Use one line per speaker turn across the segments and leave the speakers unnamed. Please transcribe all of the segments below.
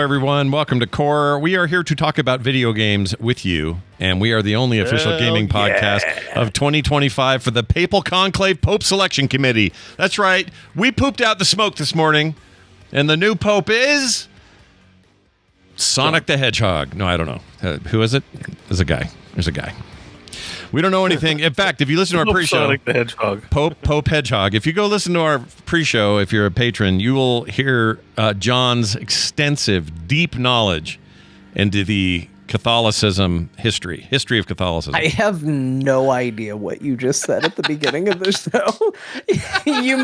everyone. Welcome to Core. We are here to talk about video games with you, and we are the only official gaming podcast of 2025 for the Papal Conclave Pope Selection Committee. That's right. We pooped out the smoke this morning, and the new Pope is Sonic the Hedgehog. No, I don't know. Who is it? There's a guy. We don't know anything. In fact, if you listen to our pre-show,
Sonic the Hedgehog.
Pope Hedgehog. If you go listen to our pre-show, if you're a patron, you will hear John's extensive, deep knowledge into the Catholicism history of Catholicism.
I have no idea what you just said at the beginning of the show. You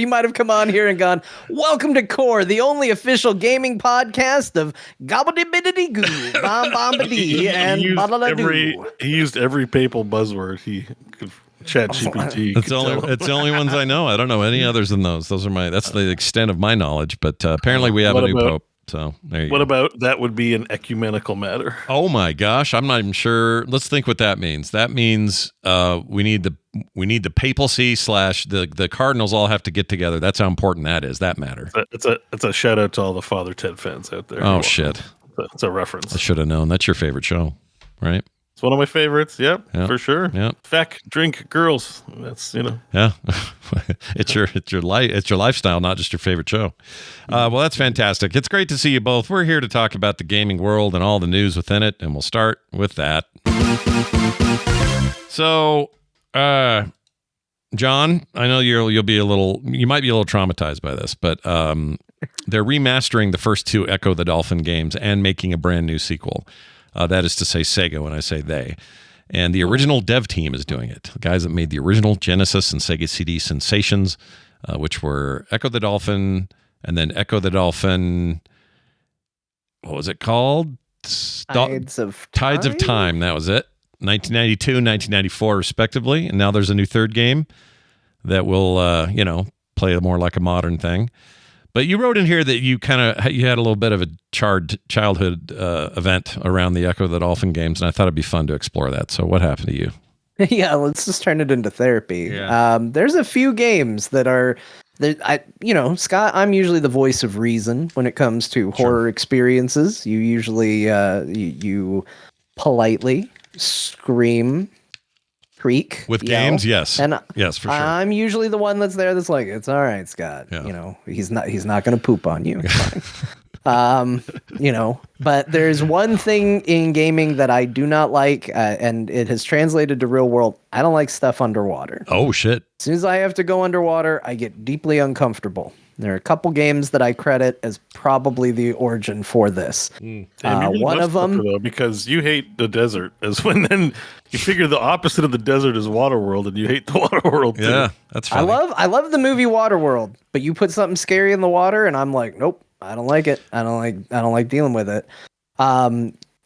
might have come on here and gone, "Welcome to Core, the only official gaming podcast of Gobbledibidity Goo, Bom Bombadee, and Baladadoo."
He used every papal buzzword he could. Chat GPT.
It's the only ones I know. I don't know any others than those. That's the extent of my knowledge. But apparently we have a new pope. So there you go.
What about that would be an ecumenical matter?
Oh my gosh, I'm not even sure. Let's think what that means. That means we need the papacy / the cardinals all have to get together. That's how important that is. That matter.
It's a shout out to all the Father Ted fans out there.
Oh shit,
it's a reference.
I should have known. That's your favorite show, right?
It's one of my favorites. Yep, for sure.
Yeah.
Feck, drink, girls. That's
Yeah, it's your life. It's your lifestyle, not just your favorite show. Well, that's fantastic. It's great to see you both. We're here to talk about the gaming world and all the news within it, and we'll start with that. So, John, I know you might be a little traumatized by this, but they're remastering the first two Echo the Dolphin games and making a brand new sequel. That is to say Sega when I say they. And the original dev team is doing it. The guys that made the original Genesis and Sega CD sensations, which were Echo the Dolphin, and then Echo the Dolphin, what was it called?
Tides of
Time. That was it. 1992, 1994, respectively. And now there's a new third game that will, play more like a modern thing. But you wrote in here that you had a little bit of a charred childhood event around the Echo the Dolphin games, and I thought it'd be fun to explore that. So what happened to you?
Yeah, let's just turn it into therapy.
Yeah.
There's a few games that are, Scott, I'm usually the voice of reason when it comes to horror experiences. You usually, you politely scream, creak.
With
yell,
games, yes.
And
yes, for sure.
I'm usually the one that's there that's like, it's all right, Scott.
Yeah.
He's not going to poop on you. It's fine. But there's one thing in gaming that I do not like, and it has translated to real world. I don't like stuff underwater.
Oh, shit.
As soon as I have to go underwater, I get deeply uncomfortable. There are a couple games that I credit as probably the origin for this.
Damn,
one of them,
though, because you hate the desert, as when then you figure the opposite of the desert is Waterworld, and you hate the Waterworld. Too.
Yeah, that's funny.
I love the movie Waterworld, but you put something scary in the water, and I'm like, nope, I don't like it. I don't like dealing with it.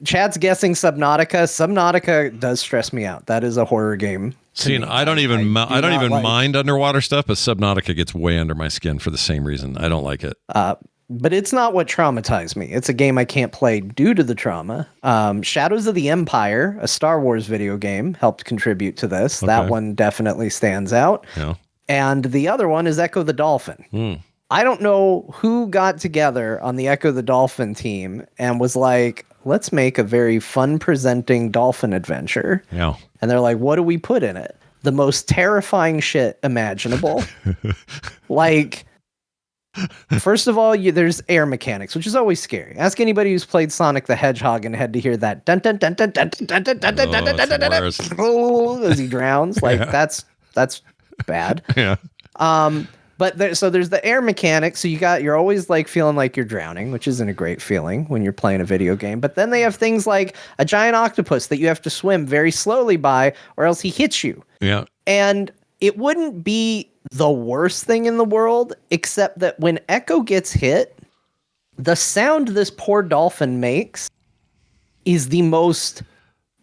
Chad's guessing Subnautica. Subnautica does stress me out. That is a horror game.
See, I don't even mind underwater stuff, but Subnautica gets way under my skin for the same reason. I don't like it.
But it's not what traumatized me. It's a game I can't play due to the trauma. Shadows of the Empire, a Star Wars video game, helped contribute to this.
Okay.
That one definitely stands out.
Yeah.
And the other one is Echo the Dolphin. I don't know who got together on the Echo the Dolphin team and was like, let's make a very fun presenting dolphin adventure.
Yeah.
And they're like, what do we put in it? The most terrifying shit imaginable. Like, first of all, there's air mechanics, which is always scary. Ask anybody who's played Sonic the Hedgehog and had to hear that dun dun dun dun dun dun dun dun dun dun dun as he drowns. Like that's bad.
Yeah.
But there's the air mechanics. So you're always like feeling like you're drowning, which isn't a great feeling when you're playing a video game. But then they have things like a giant octopus that you have to swim very slowly by, or else he hits you.
Yeah.
And it wouldn't be the worst thing in the world, except that when Echo gets hit, the sound this poor dolphin makes is the most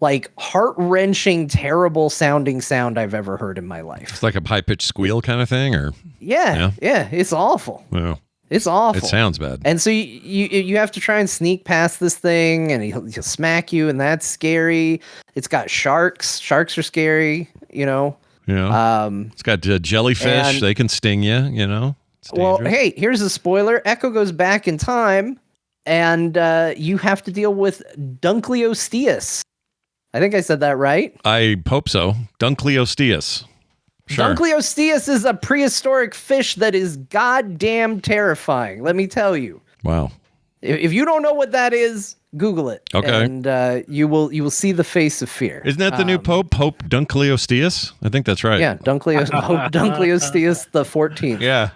like heart-wrenching, terrible sounding sound I've ever heard in my life.
It's like a high-pitched squeal kind of thing, or
yeah, it's awful.
Yeah.
It's awful.
It sounds bad.
And so you have to try and sneak past this thing, and he'll smack you, and that's scary. It's got sharks. Sharks are scary,
Yeah. It's got jellyfish. They can sting you, It's
well,
dangerous.
hey, here's a spoiler. Echo goes back in time and you have to deal with Dunkleosteus. I think I said that right.
I hope so. Dunkleosteus. Sure.
Dunkleosteus is a prehistoric fish that is goddamn terrifying. Let me tell you.
Wow.
If you don't know what that is, Google it.
Okay.
And you will see the face of fear.
Isn't that the new Pope? Pope Dunkleosteus? I think that's right.
Yeah, Pope Dunkleosteus the 14th.
Yeah,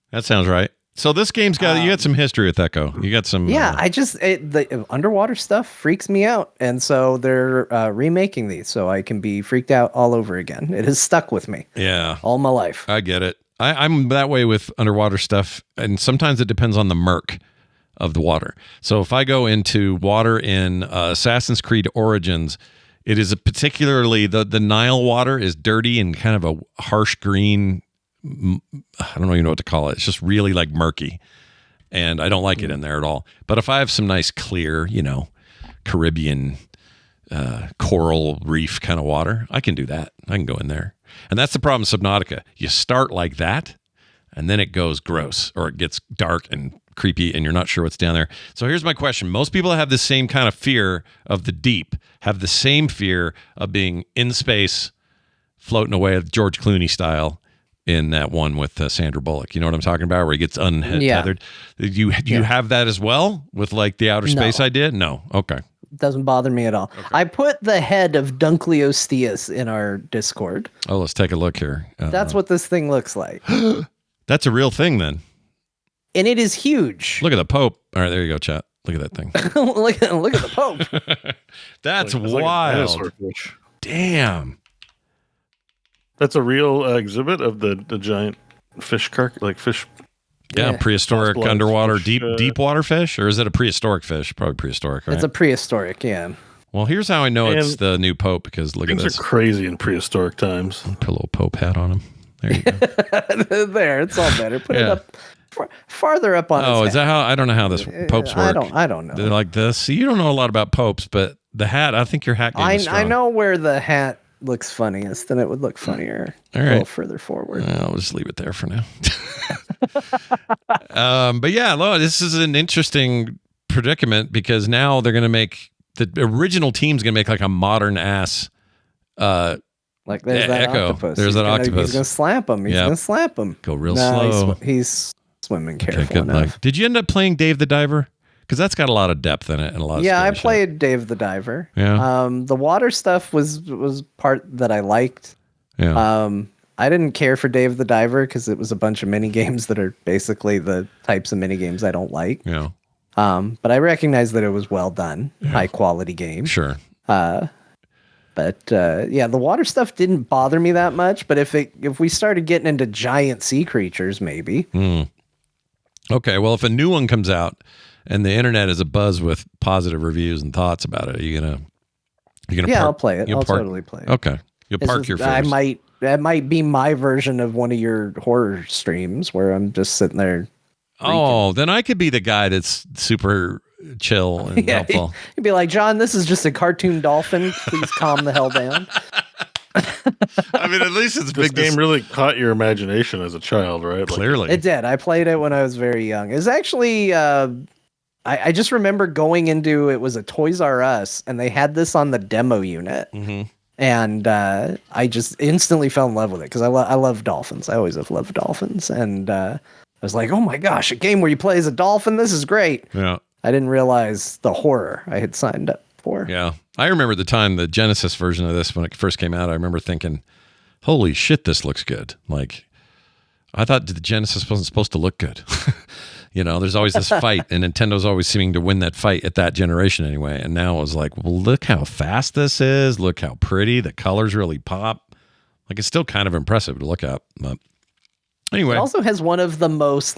that sounds right. So this game's got you got some history with Echo. You got some.
Yeah, the underwater stuff freaks me out, and so they're remaking these, so I can be freaked out all over again. It has stuck with me.
Yeah,
all my life.
I get it. I'm that way with underwater stuff, and sometimes it depends on the murk of the water. So if I go into water in Assassin's Creed Origins, it is particularly the Nile water is dirty and kind of a harsh green. I don't even know what to call it. It's just really like murky, and I don't like it in there at all. But if I have some nice clear, Caribbean coral reef kind of water, I can do that. I can go in there. And that's the problem with Subnautica. You start like that, and then it goes gross, or it gets dark and creepy, and you're not sure what's down there. So here's my question. Most people that have the same kind of fear of the deep have the same fear of being in space, floating away George Clooney style, in that one with Sandra Bullock. You know what I'm talking about, where he gets untethered? Yeah. You have that as well with like the outer space idea? No. Okay.
Doesn't bother me at all. Okay. I put the head of Dunkleosteus in our Discord.
Oh, let's take a look here.
That's what this thing looks like.
That's a real thing then.
And it is huge.
Look at the Pope. All right, there you go, chat. Look at that thing.
look at the Pope.
That's wild.
Like
damn.
That's a real exhibit of the giant fish fish.
Yeah, prehistoric underwater fish, deep water fish, or is it a prehistoric fish? Probably prehistoric, right?
It's a prehistoric, yeah.
Well, here's how I know it's the new Pope, because look at this.
Things are crazy in prehistoric times.
Put a little Pope hat on him. There you go.
There, it's all better. Put it up farther up on.
Oh, is that how? I don't know how this popes work.
I don't know.
They're like this. So you don't know a lot about popes, but the hat. I think your hat game is strong.
I know where the hat looks funniest, then it would look funnier a little further forward.
I'll just leave it there for now. But yeah, this is an interesting predicament, because now they're going to make the original team's going to make like a modern ass
like there's that
Echo.
octopus.
There's that octopus.
He's going to slap him. He's going to slap him.
Go real slow.
He's swimming careful enough.
Did you end up playing Dave the Diver? Because that's got a lot of depth in it and a lot of
I played Dave the Diver.
Yeah.
The water stuff was part that I liked.
Yeah.
I didn't care for Dave the Diver because it was a bunch of mini games that are basically the types of mini games I don't like.
Yeah.
But I recognize that it was well done, high quality game.
Sure.
But the water stuff didn't bother me that much. But if we started getting into giant sea creatures, maybe.
Okay. Well, if a new one comes out and the internet is abuzz with positive reviews and thoughts about it, are you gonna?
I'll play it. I'll totally play it.
Okay. You'll park your fears.
That might be my version of one of your horror streams where I'm just sitting there.
Oh, then I could be the guy that's super chill and helpful.
You'd be like, John, this is just a cartoon dolphin. Please calm the hell down.
I mean, at least it's
this
big.
Game really caught your imagination as a child, right?
Clearly.
It did. I played it when I was very young. It was actually, I just remember going into, it was a Toys R Us, and they had this on the demo unit.
Mm-hmm.
And I just instantly fell in love with it because I love dolphins. I always have loved dolphins. And I was like, oh my gosh, a game where you play as a dolphin? This is great.
Yeah.
I didn't realize the horror I had signed up for.
Yeah. I remember the time, the Genesis version of this, when it first came out, I remember thinking, holy shit, this looks good. Like, I thought the Genesis wasn't supposed to look good. There's always this fight, and Nintendo's always seeming to win that fight at that generation anyway. And now it was like, well, look how fast this is. Look how pretty. The colors really pop. Like, it's still kind of impressive to look at. But anyway.
It also has one of the most,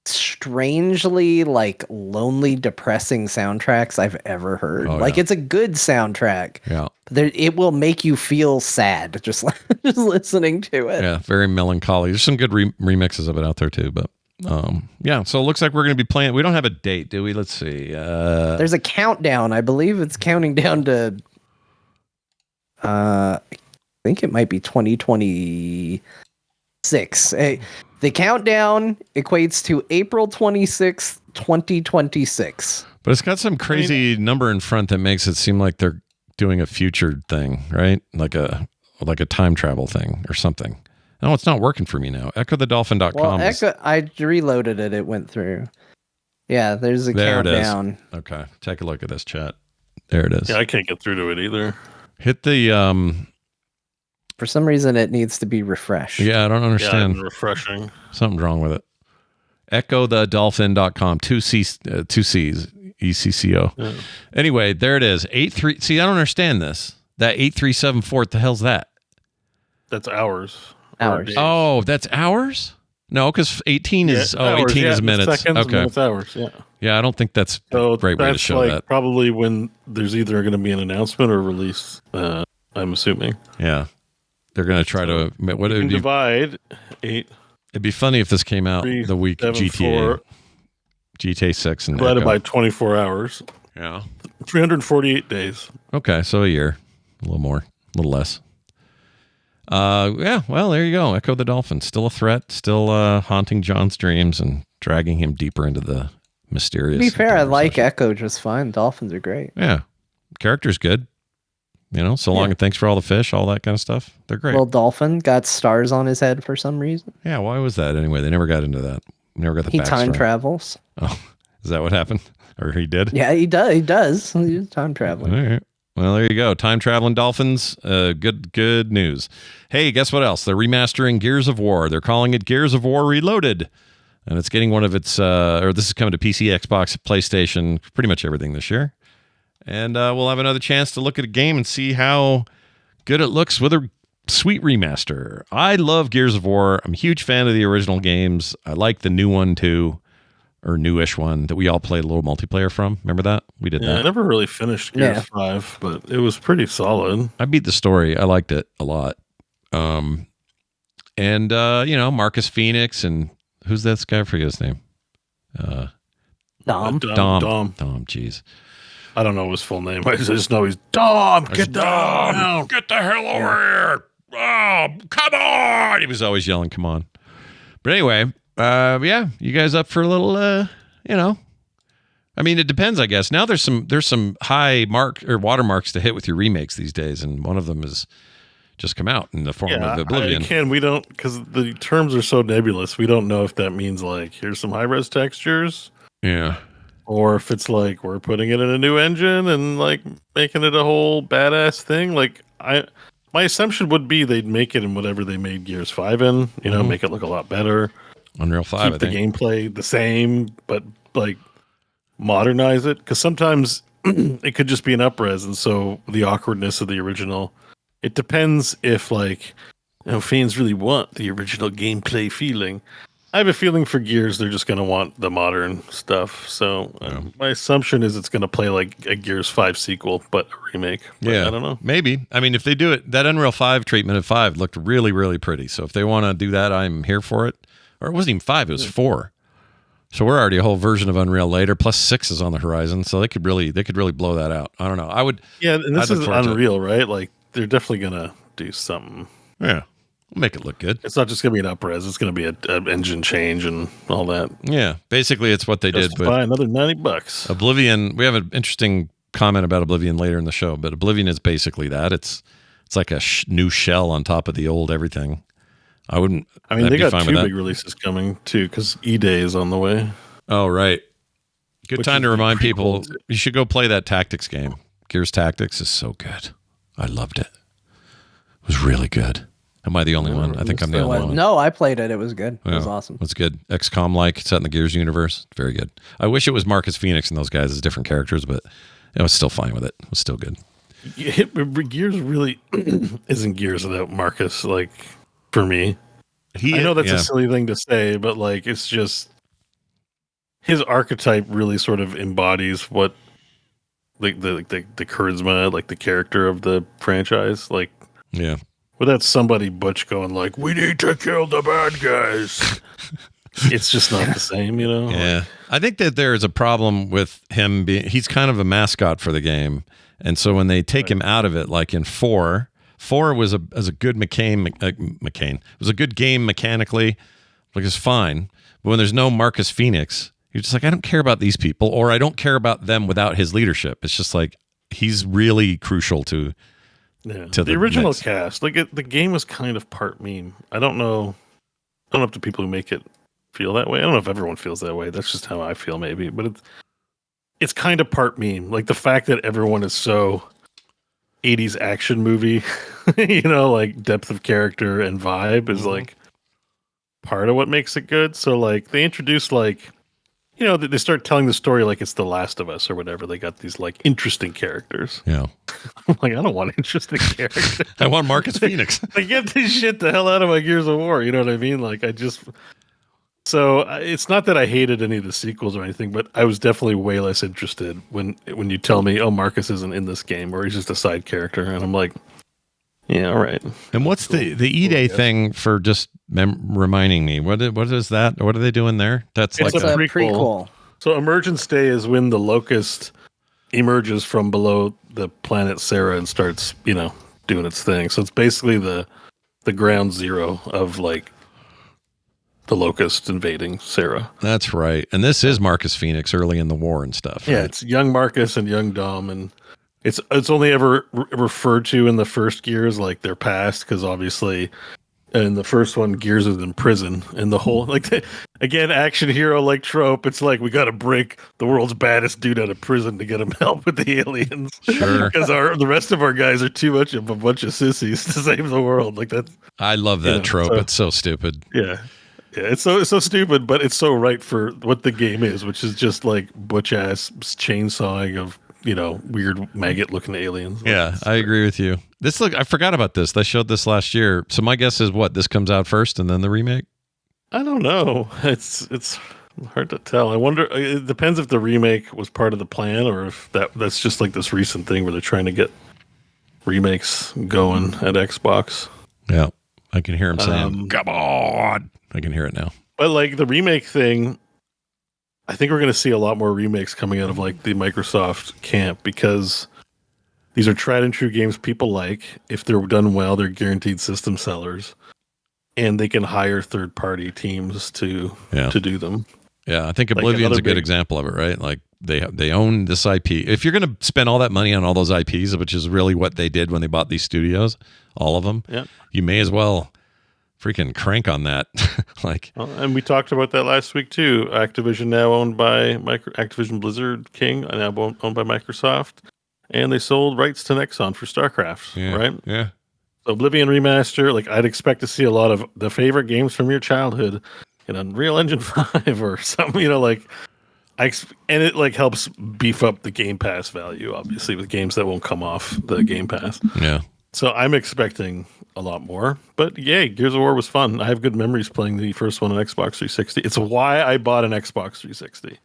strangely, lonely, depressing soundtracks I've ever heard.
Oh,
it's a good soundtrack.
Yeah.
It will make you feel sad just listening to it.
Yeah, very melancholy. There's some good remixes of it out there too, but so it looks like we're going to be playing. We don't have a date, do we? Let's see.
There's a countdown. I believe it's counting down to I think it might be 2026. The countdown equates to April 26th, 2026.
But it's got some crazy number in front that makes it seem like they're doing a future thing, right? Like a time travel thing or something. No, it's not working for me now. EchoTheDolphin.com.
Well, I reloaded it. It went through. Yeah, there's a countdown.
Okay, take a look at this chat. There it is.
Yeah, I can't get through to it either.
Hit the.
For some reason, it needs to be refreshed.
Yeah, I don't understand.
Yeah, refreshing.
Something's wrong with it. EchoTheDolphin.com. Two C's. ECCO. Yeah. Anyway, there it is. 83. See, I don't understand this. That 8374. What the hell's that?
That's hours.
Oh, that's hours? No, because 18 is
hours,
18 is minutes.
Seconds,
okay.
Minutes, hours. Yeah.
Yeah, I don't think that's a great way to show that.
Probably when there's either going to be an announcement or release. I'm assuming.
Yeah, they're going to try to. What would
divide 8?
It'd be funny if this came out the week
7,
GTA 6 and
divided by 24 hours.
Yeah,
348 days.
Okay, so a year, a little more, a little less. Yeah, well, there you go. Echo the Dolphin, still a threat, still haunting John's dreams and dragging him deeper into the mysterious.
To be fair, I like Echo just fine. Dolphins are great.
Yeah, character's good. You know, so long and thanks for all the fish, all that kind of stuff. They're great.
Little dolphin got stars on his head for some reason.
Yeah, why was that anyway? They never got into that. Never got the backstory.
He time travels.
Oh, is that what happened? Or he did?
Yeah, he does. He's time traveling.
All right. Well, there you go. Time traveling dolphins. Good news. Hey, guess what else? They're remastering Gears of War. They're calling it Gears of War Reloaded. And it's getting one of its, or this is coming to PC, Xbox, PlayStation, pretty much everything this year. And we'll have another chance to look at a game and see how good it looks with a sweet remaster. I love Gears of War. I'm a huge fan of the original games. I like the new one too. Or newish one that we all played a little multiplayer from. Remember that? We did that.
I never really finished Gears 5, but it was pretty solid.
I beat the story. I liked it a lot. And Marcus Phoenix and who's that guy? I forget his name.
Dom.
Dom, jeez.
I don't know his full name. I just know he's Dom. Get down.
Get the hell over here. Oh, come on. He was always yelling, come on. But anyway, yeah, you guys up for a little, I mean, it depends, I guess. Now there's some high watermarks to hit with your remakes these days, and one of them is just come out in the form of Oblivion.
We don't, because the terms are so nebulous, we don't know if that means like, here's some high-res textures.
Yeah.
Or if it's like, we're putting it in a new engine and like making it a whole badass thing. Like, my assumption would be they'd make it in whatever they made Gears 5 in, make it look a lot better.
Unreal 5,
keep the gameplay the same, but like modernize it, because sometimes it could just be an up-res, and so the awkwardness of the original. It depends if fans really want the original gameplay feeling. I have a feeling for Gears they're just going to want the modern stuff. So my assumption is it's going to play like a Gears 5 sequel, but a remake. But I don't know.
Maybe. I mean, if they do it, that Unreal 5 treatment of 5 looked really, really pretty. So if they want to do that, I'm here for it. Or it wasn't even 5, it was 4. So we're already a whole version of Unreal later, plus 6 is on the horizon. So they could really blow that out. I don't know. I would.
Yeah, and this is Unreal, right? Like they're definitely going to do something.
Yeah. Make it look good.
It's not just going to be an up-res. It's going to be an engine change and all that.
Yeah. Basically, it's what they did.
Buy another $90.
Oblivion. We have an interesting comment about Oblivion later in the show, but Oblivion is basically that. It's like a new shell on top of the old everything. I mean,
they got 2 big releases coming too, because E-Day is on the way.
Oh, right. Good time to remind people you should go play that Tactics game. Gears Tactics is so good. I loved it. It was really good. Am I the only one? I think I'm the only one.
No, I played it. It was good. It was awesome.
It's good. XCOM-like, set in the Gears universe. Very good. I wish it was Marcus Phoenix and those guys as different characters, but I was still fine with it. It was still good.
Gears really isn't Gears without Marcus, like, for me. I know that's a silly thing to say, but like, it's just his archetype really sort of embodies what the charisma, like the character of the franchise. Like,
yeah.
Without somebody butch going like, we need to kill the bad guys. It's just not the same,
Yeah. I think that there's a problem with him he's kind of a mascot for the game. And so when they take him out of it, like in 4 was a good it was a good game mechanically, like it's fine. But when there's no Marcus Phoenix, You're just like, I don't care about these people, or I don't care about them without his leadership. It's just like he's really crucial to
the original cast. Like the game is kind of part meme. I don't know if the people who make it feel that way. I don't know if everyone feels that way. That's just how I feel, maybe. But it's kind of part meme. Like the fact that everyone is so 80s action movie, like depth of character and vibe is like part of what makes it good. So like they introduce like, they start telling the story like it's The Last of Us or whatever. They got these like interesting characters.
Yeah.
I'm like, I don't want interesting characters.
I want Marcus Phoenix.
Like, get this shit the hell out of my Gears of War. You know what I mean? Like so it's not that I hated any of the sequels or anything, but I was definitely way less interested when you tell me, oh, Marcus isn't in this game or he's just a side character. And I'm like, yeah, all right.
And what's the E-Day thing for just reminding me? What is that? What are they doing there? It's like
a prequel.
So Emergence Day is when the Locust emerges from below the planet Sarah and starts, doing its thing. So it's basically the ground zero of like the Locust invading Sarah.
That's right. And this is Marcus Phoenix early in the war and stuff.
Yeah,
right?
it's young Marcus and young Dom, and it's only ever referred to in the first Gears like their past, because obviously in the first one Gears is in prison, and the whole again action hero like trope. It's like we got to break the world's baddest dude out of prison to get him help with the aliens.
Sure,
because the rest of our guys are too much of a bunch of sissies to save the world. Like that.
I love that trope. It's so stupid.
Yeah. Yeah, it's so stupid, but it's so right for what the game is, which is just like butch ass chainsawing of weird maggot looking aliens.
Yeah, I agree with you. I forgot about this. They showed this last year. So my guess is what, this comes out first and then the remake?
I don't know. It's hard to tell. I wonder. It depends if the remake was part of the plan or if that's just like this recent thing where they're trying to get remakes going at Xbox.
Yeah, I can hear him saying, "Come on." I can hear it now.
But like the remake thing, I think we're going to see a lot more remakes coming out of like the Microsoft camp, because these are tried and true games people like. If they're done well, they're guaranteed system sellers, and they can hire third party teams to do them.
Yeah, I think Oblivion's a good example of it, right? Like they own this IP. If you're going to spend all that money on all those IPs, which is really what they did when they bought these studios, all of them, you may as well freaking crank on that.
And we talked about that last week too. Activision now owned by Activision Blizzard King, now owned by Microsoft, and they sold rights to Nexon for StarCraft, right?
Yeah.
So Oblivion remaster, like I'd expect to see a lot of the favorite games from your childhood in Unreal Engine 5 or something, and it like helps beef up the Game Pass value, obviously, with games that won't come off the Game Pass.
Yeah. So
I'm expecting a lot more, but yay, Gears of War was fun. I have good memories playing the first one on Xbox 360. It's why I bought an Xbox 360.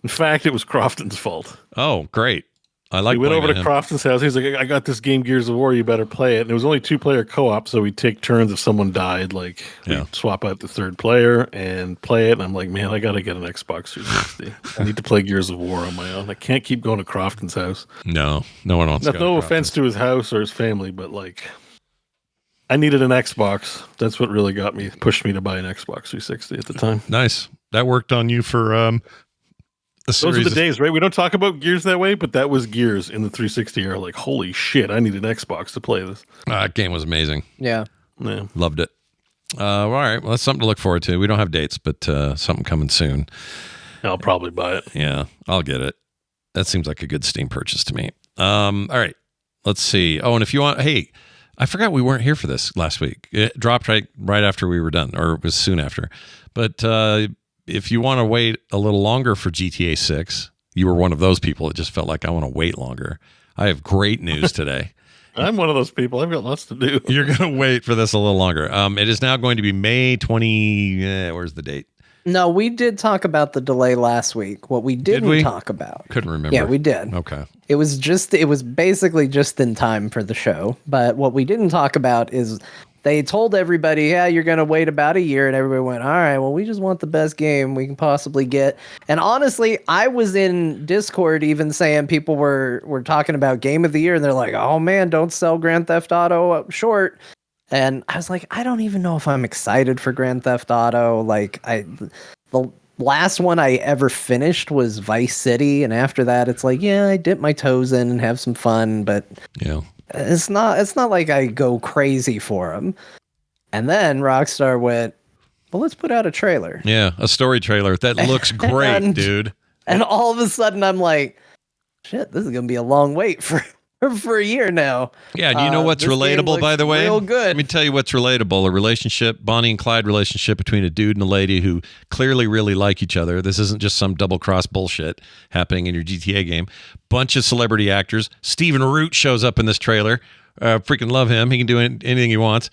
In fact, it was Crofton's fault.
Oh, great. I like.
We went over to Crofton's house. He's like, I got this game Gears of War. You better play it. And it was only 2-player co-op, so we'd take turns if someone died. Like, we'd swap out the third player and play it. And I'm like, man, I got to get an Xbox 360. I need to play Gears of War on my own. I can't keep going to Crofton's house.
No one wants to go
no offense to his house or his family, but like, I needed an Xbox. That's what really pushed me to buy an Xbox 360 at the time.
Nice. That worked on you for
those are the days, right? We don't talk about Gears that way, but that was Gears in the 360 era. Like, holy shit, I need an Xbox to play this.
That game was amazing.
Yeah.
Loved it. All right. Well, that's something to look forward to. We don't have dates, but something coming soon.
I'll probably buy it.
Yeah, I'll get it. That seems like a good Steam purchase to me. All right. Let's see. Oh, and if you want, hey, I forgot we weren't here for this last week. It dropped right after we were done, or it was soon after. But if you want to wait a little longer for GTA 6, you were one of those people that just felt like, I want to wait longer. I have great news today.
I'm one of those people. I've got lots to do.
You're going to wait for this a little longer. It is now going to be May 20. Where's the date?
No, we did talk about the delay last week. What we didn't talk about.
Couldn't remember.
Yeah, we did.
Okay.
It was basically just in time for the show. But what we didn't talk about is they told everybody, yeah, you're going to wait about a year. And everybody went, all right, well, we just want the best game we can possibly get. And honestly, I was in Discord even saying people were talking about Game of the Year. And they're like, oh, man, don't sell Grand Theft Auto short. And I was like, I don't even know if I'm excited for Grand Theft Auto. Like, last one I ever finished was Vice City, and after that, it's like, yeah, I dip my toes in and have some fun, but
Yeah.
it's not like I go crazy for them. And then Rockstar went, well, let's put out a trailer.
Yeah, a story trailer that looks great, dude.
And all of a sudden, I'm like, shit, this is gonna be a long wait for a year now.
Yeah, and you know what's relatable, by the way?
Real good.
Let me tell you what's relatable. A relationship, Bonnie and Clyde relationship between a dude and a lady who clearly really like each other. This isn't just some double-cross bullshit happening in your GTA game. Bunch of celebrity actors. Stephen Root shows up in this trailer. Freaking love him. He can do anything he wants.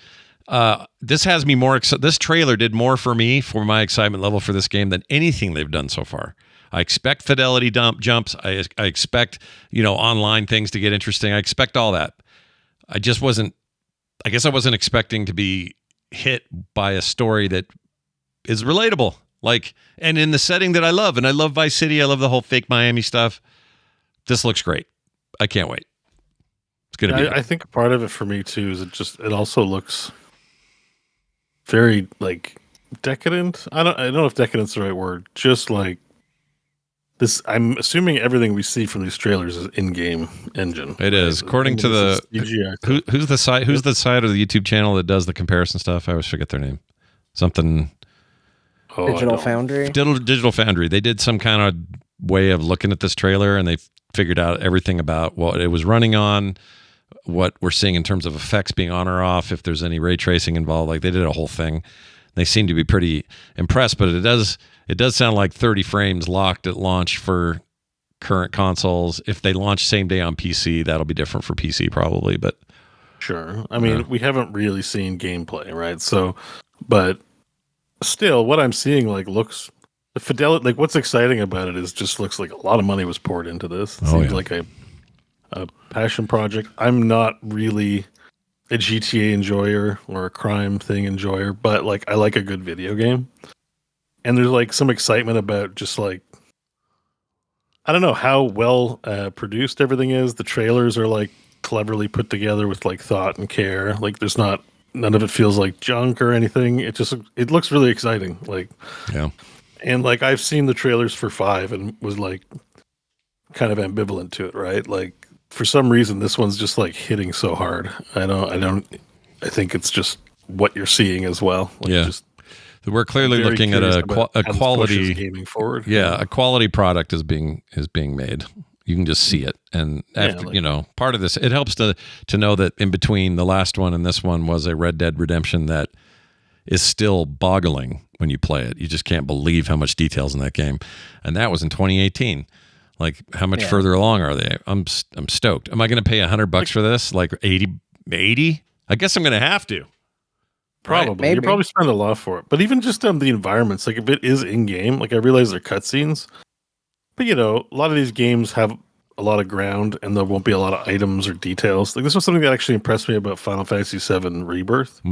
This has me more this trailer did more for me, for my excitement level for this game, than anything they've done so far. I expect fidelity jumps. I expect, online things to get interesting. I expect all that. I guess I wasn't expecting to be hit by a story that is relatable. And in the setting that I love. And I love Vice City. I love the whole fake Miami stuff. This looks great. I can't wait. It's going to be.
I think part of it for me too is it also looks very decadent. I don't know if decadent's the right word. Just like this, I'm assuming everything we see from these trailers is in-game engine.
It is, according to the who's the site of the YouTube channel that does the comparison stuff. I always forget their name. Something.
Digital Foundry.
Digital Foundry. They did some kind of way of looking at this trailer, and they figured out everything about what it was running on, what we're seeing in terms of effects being on or off, if there's any ray tracing involved. They did a whole thing. They seem to be pretty impressed, but it does sound like 30 frames locked at launch for current consoles. If they launch same day on PC, that'll be different for PC probably, but
sure. I mean, we haven't really seen gameplay, right? So, but still what I'm seeing looks the fidelity, what's exciting about it is just looks like a lot of money was poured into this. It seems like a passion project. I'm not really a GTA enjoyer or a crime thing enjoyer, but I like a good video game. And there's some excitement about just I don't know how well produced everything is. The trailers are cleverly put together with thought and care. There's none of it feels like junk or anything. It looks really exciting.
Yeah. And
I've seen the trailers for 5 and was kind of ambivalent to it, right? For some reason, this one's just hitting so hard. I think it's just what you're seeing as well.
We're clearly looking at a quality
gaming forward.
Yeah, a quality product is being made. You can just see it, and after part of this, it helps to know that in between the last one and this one was a Red Dead Redemption that is still boggling when you play it. You just can't believe how much details in that game, and that was in 2018. How much further along are they? I'm stoked. Am I going to pay $100 for this? 80? I guess I'm going to have to.
Probably. You probably spend a lot for it. But even just on the environments, if it is in game, I realize they're cutscenes. But a lot of these games have a lot of ground, and there won't be a lot of items or details. This was something that actually impressed me about Final Fantasy VII Rebirth.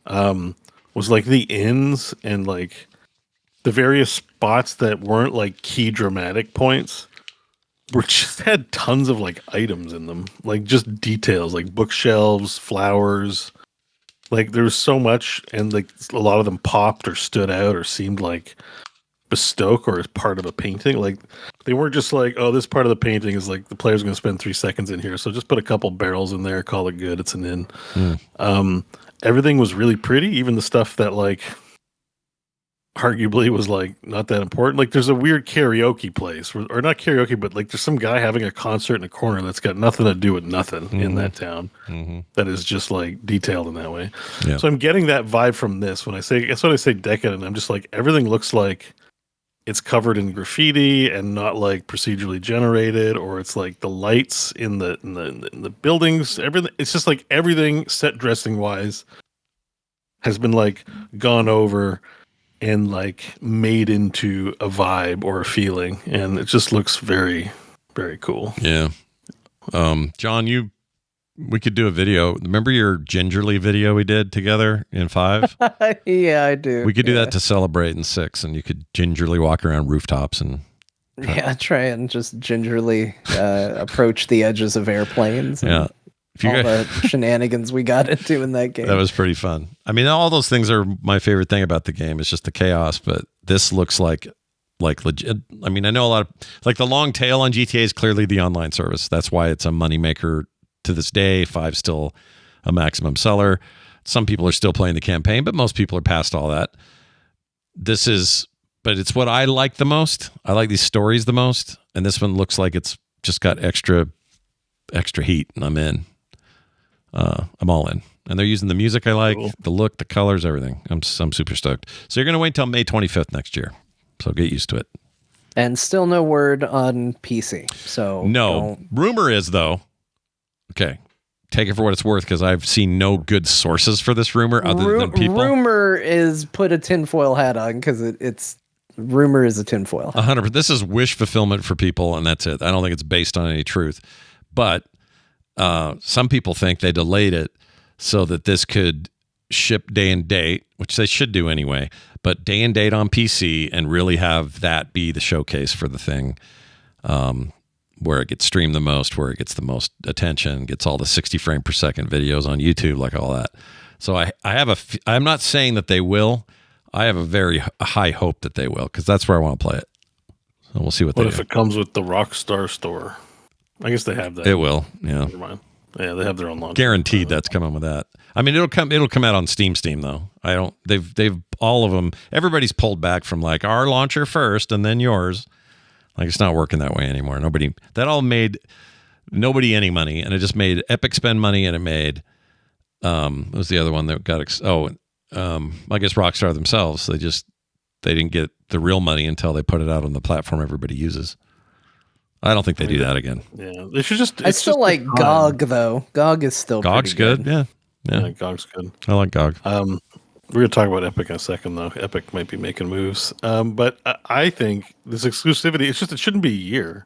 Was the inns and the various spots that weren't like key dramatic points were just had tons of like items in them, like just details, like bookshelves, flowers. Like there was so much, and like a lot of them popped or stood out or seemed like bespoke or as part of a painting. Like they weren't just like, oh, this part of the painting is like the player's going to spend 3 seconds in here, so just put a couple barrels in there, call it good. It's an inn. Everything was really pretty, even the stuff that like arguably was like not that important. Like there's a weird karaoke place, or not karaoke, but like there's some guy having a concert in a corner that's got nothing to do with nothing in that town. That is just like detailed in that way. Yeah. So I'm getting that vibe from this when I say, that's what I say decadent. I'm just like, everything looks like it's covered in graffiti and not like procedurally generated, or it's like the lights in the buildings, everything. It's just like everything set dressing wise has been like gone over and like made into a vibe or a feeling, and it just looks very, very cool.
Yeah. John, we could do a video. Remember your gingerly video we did together in 5?
Yeah, I do.
We could do that to celebrate in 6, and you could gingerly walk around rooftops and
try and just gingerly approach the edges of airplanes.
Yeah.
All the shenanigans we got into in that game.
That was pretty fun. I mean, all those things are my favorite thing about the game. It's just the chaos, but this looks like legit. I mean, I know a lot of like the long tail on GTA is clearly the online service. That's why it's a moneymaker to this day. 5 still a maximum seller. Some people are still playing the campaign, but most people are past all that. But it's what I like the most. I like these stories the most, and this one looks like it's just got extra heat, and I'm in. I'm all in. And they're using the music I like, cool. The look, the colors, everything. I'm super stoked. So you're going to wait until May 25th next year. So get used to it.
And still no word on PC. So
no. Rumor is, though, okay, take it for what it's worth, because I've seen no good sources for this rumor other than people.
Rumor is put a tinfoil hat on, because it's rumor is a tinfoil hat.
100%. This is wish fulfillment for people, and that's it. I don't think it's based on any truth. But some people think they delayed it so that this could ship day and date, which they should do anyway, but day and date on PC and really have that be the showcase for the thing, where it gets streamed the most, where it gets the most attention, gets all the 60 frame per second videos on YouTube, like all that. So I'm not saying that they will. I have a very high hope that they will, because that's where I want to play it. So we'll see what they do.
What if it comes with the Rockstar store? I guess they have that.
It will, yeah.
Never mind. Yeah, they have their own launch.
Guaranteed that's coming with that. I mean, it'll come out on Steam though. They've all of them. Everybody's pulled back from like our launcher first and then yours. Like, it's not working that way anymore. That made nobody any money, and it just made Epic spend money, and it made what was the other one that got I guess Rockstar themselves. They didn't get the real money until they put it out on the platform everybody uses. I don't think they do that again.
Yeah, they should just.
I still like GOG though. GOG is still
GOG's good. Yeah.
GOG's good.
I like GOG.
We're gonna talk about Epic in a second, though. Epic might be making moves, but I think this exclusivity. It shouldn't be a year.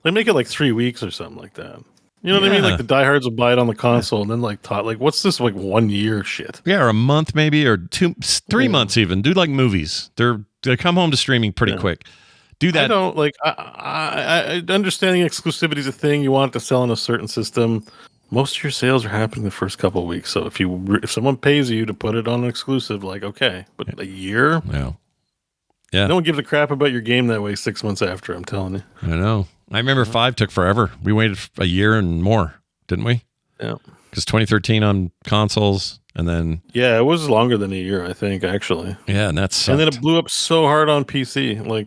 They make it like 3 weeks or something like that. You know what I mean? Like the diehards will buy it on the console, and then what's this 1 year shit?
Yeah, or a month maybe, or 3 months even. Do like movies. They come home to streaming pretty quick. Do that.
I don't like. I understanding exclusivity is a thing. You want it to sell in a certain system. Most of your sales are happening the first couple of weeks. So if someone pays you to put it on an exclusive, like, okay, but a year,
yeah.
No one gives a crap about your game that way 6 months after. I'm telling you.
I know. I remember 5 took forever. We waited a year and more, didn't we?
Yeah.
Because 2013 on consoles, and then
it was longer than a year, I think, actually.
Yeah, and that's
and then it blew up so hard on PC. Like,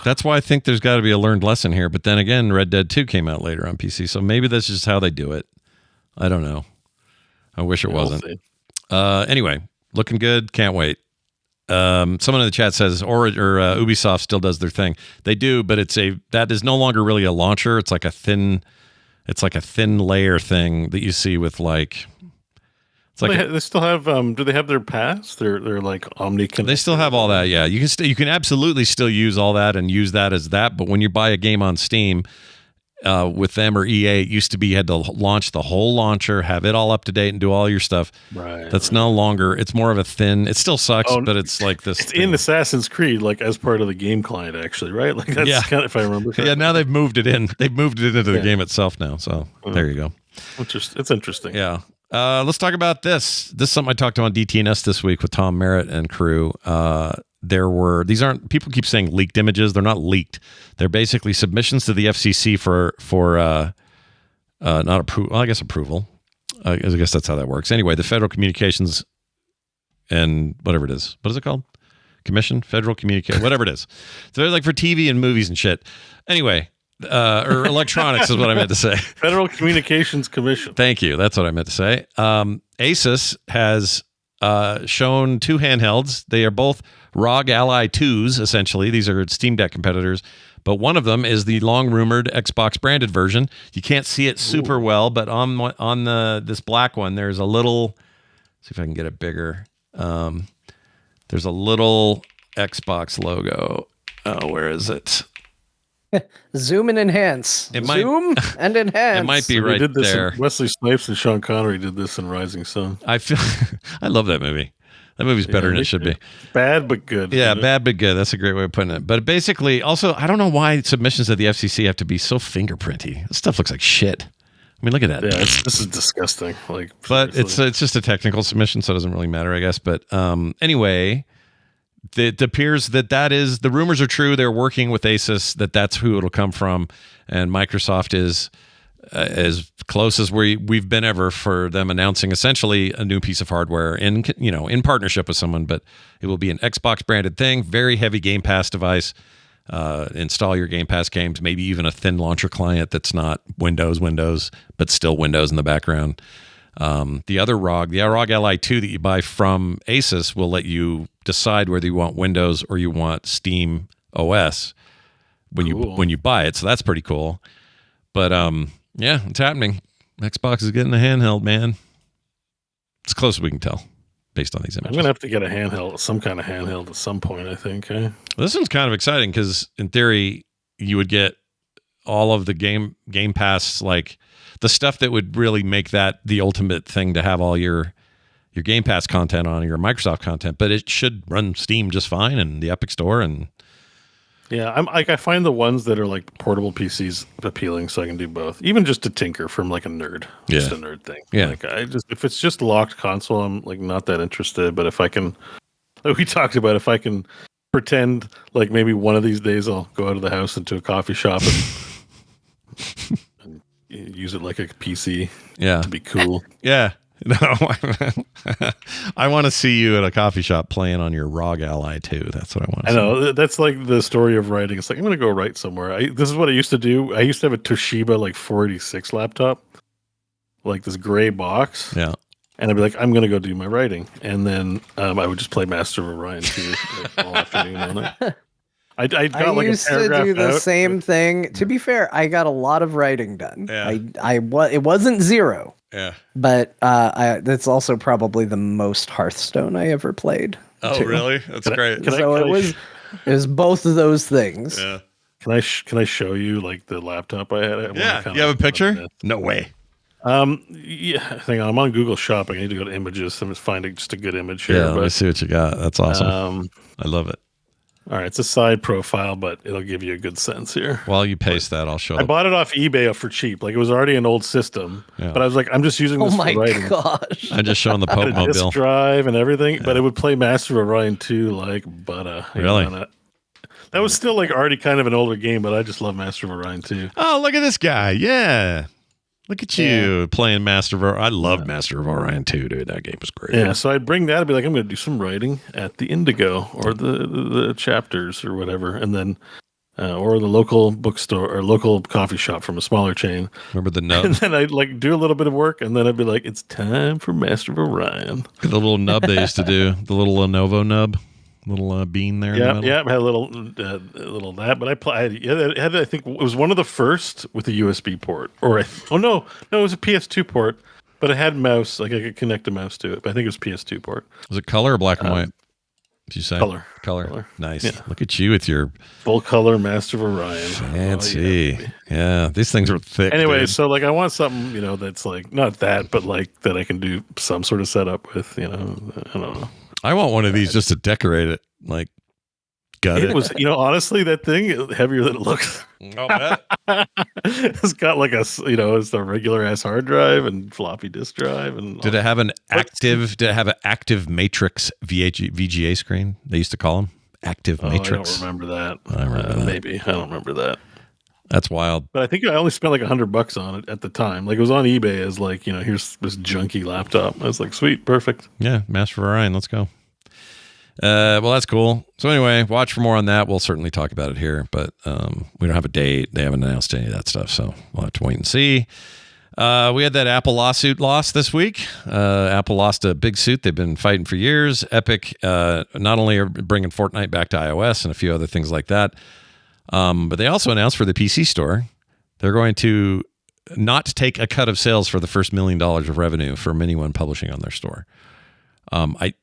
that's why I think there's got to be a learned lesson here. But then again, Red Dead 2 came out later on PC, so maybe that's just how they do it. I don't know. I wish it wasn't. Anyway, looking good. Can't wait. Someone in the chat says, or Ubisoft still does their thing. They do, but that is no longer really a launcher. It's like a thin layer thing that you see with like. It's like
they still have. Do they have their pass? They're like Omni.
They still have all that. Yeah, you can absolutely still use all that and use that as that. But when you buy a game on Steam, with them or EA, it used to be you had to launch the whole launcher, have it all up to date, and do all your stuff.
Right.
That's no longer. It's more of a thin. It still sucks, but it's like this.
It's in Assassin's Creed, like as part of the game client, actually, right? Like that's kind of, if I remember. Correctly.
Yeah. Now they've moved it in. They've moved it into the game itself now. So there you go.
It's interesting.
Yeah. Let's talk about this. This is something I talked about on DTNS this week with Tom Merritt and crew. These aren't, people keep saying leaked images. They're not leaked. They're basically submissions to the FCC for not approval. Well, I guess approval. I guess that's how that works. Anyway, the Federal Communications and whatever it is. What is it called? Commission? Federal Communication, whatever it is. So they're like for TV and movies and shit. Anyway, or electronics is what I meant to say.
Federal Communications Commission.
Thank you. That's what I meant to say. Asus has shown 2 handhelds. They are both ROG Ally 2s, essentially. These are Steam Deck competitors. But one of them is the long-rumored Xbox-branded version. You can't see it super well, but on this black one, there's a little... See if I can get it bigger. There's a little Xbox logo. Oh, where is it?
Zoom and enhance. Zoom and enhance.
It might be right there.
Wesley Snipes and Sean Connery did this in Rising Sun.
I love that movie. That movie's better than it should be.
Bad but good.
Yeah, bad but good. That's a great way of putting it. But basically, also, I don't know why submissions to the FCC have to be so fingerprinty. This stuff looks like shit. I mean, look at that.
Yeah, this is disgusting.
But seriously. It's just a technical submission, so it doesn't really matter, I guess. But anyway, it appears that is the rumors are true. They're working with Asus. That's who it'll come from, and Microsoft is as close as we've been ever for them announcing essentially a new piece of hardware in partnership with someone. But it will be an Xbox branded thing, very heavy Game Pass device. Install your Game Pass games, maybe even a thin launcher client that's not Windows, but still Windows in the background. The ROG Ally 2 that you buy from Asus will let you decide whether you want Windows or you want Steam OS when you buy it. So that's pretty cool. But yeah, it's happening. Xbox is getting a handheld, man. It's close as we can tell based on these images.
I'm gonna have to get a handheld, some kind of handheld at some point, I think. Eh?
This one's kind of exciting because in theory you would get all of the Game Pass, like the stuff that would really make that the ultimate thing to have all your Game Pass content on, your Microsoft content, but it should run Steam just fine and the Epic Store. And
yeah, I find the ones that are like portable PCs appealing, so I can do both, even just to tinker from like a nerd, just a nerd thing.
Yeah,
like if it's just locked console, I'm like not that interested. But if I can, like we talked about, if I can pretend like maybe one of these days I'll go out of the house into a coffee shop and use it like a PC, to be cool.
Yeah. No, I want to see you at a coffee shop playing on your ROG Ally 2. That's what I want to see.
I know. That's like the story of writing. It's like, I'm going to go write somewhere. This is what I used to do. I used to have a Toshiba like 486 laptop, like this gray box.
Yeah.
And I'd be like, I'm going to go do my writing. And then I would just play Master of Orion 2 like, all afternoon on it. I
used to do the same thing. To be fair, I got a lot of writing done.
Yeah.
It wasn't zero.
Yeah.
But that's also probably the most Hearthstone I ever played.
Oh, really? That's great.
It was both of those things.
Yeah.
Can I show you like the laptop I had?
Yeah. You have a picture? No way.
Yeah. Hang on. I'm on Google Shopping. I need to go to images. I'm just finding just a good image here.
Yeah. Let me see what you got. That's awesome. I love it.
All right, it's a side profile, but it'll give you a good sense here.
While you paste that, I'll show it.
I bought it off eBay for cheap. Like it was already an old system, but I was like, I'm just using this for writing.
Oh my gosh!
I'm just showing the Pope Mobile
disk drive and everything, but it would play Master of Orion 2 like butter.
Really?
That was still like already kind of an older game, but I just love Master of Orion 2.
Oh, look at this guy! Yeah. Look at you playing Master of Orion. I love Master of Orion 2, dude. That game was great.
Yeah, so I'd bring that and be like, I'm going to do some writing at the Indigo or the chapters or whatever, and then or the local bookstore or local coffee shop from a smaller chain.
Remember the nub?
And then I'd like do a little bit of work, and then I'd be like, it's time for Master of Orion.
The little nub they used to do, the little Lenovo nub. Little bean there.
Yeah, I had a little that, but it had I think it was one of the first with a USB port, or it was a PS2 port, but it had mouse, like I could connect a mouse to it. But I think it was PS2 port.
Was it color or black and white? Did you say
color?
Nice.
Yeah.
Look at you with your
full color Master of Orion.
Fancy. Yeah, these things are thick.
Anyway,
dude.
so like I want something that's like not that, but like that I can do some sort of setup with. I don't know.
I want one of these just to decorate it. Like,
it was, honestly, that thing is heavier than it looks.
Oh,
it's got like it's a regular ass hard drive and floppy disk drive. And
did it have an active matrix VGA screen? They used to call them active matrix.
I don't remember that.
I remember that.
Maybe I don't remember that.
That's wild.
But I think I only spent like $100 on it at the time. Like it was on eBay as like, here's this junky laptop. I was like, sweet, perfect.
Yeah, Master of Orion, let's go. Well, that's cool. So anyway, watch for more on that. We'll certainly talk about it here, but we don't have a date. They haven't announced any of that stuff, so we'll have to wait and see. We had that Apple lawsuit loss this week. Apple lost a big suit. They've been fighting for years. Epic not only are bringing Fortnite back to iOS and a few other things like that, but they also announced for the PC store, they're going to not take a cut of sales for the first $1 million of revenue from anyone publishing on their store.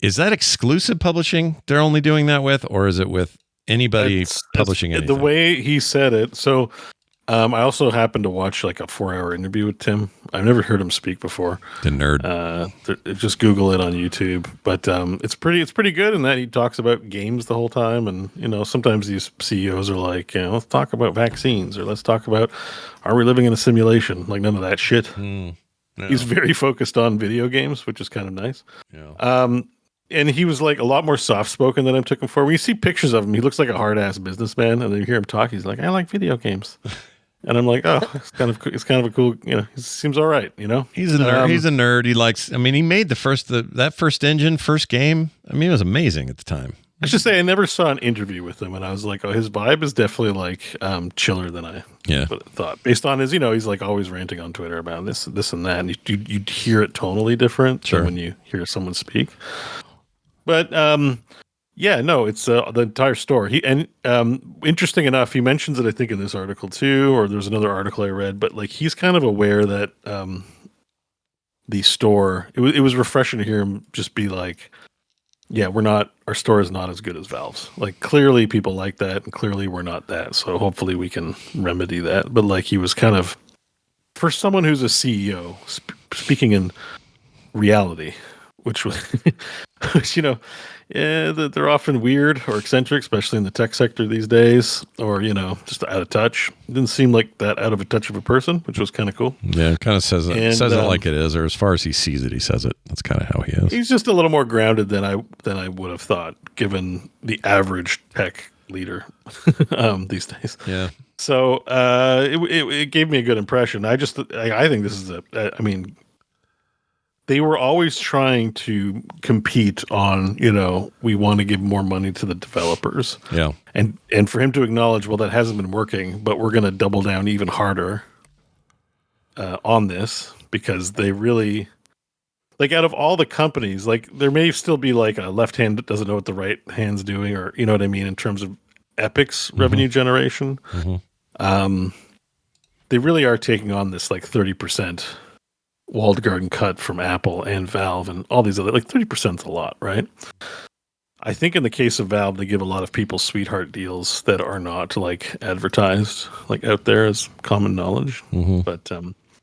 Is that exclusive publishing they're only doing that with, or is it with anybody publishing anything?
The way he said it. So I also happened to watch like a 4-hour interview with Tim. I've never heard him speak before.
The nerd.
Just Google it on YouTube. But it's pretty good in that he talks about games the whole time. And, sometimes these CEOs are like, let's talk about vaccines, or let's talk about, are we living in a simulation? Like none of that shit.
No.
He's very focused on video games, which is kind of nice.
Yeah.
and he was like a lot more soft spoken than I took him for. When you see pictures of him, he looks like a hard ass businessman, and then you hear him talk. He's like, I like video games, and I'm like, oh, it's kind of a cool. He seems all right.
He's a nerd. He's a nerd. He likes. I mean, he made that first engine, first game. I mean, it was amazing at the time.
I should say I never saw an interview with him, and I was like, oh, his vibe is definitely like chiller than I thought. Based on his, he's like always ranting on Twitter about this and that, and you'd hear it tonally different than when you hear someone speak. But it's the entire store. Interesting enough, he mentions it, I think, in this article too, or there's another article I read. But like, he's kind of aware that the store. It was refreshing to hear him just be like, yeah, our store is not as good as Valve's. Like, clearly people like that, and clearly we're not that. So hopefully we can remedy that. But like, he was kind of, for someone who's a CEO, speaking in reality, which was, they're often weird or eccentric, especially in the tech sector these days, or, just out of touch. It didn't seem like that out of a touch of a person, which was kind of cool.
Yeah, it kind of says it like it is, or as far as he sees it, he says it. That's kind of how he is.
He's just a little more grounded than I would have thought, given the average tech leader these days.
Yeah.
So it gave me a good impression. I think this is they were always trying to compete on, we want to give more money to the developers.
Yeah.
And for him to acknowledge, well, that hasn't been working, but we're going to double down even harder on this, because they really, like, out of all the companies, like, there may still be like a left hand that doesn't know what the right hand's doing, or, you know what I mean, in terms of Epic's revenue generation. Mm-hmm. They really are taking on this like 30% walled garden cut from Apple and Valve and all these other, like 30% is a lot, right? I think in the case of Valve, they give a lot of people sweetheart deals that are not like advertised, like out there as common knowledge. Mm-hmm. But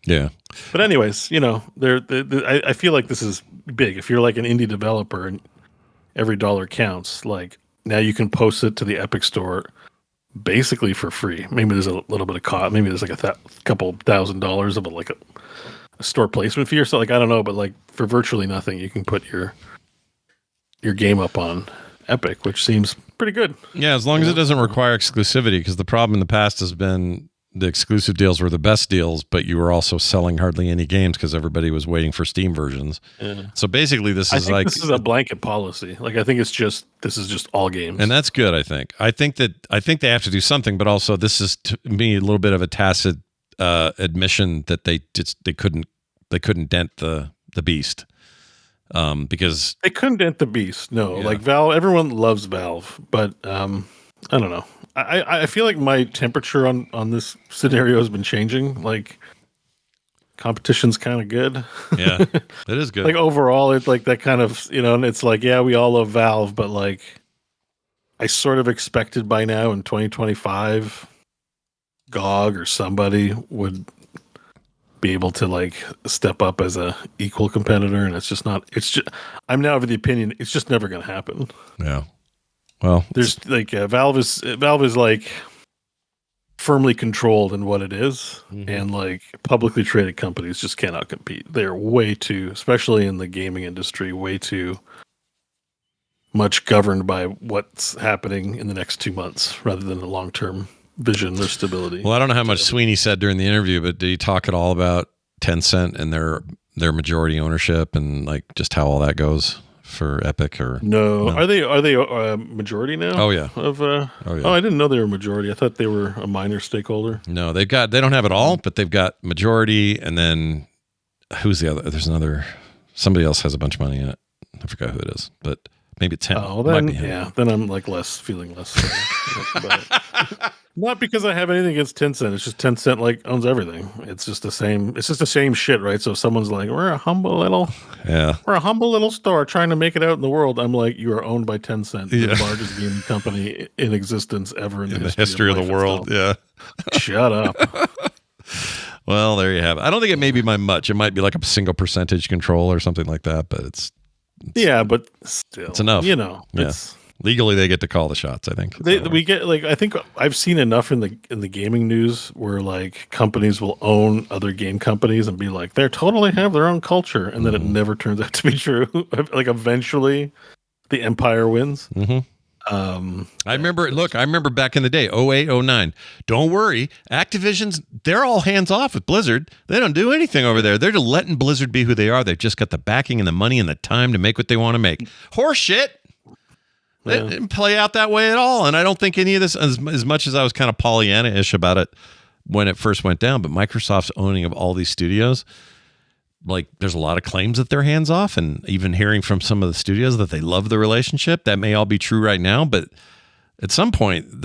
yeah.
But anyways, I feel like this is big. If you're like an indie developer and every dollar counts, like, now you can post it to the Epic Store basically for free. Maybe there's a little bit of cost. Maybe there's like a couple $1,000s of a store placement fee or something. Like, I don't know, but like, for virtually nothing, you can put your game up on Epic, which seems pretty good.
Yeah, as long as it doesn't require exclusivity, because the problem in the past has been the exclusive deals were the best deals, but you were also selling hardly any games because everybody was waiting for Steam versions. Yeah. So basically, this is
a blanket policy. Like, I think this is just all games,
and that's good. I think they have to do something, but also this is, to me, a little bit of a tacit admission that they couldn't dent the beast, because
they couldn't dent the beast. No, yeah. Like Valve, everyone loves Valve, but I don't know. I feel like my temperature on this scenario has been changing. Like, competition's kind of good.
Yeah, it is good.
Like, overall, it's like that kind of, and it's like, yeah, we all love Valve, but like, I sort of expected by now in 2025, GOG or somebody would be able to like step up as a equal competitor, and I'm now of the opinion it's just never going to happen.
Yeah. Well,
there's like Valve is like firmly controlled in what it is, mm-hmm. and like publicly traded companies just cannot compete. They're way too, especially in the gaming industry, way too much governed by what's happening in the next 2 months rather than a long-term vision or stability.
Well, I don't know how much Sweeney said during the interview, but did he talk at all about Tencent and their majority ownership and like just how all that goes for Epic? Or
no? Are they majority now?
Oh yeah.
Oh, I didn't know they were majority. I thought they were a minor stakeholder.
No, they don't have it all, but they've got majority, and then who's the other? There's somebody else has a bunch of money in it. I forgot who it is, but maybe it's him.
Oh, then then I'm like feeling less about it. Not because I have anything against Tencent. It's just Tencent like owns everything. It's just the same shit, right? So if someone's like, we're a humble little store trying to make it out in the world, I'm like, you are owned by Tencent, the largest gaming company in existence ever in the history of the world.
Itself.
Yeah. Shut up.
Well, there you have it. I don't think it may be by much. It might be like a single percentage control or something like that, but it's
yeah, but still,
it's enough.
Yeah.
Legally, they get to call the shots. I think
We get like I think I've seen enough in the gaming news where like companies will own other game companies and be like they're totally have their own culture, and then it never turns out to be true. Like eventually, the empire wins.
I remember back in the day, 08, 09. Don't worry, Activision's, they're all hands off with Blizzard. They don't do anything over there. They're just letting Blizzard be who they are. They've just got the backing and the money and the time to make what they want to make. Horse shit. It didn't play out that way at all. And I don't think any of this, as much as I was kind of Pollyanna-ish about it when it first went down, but Microsoft's owning of all these studios, like there's a lot of claims that they're hands off, and even hearing from some of the studios that they love the relationship. That may all be true right now, but at some point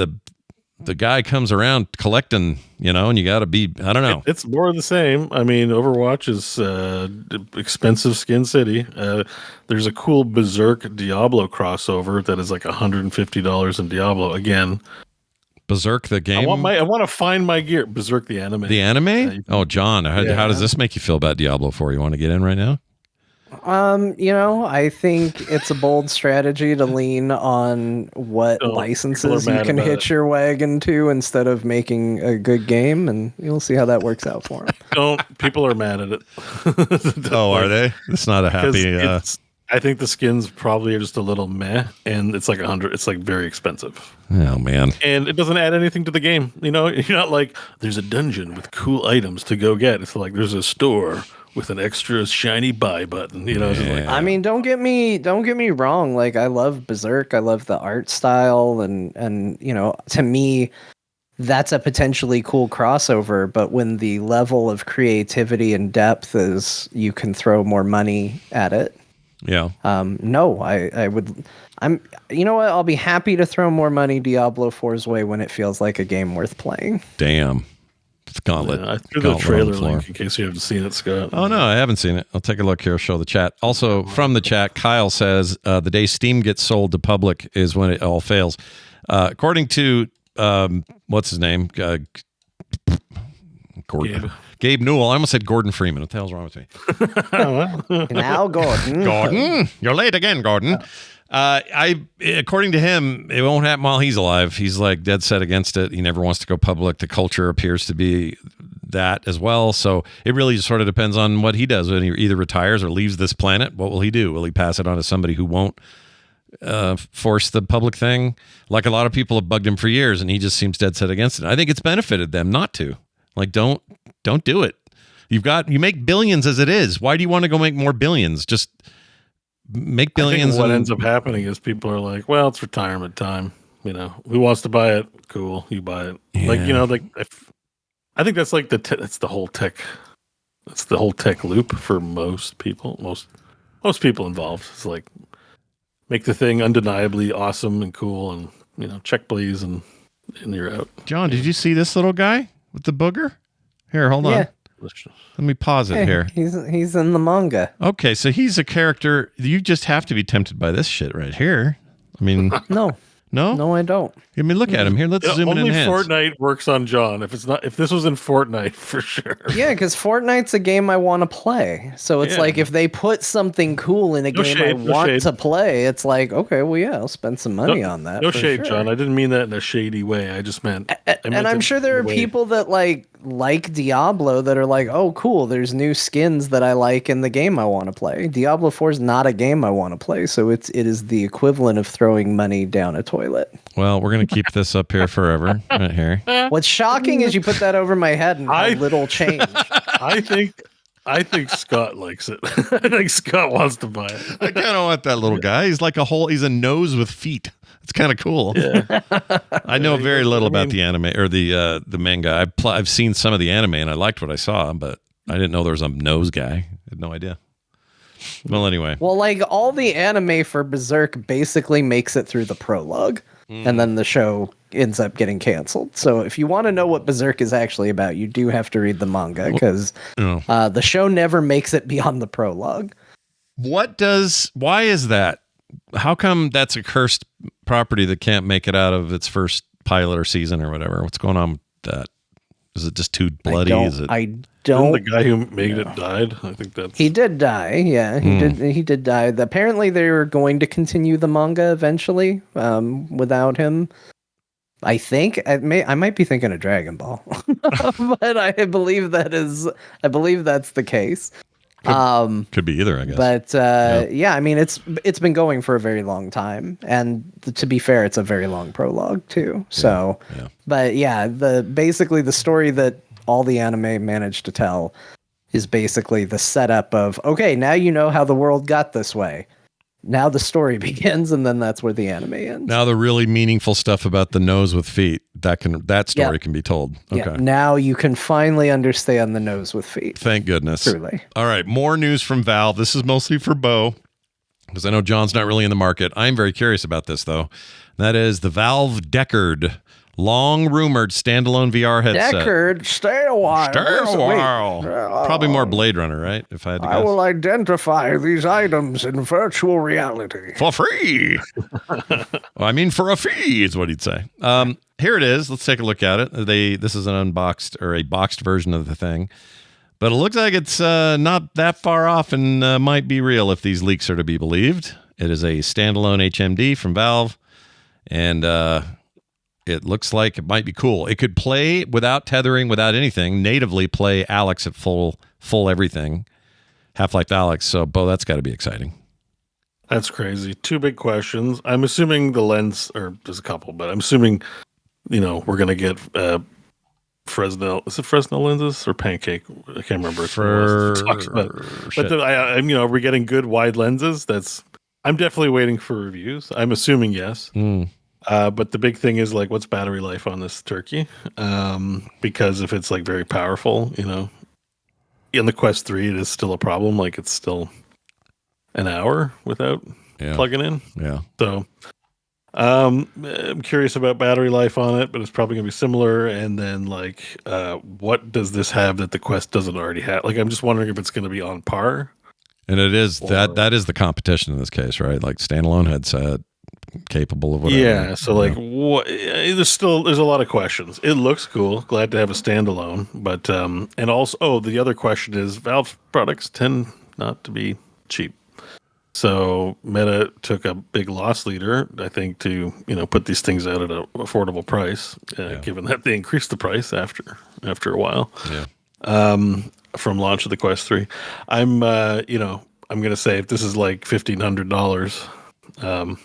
the guy comes around collecting, and you got to be, I don't know.
It's more of the same. I mean, Overwatch is expensive Skin City. There's a cool Berserk Diablo crossover that is like $150 in Diablo. Again,
Berserk the game.
I want to find my gear. Berserk the anime.
The anime? John, how does this make you feel about Diablo 4? You want to get in right now?
I think it's a bold strategy to lean on what licenses you can hitch your wagon to instead of making a good game, and you'll see how that works out for them.
People are mad at it.
Are they? It's not a happy.
I think the skins probably are just a little meh, and it's like $100. It's like very expensive.
Oh man!
And it doesn't add anything to the game. You're not like there's a dungeon with cool items to go get. It's like there's a store with an extra shiny buy button. It's just like,
I mean, don't get me wrong. Like I love Berserk. I love the art style, and to me, that's a potentially cool crossover. But when the level of creativity and depth is, you can throw more money at it.
Yeah.
No, I would. You know what? I'll be happy to throw more money Diablo 4's way when it feels like a game worth playing.
Damn. It's Gauntlet.
I threw the trailer link in case you haven't seen it, Scott.
Oh, no, I haven't seen it. I'll take a look here. I'll show the chat. Also, from the chat, Kyle says the day Steam gets sold to public is when it all fails. According to, what's his name? Gordon. Gabe Newell. I almost said Gordon Freeman. What the hell's wrong with me?
Now, Gordon.
Gordon, you're late again, Gordon. According to him, it won't happen while he's alive. He's like dead set against it. He never wants to go public. The culture appears to be that as well. So it really just sort of depends on what he does. When he either retires or leaves this planet, what will he do? Will he pass it on to somebody who won't force the public thing? Like a lot of people have bugged him for years, and he just seems dead set against it. I think it's benefited them not to. Like, don't do it. You make billions as it is. Why do you want to go make more billions? Just make billions.
I think what ends up happening is people are like, well, it's retirement time. Who wants to buy it? Cool, you buy it. Yeah. I think that's like that's the whole tech. That's the whole tech loop for most people. Most people involved. It's like make the thing undeniably awesome and cool, and check please, and you're out.
John, did you see this little guy with the booger? Here, hold on. Let me pause it here.
He's in the manga.
Okay, so he's a character. You just have to be tempted by this shit right here. I mean,
no, I don't.
I mean, look at him here. Let's zoom in.
Only
enhance.
Fortnite works on John. If this was in Fortnite, for sure.
Yeah, because Fortnite's a game I want to play. So it's like if they put something cool in a game I want to play, it's like, okay, well, yeah, I'll spend some money on that.
No shade, John. I didn't mean that in a shady way. I just meant.
And I'm sure there are people that like Diablo that are like, oh, cool, there's new skins that I like in the game I want to play. Diablo 4 is not a game I want to play, so it is the equivalent of throwing money down a toilet.
Well, we're going to keep this up here forever, right here.
What's shocking is you put that over my head and how little change.
I think Scott likes it. I think Scott wants to buy it.
I kind of want that little guy. He's like he's a nose with feet. It's kind of cool.
Yeah.
I know very little about the anime or the manga. I've seen some of the anime and I liked what I saw, but I didn't know there was a nose guy. I had no idea. Well, anyway.
Well, like all the anime for Berserk basically makes it through the prologue, and then the show ends up getting canceled. So if you want to know what Berserk is actually about, you do have to read the manga because the show never makes it beyond the prologue.
Why is that? How come that's a cursed property that can't make it out of its first pilot or season or whatever? What's going on with that? Is it just too bloody?
I
Didn't
don't.
the guy who made it died? I think that's...
He did die. Yeah, he did die. Apparently, they were going to continue the manga eventually without him. I think I might be thinking of Dragon Ball, but I believe that's the case.
Could be either, I guess.
But yeah, I mean, it's been going for a very long time, and to be fair, it's a very long prologue too. So, but yeah, basically the story that all the anime managed to tell is basically the setup of, okay, now you know how the world got this way. Now the story begins, and then that's where the anime ends.
Now the really meaningful stuff about the nose with feet, that story can be told. Okay.
Yeah, now you can finally understand the nose with feet.
Thank goodness.
Truly.
All right, more news from Valve. This is mostly for Beau, because I know John's not really in the market. I'm very curious about this, though. That is the Valve Deckard, long-rumored standalone VR headset.
Deckard, stay a while.
Stay a while. Probably more Blade Runner, right? If I had to guess.
I will identify these items in virtual reality.
For free. Well, I mean, for a fee is what he'd say. Here it is. Let's take a look at it. This is an unboxed or a boxed version of the thing. But it looks like it's not that far off and might be real if these leaks are to be believed. It is a standalone HMD from Valve. And it looks like it might be cool. It could play without tethering, without anything, natively play Alex at full everything. Half-Life Alex. So, Beau, that's got to be exciting.
That's crazy. Two big questions. I'm assuming the lens, or there's a couple, but I'm assuming, we're going to get Fresnel. Is it Fresnel lenses or Pancake? I can't remember. But are we getting good wide lenses? I'm definitely waiting for reviews. I'm assuming yes. But the big thing is what's battery life on this turkey? Because if it's very powerful, in the Quest 3, it is still a problem. It's still an hour without plugging in.
Yeah.
So I'm curious about battery life on it, but it's probably gonna be similar. And then what does this have that the Quest doesn't already have? I'm just wondering if it's gonna be on par.
And it is that is the competition in this case, right? Standalone headset. Capable of whatever.
Yeah, so what? There's a lot of questions. It looks cool. Glad to have a standalone, but and also, the other question is Valve products tend not to be cheap. So Meta took a big loss leader, I think, to put these things out at an affordable price, given that they increased the price after a while.
Yeah.
From launch of the Quest 3, I'm gonna say if this is $1,500.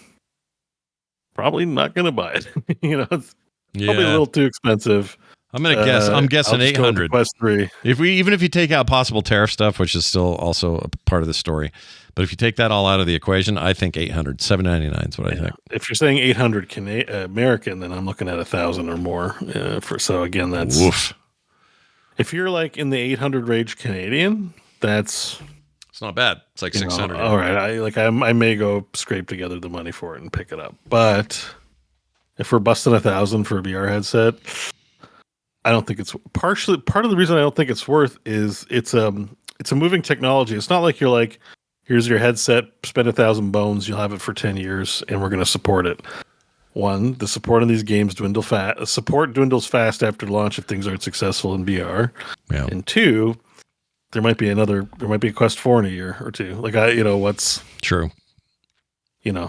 Probably not going to buy it. It's probably a little too expensive.
I'm going to guess. I'm guessing 800.
Quest 3.
Even if you take out possible tariff stuff, which is still also a part of the story, but if you take that all out of the equation, I think 800, $799 is what I think.
If you're saying 800 American, then I'm looking at 1,000 or more. So again, that's
woof.
If you're in the 800 range Canadian, that's.
It's not bad. It's 600.
All right, I may go scrape together the money for it and pick it up. But if we're busting 1,000 for a VR headset, I don't think it's part of the reason I don't think it's worth is it's a moving technology. It's not like you're here's your headset, spend 1,000 bones, you'll have it for 10 years, and we're going to support it. One, the support on these games dwindles fast after launch if things aren't successful in VR.
Yeah.
And two. There might be a Quest 4 in a year or two. What's
true.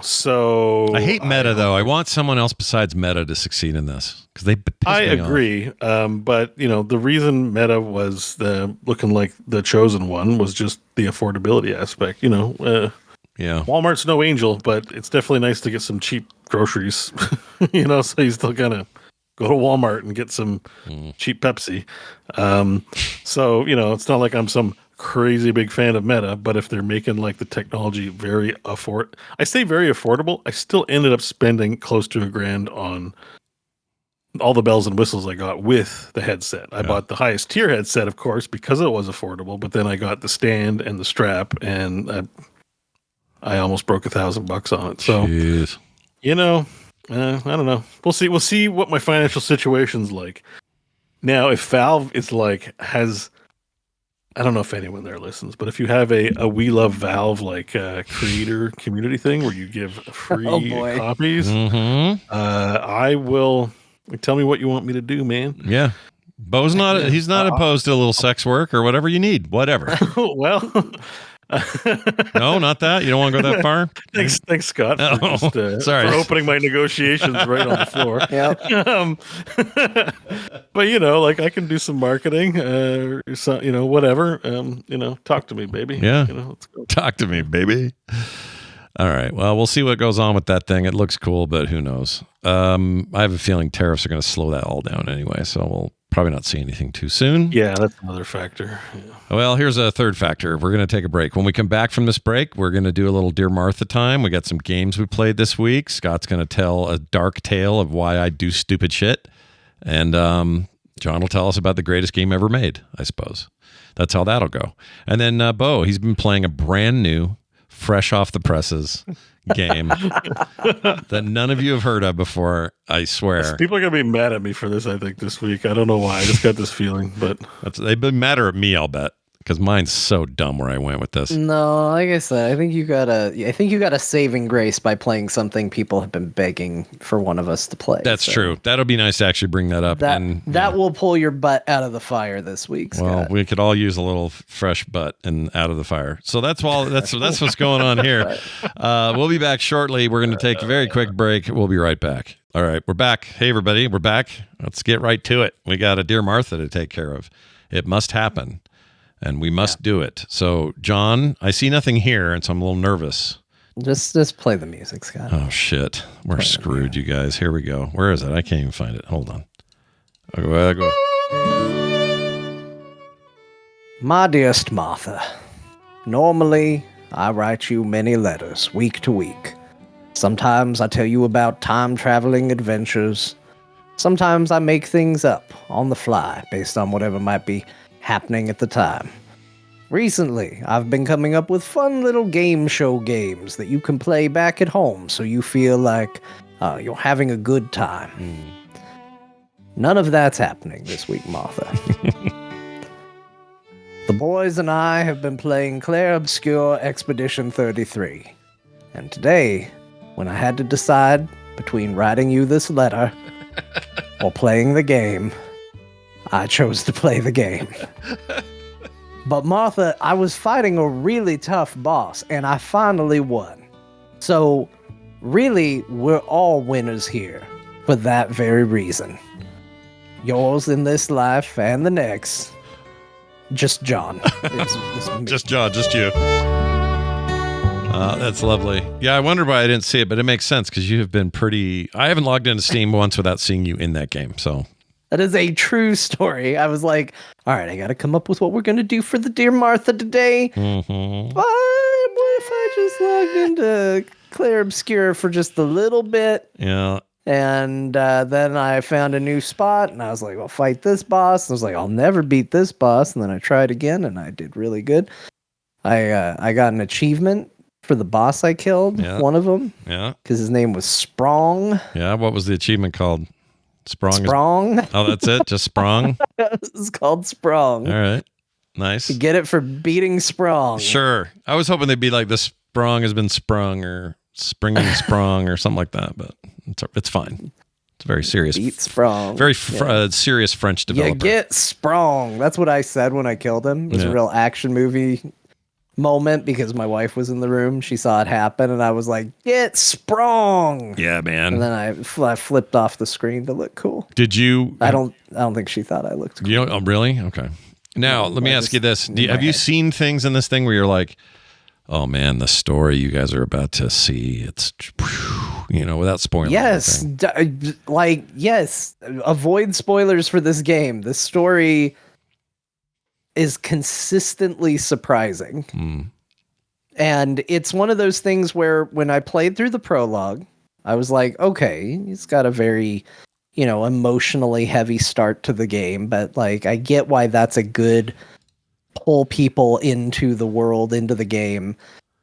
So
I hate Meta though. I want someone else besides Meta to succeed in this because they piss me
agree. But the reason Meta was looking like the chosen one was just the affordability aspect. Walmart's no angel, but it's definitely nice to get some cheap groceries. So you still gotta go to Walmart and get some cheap Pepsi. So, it's not like I'm some crazy big fan of Meta, but if they're making the technology very I say very affordable, I still ended up spending close to $1,000 on all the bells and whistles I got with the headset. I bought the highest tier headset, of course, because it was affordable, but then I got the stand and the strap, and I almost broke $1,000 on it. So,
jeez.
I don't know. We'll see. We'll see what my financial situation's like. Now, if Valve is has, I don't know if anyone there listens, but if you have a We Love Valve creator community thing where you give free copies, I will tell me what you want me to do, man.
Yeah. Bo's not. He's not opposed to a little sex work or whatever you need. Whatever.
Well,
No, not that. You don't want to go that far.
thanks, Scott,
Sorry.
for opening my negotiations right on the floor.
Yep.
But like I can do some marketing, whatever. Talk to me, baby.
Yeah.
Let's go.
Talk to me, baby. All right. Well, we'll see what goes on with that thing. It looks cool, but who knows? I have a feeling tariffs are going to slow that all down anyway, so we'll probably not see anything too soon.
Yeah, that's another factor. Yeah.
Well, here's a third factor. We're going to take a break. When we come back from this break, we're going to do a little Dear Martha time. We got some games we played this week. Scott's going to tell a dark tale of why I do stupid shit. And John will tell us about the greatest game ever made, I suppose. That's how that'll go. And then Bo, he's been playing a brand new, fresh off the presses game that none of you have heard of before, I swear.
People are going to be mad at me for this, I think, this week. I don't know why. I just got this feeling, but
They've been madder at me, I'll bet, because mine's so dumb where I went with this.
No, like I said, I think you got a saving grace by playing something people have been begging for one of us to play.
That's true. That'll be nice to actually bring that up.
That will pull your butt out of the fire this week, Scott.
Well, we could all use a little fresh butt and out of the fire. So that's what's going on here. We'll be back shortly. We're going to take a very quick break. We'll be right back. All right, we're back. Hey, everybody, we're back. Let's get right to it. We got a Dear Martha to take care of. It must happen. And we must do it. So, John, I see nothing here, and so I'm a little nervous.
Just play the music, Scott.
Oh, shit. We're screwed, you guys. Here we go. Where is it? I can't even find it. Hold on. I'll go.
My dearest Martha, normally I write you many letters week to week. Sometimes I tell you about time-traveling adventures. Sometimes I make things up on the fly based on whatever might be happening at the time. Recently, I've been coming up with fun little game show games that you can play back at home so you feel like you're having a good time. None of that's happening this week, Martha. The boys and I have been playing Clair Obscur Expedition 33. And today, when I had to decide between writing you this letter or playing the game, I chose to play the game. But Martha, I was fighting a really tough boss, and I finally won. So, really, we're all winners here for that very reason. Yours in this life and the next. Just John.
Just John, just you. That's lovely. Yeah, I wondered why I didn't see it, but it makes sense because you have been pretty... I haven't logged into Steam once without seeing you in that game, so...
That is a true story. I was like, all right, I got to come up with what we're going to do for the Dear Martha today.
Mm-hmm.
But what if I just logged into Clair Obscur for just a little bit?
Yeah.
And then I found a new spot, and I was like, I'll fight this boss. And I was like, I'll never beat this boss. And then I tried again, and I did really good. I got an achievement for the boss I killed, one of them.
Yeah.
Because his name was Sprong.
Yeah, what was the achievement called?
Sprong.
Oh, that's it? Just Sprong?
It's called Sprong.
All right. Nice.
You get it for beating Sprong.
Sure. I was hoping they'd be like, the sprong has been sprung or springing sprung or something like that, but it's fine. It's very serious.
Beat Sprong.
Very serious French developer.
You get Sprong. That's what I said when I killed him. It was a real action movie moment because my wife was in the room. She saw it happen, and I was like, "Get Sprong!"
Yeah, man.
And then I flipped off the screen to look cool.
Did you?
I don't think she thought I looked cool.
You know? Oh, really? Okay. Now let me ask you this: have you seen things in this thing where you're like, "Oh man, the story you guys are about to see, it's without spoiling."
Yes, yes. Avoid spoilers for this game. The story is consistently surprising. And it's one of those things where when I played through the prologue, I was like, okay, it's got a very, emotionally heavy start to the game, but like I get why that's a good pull people into the world, into the game.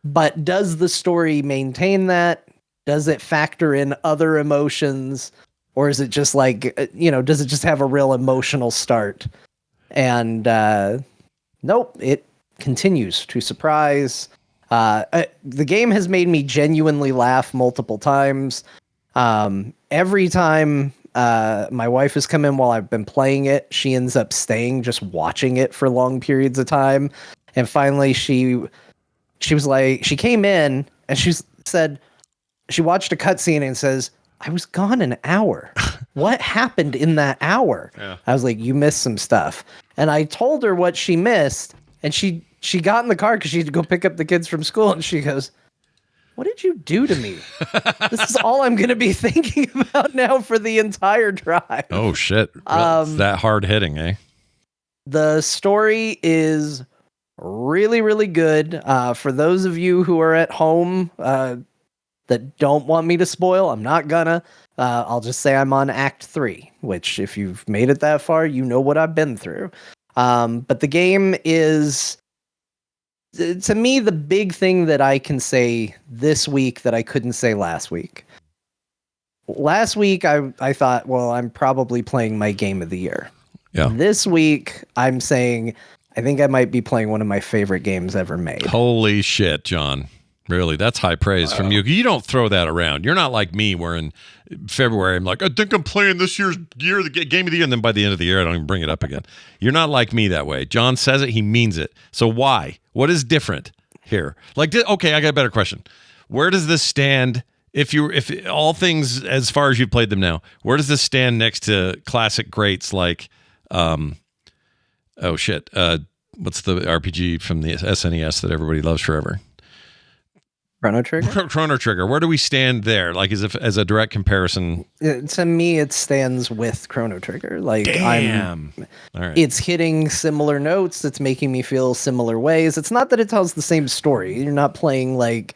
But does the story maintain that? Does it factor in other emotions? Or is it just like, does it just have a real emotional start? And nope, it continues to surprise. The game has made me genuinely laugh multiple times. Every time My wife has come in while I've been playing it. She ends up staying, just watching it for long periods of time. And finally, she was like, she came in and she said, she watched a cutscene and says, I was gone an hour. What happened in that hour?
Yeah.
I was like, you missed some stuff. And I told her what she missed. And she got in the car because she had to go pick up the kids from school. And she goes, what did you do to me? This is all I'm going to be thinking about now for the entire drive.
Oh, shit. It's that hard hitting, eh?
The story is really, really good. For those of you who are at home that don't want me to spoil, I'm not gonna. I'll just say I'm on Act 3, which if you've made it that far, you know what I've been through. But the game is, to me, the big thing that I can say this week that I couldn't say last week. Last week, I thought, well, I'm probably playing my game of the year.
Yeah.
This week, I'm saying, I think I might be playing one of my favorite games ever made.
Holy shit, John. Really, that's high praise from you. You don't throw that around. You're not like me where in February I'm like, I think I'm playing this year's game of the year, and then by the end of the year I don't even bring it up again. You're not like me that way. John says it, he means it. So why? What is different here? Like, okay, I got a better question. Where does this stand if all things as far as you've played them now, where does this stand next to classic greats like what's the RPG from the SNES that everybody loves forever?
Chrono Trigger?
Chrono Trigger. Where do we stand there? Like, as a direct comparison?
To me, it stands with Chrono Trigger. Like,
damn. All right.
It's hitting similar notes. It's making me feel similar ways. It's not that it tells the same story. You're not playing like,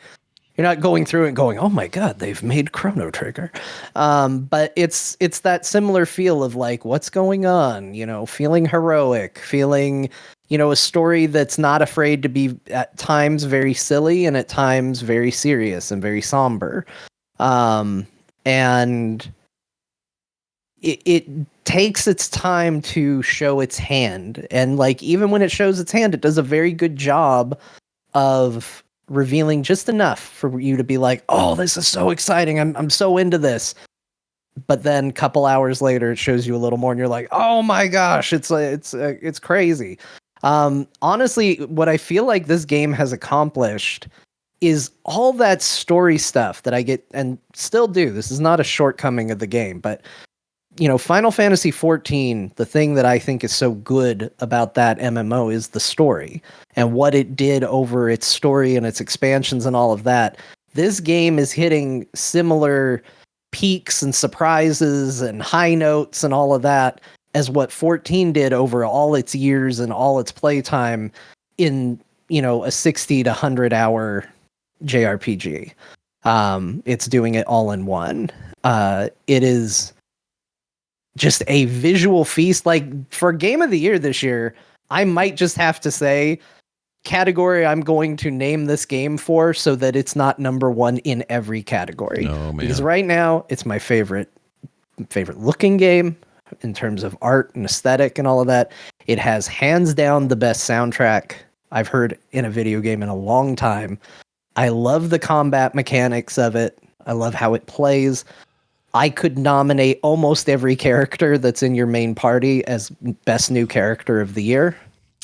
you're not going through and going, oh my God, they've made Chrono Trigger. But it's that similar feel of like, what's going on? You know, feeling heroic, feeling, you know, a story that's not afraid to be at times very silly and at times very serious and very somber. And it takes its time to show its hand. And like, even when it shows its hand, it does a very good job of revealing just enough for you to be like, oh, this is so exciting. I'm so into this. But then a couple hours later, it shows you a little more and you're like, oh my gosh, it's crazy. Honestly, what I feel like this game has accomplished is all that story stuff that I get and still do. This is not a shortcoming of the game, but you know, Final Fantasy XIV, the thing that I think is so good about that MMO is the story and what it did over its story and its expansions and all of that. This game is hitting similar peaks and surprises and high notes and all of that as what 14 did over all its years and all its playtime in, you know, a 60 to 100 hour JRPG. It's doing it all in one. It is just a visual feast. Like, for Game of the Year this year, I might just have to say category I'm going to name this game for so that it's not number one in every category.
Oh, man.
Because right now it's my favorite looking game in terms of art and aesthetic and all of that. It has hands down the best soundtrack I've heard in a video game in a long time. I love the combat mechanics of it. I love how it plays. I could nominate almost every character that's in your main party as best new character of the year.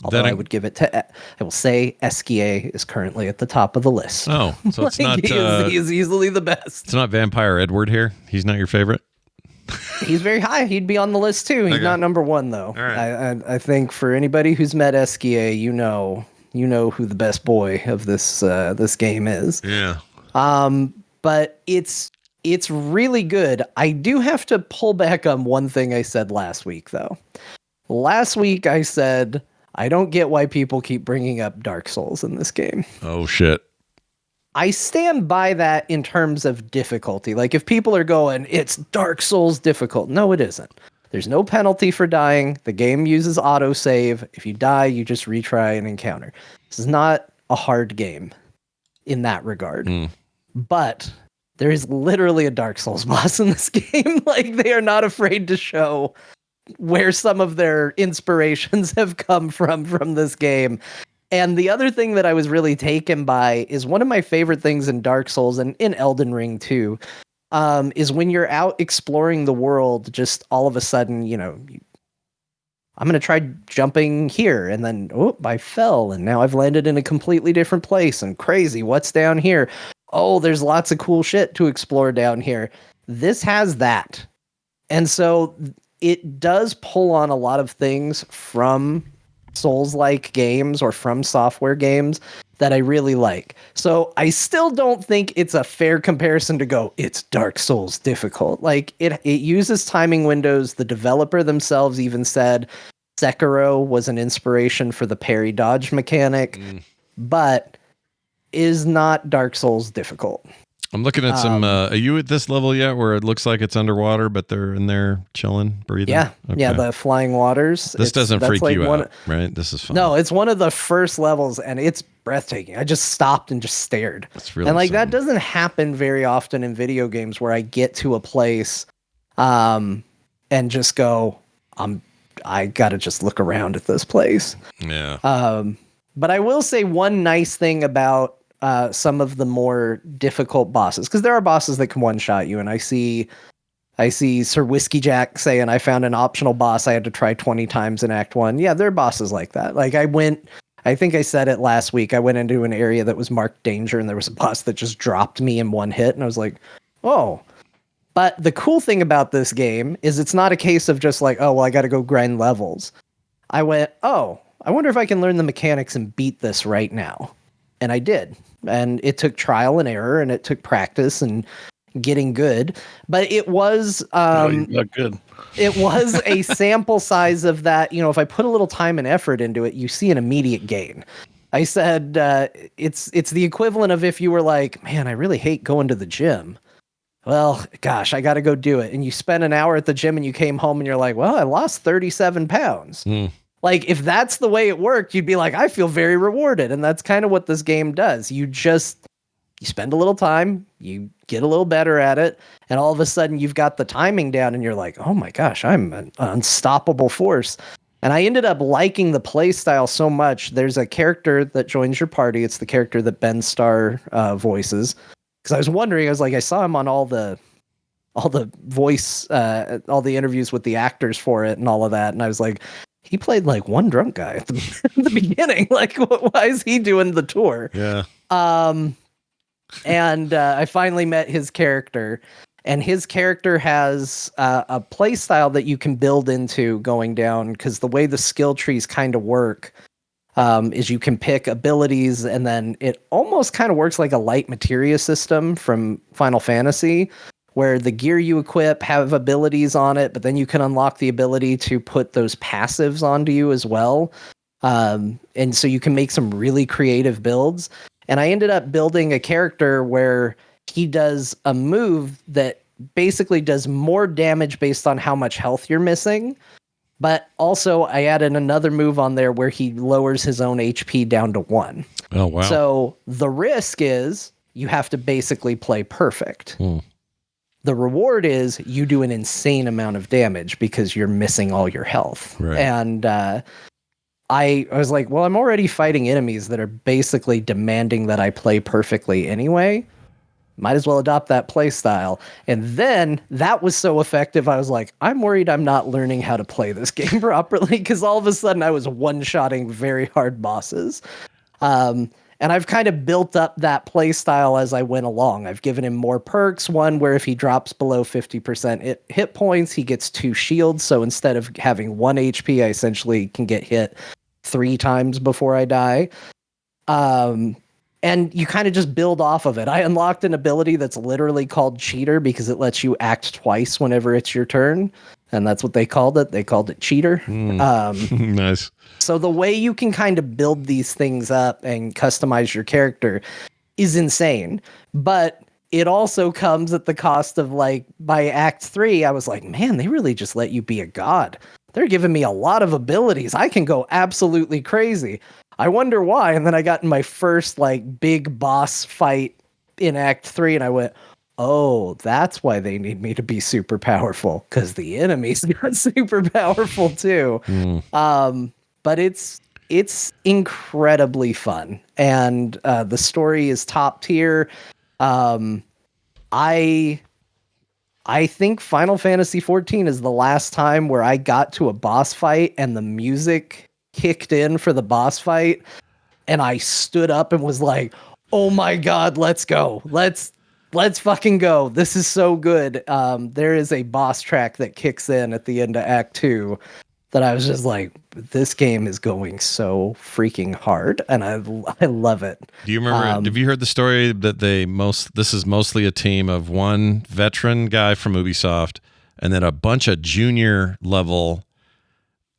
Although I would give it to, I will say Esquier is currently at the top of the list.
Oh, so it's not,
he is easily the best.
It's not Vampire Edward here. He's not your favorite.
He's very high. He'd be on the list too. He's not number one though.
All right.
I think for anybody who's met Esquier, you know who the best boy of this game is.
Yeah.
But it's really good. I do have to pull back on one thing I said last week though. Last week I said I don't get why people keep bringing up Dark Souls in this game.
Oh shit.
I stand by that in terms of difficulty. Like, if people are going, it's Dark Souls difficult. No, it isn't. There's no penalty for dying. The game uses autosave. If you die, you just retry an encounter. This is not a hard game in that regard. But there is literally a Dark Souls boss in this game. Like, they are not afraid to show where some of their inspirations have come from this game. And the other thing that I was really taken by is one of my favorite things in Dark Souls and in Elden Ring too, is when you're out exploring the world, just all of a sudden, I'm going to try jumping here. And then, I fell. And now I've landed in a completely different place. And crazy, what's down here? Oh, there's lots of cool shit to explore down here. This has that. And so it does pull on a lot of things from Souls-like games or from software games that I really like. So I still don't think it's a fair comparison to go, it's Dark Souls difficult. Like it uses timing windows. The developer themselves even said Sekiro was an inspiration for the parry dodge mechanic, but is not Dark Souls difficult.
I'm looking at some. Are you at this level yet where it looks like it's underwater, but they're in there chilling, breathing?
Yeah.
Okay.
Yeah, the flying waters.
This doesn't freak you out, right? This is fun.
No, it's one of the first levels, and it's breathtaking. I just stopped and just stared.
That's really
that doesn't happen very often in video games where I get to a place and just go, I got to just look around at this place.
Yeah.
But I will say one nice thing about some of the more difficult bosses, because there are bosses that can one-shot you, and I see Sir Whiskey Jack saying I found an optional boss I had to try 20 times in Act 1. Yeah, there are bosses like that. Like I think I said it last week, I went into an area that was marked danger, and there was a boss that just dropped me in one hit, and I was like, oh. But the cool thing about this game is it's not a case of just like, oh, well, I got to go grind levels. I went, oh, I wonder if I can learn the mechanics and beat this right now. And I did. And it took trial and error, and it took practice and getting good. But it was
not good.
It was a sample size of that. If I put a little time and effort into it, you see an immediate gain. I said it's the equivalent of if you were like, man, I really hate going to the gym. Well, gosh, I got to go do it. And you spent an hour at the gym and you came home and you're like, well, I lost 37 pounds. Like, if that's the way it worked, you'd be like, I feel very rewarded. And that's kind of what this game does. You spend a little time, you get a little better at it, and all of a sudden you've got the timing down and you're like, oh my gosh, I'm an unstoppable force. And I ended up liking the play style so much. There's a character that joins your party. It's the character that Ben Starr voices. Because I was wondering, I saw him on all the voice, all the interviews with the actors for it and all of that. And I was like, he played like one drunk guy at the beginning. Like, why is he doing the tour?
Yeah.
And I finally met his character, and his character has a play style that you can build into going down, because the way the skill trees kind of work is you can pick abilities, and then it almost kind of works like a light materia system from Final Fantasy, where the gear you equip have abilities on it, but then you can unlock the ability to put those passives onto you as well. And so you can make some really creative builds. And I ended up building a character where he does a move that basically does more damage based on how much health you're missing. But also I added another move on there where he lowers his own HP down to 1.
Oh, wow.
So the risk is you have to basically play perfect. The reward is you do an insane amount of damage because you're missing all your health.
Right.
And I was like, well, I'm already fighting enemies that are basically demanding that I play perfectly anyway. Might as well adopt that play style. And then that was so effective, I was like, I'm worried I'm not learning how to play this game properly, because all of a sudden I was one-shotting very hard bosses. And I've kind of built up that play style as I went along. I've given him more perks. One where if he drops below 50% hit points, he gets 2 shields. So instead of having 1 HP, I essentially can get hit 3 times before I die. And you kind of just build off of it. I unlocked an ability that's literally called Cheater because it lets you act twice whenever it's your turn. And that's what they called it. They called it Cheater.
Nice.
So the way you can kind of build these things up and customize your character is insane. But it also comes at the cost of, like, by Act 3, I was like, man, they really just let you be a god. They're giving me a lot of abilities. I can go absolutely crazy. I wonder why. And then I got in my first, like, big boss fight in Act 3, and I went, oh, that's why they need me to be super powerful, because the enemies got super powerful too. But it's incredibly fun, and the story is top tier. I I think Final Fantasy 14 is the last time where I got to a boss fight and the music kicked in for the boss fight, and I stood up and was like, "Oh my god, let's go. Let's fucking go. This is so good." There is a boss track that kicks in at the end of Act 2 that I was just like, this game is going so freaking hard, and I love it.
Do you remember? Have you heard the story that this is mostly a team of one veteran guy from Ubisoft, and then a bunch of junior level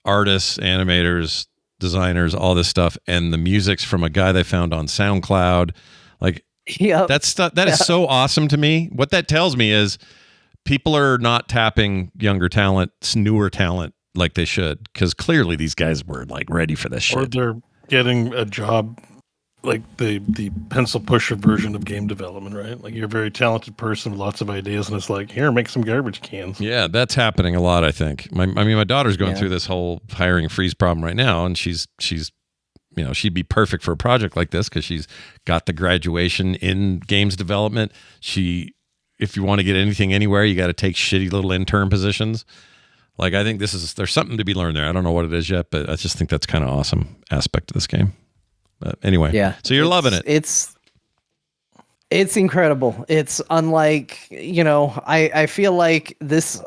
artists, animators, designers, all this stuff, and the music's from a guy they found on SoundCloud. Like,
yeah,
that is so awesome to me. What that tells me is people are not tapping younger talent, newer talent, like they should, because clearly these guys were like ready for this shit.
Or they're getting a job like the pencil pusher version of game development, right? Like, you're a very talented person with lots of ideas, and it's like, here, make some garbage cans.
Yeah, that's happening a lot, I think. My daughter's going through this whole hiring freeze problem right now, and she's she'd be perfect for a project like this because she's got the graduation in games development. If you want to get anything anywhere, you got to take shitty little intern positions. Like, I think there's something to be learned there. I don't know what it is yet, but I just think that's kind of awesome aspect of this game. But anyway, so you're loving it.
It's incredible. It's unlike, I feel like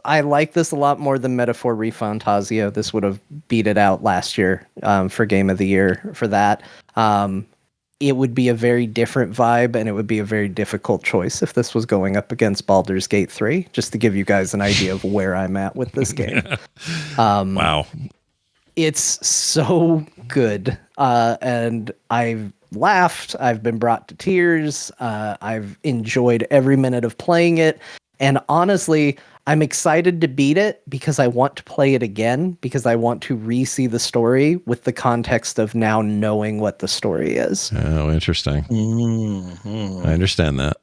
I like this a lot more than Metaphor ReFantazio. This would have beat it out last year for Game of the Year for that. It would be a very different vibe, and it would be a very difficult choice if this was going up against Baldur's Gate 3, just to give you guys an idea of where I'm at with this game.
Wow.
It's so good. And I've laughed. I've been brought to tears. I've enjoyed every minute of playing it. And honestly, I'm excited to beat it because I want to play it again, because I want to re-see the story with the context of now knowing what the story is.
Oh, interesting.
Mm-hmm.
I understand that.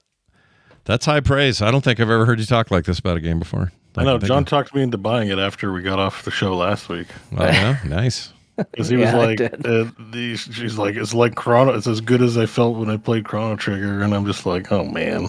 That's high praise. I don't think I've ever heard you talk like this about a game before.
I know. John talked me into buying it after we got off the show last week.
Oh, yeah? Nice.
Because he was like, she's like, it's like Chrono. It's as good as I felt when I played Chrono Trigger. And I'm just like, oh, man.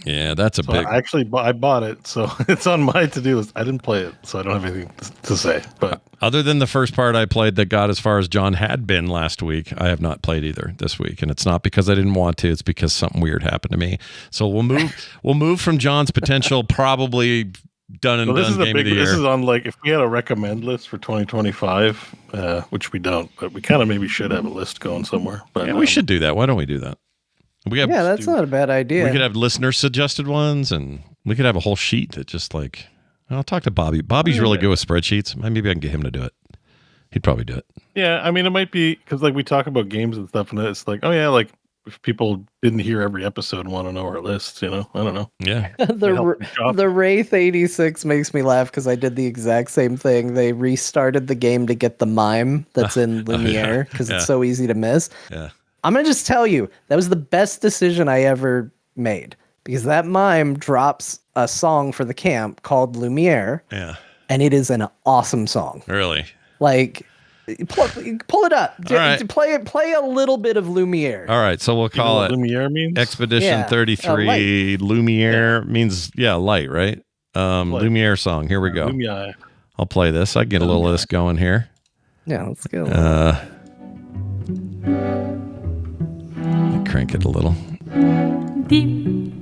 Yeah, that's a big...
I bought it, so it's on my to-do list. I didn't play it, so I don't have anything to say. But
other than the first part I played that got as far as John had been last week, I have not played either this week, and it's not because I didn't want to. It's because something weird happened to me. So we'll move from John's potential probably done and done game of the year.
This is on, like, if we had a recommend list for 2025, which we don't, but we kind of maybe should have a list going somewhere. But
yeah, we should do that. Why don't we do that?
That's not a bad idea.
We could have listener suggested ones, and we could have a whole sheet that just like, I'll talk to Bobby. Bobby's really good with spreadsheets. Maybe I can get him to do it. He'd probably do it.
Yeah, I mean, it might be because, like, we talk about games and stuff, and it's like, oh yeah, like, if people didn't hear every episode and want to know our lists, I don't know.
Yeah.
the Wraith 86 makes me laugh because I did the exact same thing. They restarted the game to get the mime that's in Lumiere because it's so easy to miss.
Yeah.
I'm going to just tell you, that was the best decision I ever made, because that mime drops a song for the camp called Lumiere.
Yeah.
And it is an awesome song.
Really?
Like, pull it up.
Right.
Play a little bit of Lumiere.
All right. So we'll call it
Lumiere means?
Expedition 33. Lumiere means, light, right? Lumiere song. Here we go.
Lumiere.
I'll play this. I can get a little of this going here.
Yeah, let's go.
Crank it a little.
Dim,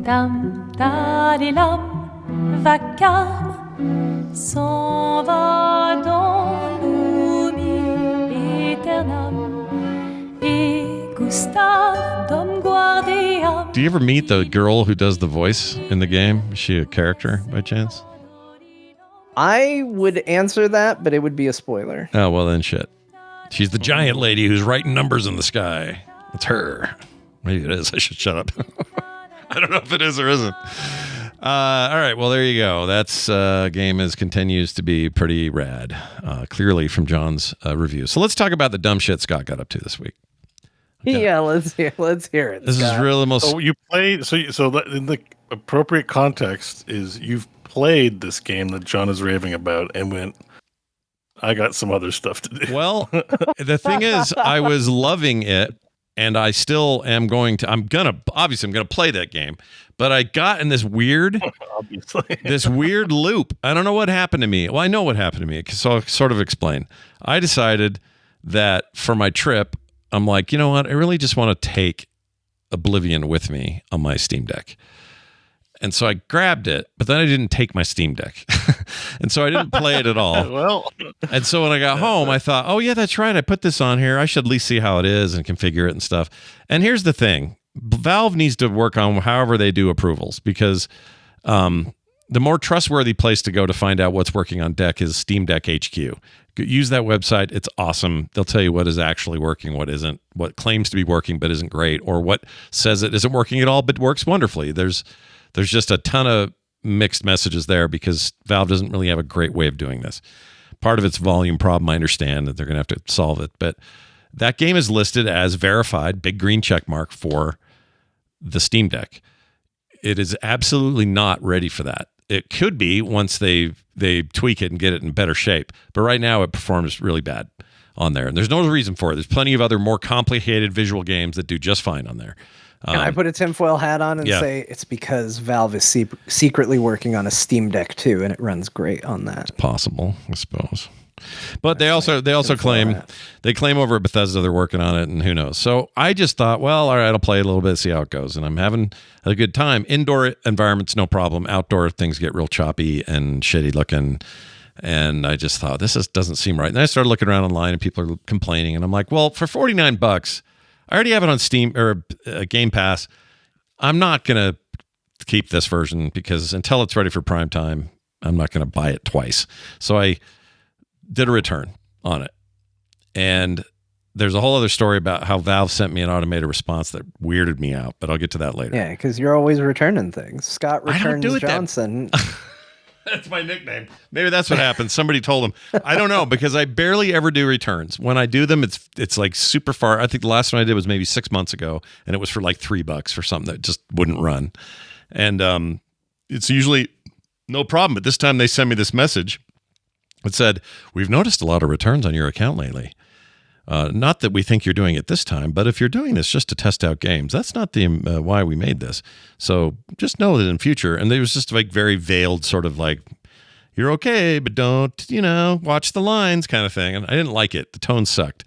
dam, dalilam, vacarme, s'en va dans l'oubli éternel, et Gustave dom guardiam.
Do you ever meet the girl who does the voice in the game? Is she a character by chance?
I would answer that, but it would be a spoiler.
Oh, well then shit. She's the giant lady who's writing numbers in the sky. It's her. Maybe it is. I should shut up. I don't know if it is or isn't. All right. Well, there you go. That's game continues to be pretty rad. Clearly from John's review. So let's talk about the dumb shit Scott got up to this week. Okay.
Yeah, let's hear it.
This Scott. Is really the most.
So you play. So in the appropriate context is you've played this game that John is raving about and went, I got some other stuff to do.
Well, the thing is, I was loving it. and I still am I'm gonna play that game, but I got in this weird loop. I don't know what happened to me. Well, I know what happened to me, so I'll sort of explain. I decided that for my trip, I'm like, you know what? I really just want to take Oblivion with me on my Steam Deck. And so I grabbed it, but then I didn't take my Steam Deck. And so I didn't play it at all.
Well,
and so when I got home, I thought, oh, yeah, that's right. I put this on here. I should at least see how it is and configure it and stuff. And here's the thing. Valve needs to work on however they do approvals, because the more trustworthy place to go to find out what's working on deck is Steam Deck HQ. Use that website. It's awesome. They'll tell you what is actually working, what isn't, what claims to be working but isn't great, or what says it isn't working at all but works wonderfully. There's just a ton of mixed messages there because Valve doesn't really have a great way of doing this. Part of it's volume problem. I understand that they're going to have to solve it, but that game is listed as verified, big green check mark for the Steam Deck. It is absolutely not ready for that. It could be once they tweak it and get it in better shape, but right now it performs really bad on there, and there's no reason for it. There's plenty of other more complicated visual games that do just fine on there.
Can I put a tinfoil hat on and say it's because Valve is secretly working on a Steam Deck too, and it runs great on that?
It's possible, I suppose. But they also claim over at Bethesda they're working on it, and who knows. So I just thought, well, all right, I'll play a little bit, see how it goes, and I'm having a good time. Indoor environments, no problem. Outdoor things get real choppy and shitty looking. And I just thought, this doesn't seem right. And I started looking around online, and people are complaining, and I'm like, well, for $49. I already have it on Steam or Game Pass. I'm not going to keep this version because until it's ready for prime time, I'm not going to buy it twice. So I did a return on it. And there's a whole other story about how Valve sent me an automated response that weirded me out, but I'll get to that later.
Yeah, because you're always returning things. Scott returns Johnson.
That's my nickname. Maybe that's what happened. Somebody told him. I don't know, because I barely ever do returns. When I do them, it's like super far. I think the last one I did was maybe 6 months ago, and it was for like $3 for something that just wouldn't run. And it's usually no problem. But this time they sent me this message. It said, "We've noticed a lot of returns on your account lately. Not that we think you're doing it this time, but if you're doing this just to test out games, that's not the why we made this. So just know that in future," and there was just like very veiled sort of like, "You're okay, but don't, watch the lines" kind of thing. And I didn't like it. The tone sucked.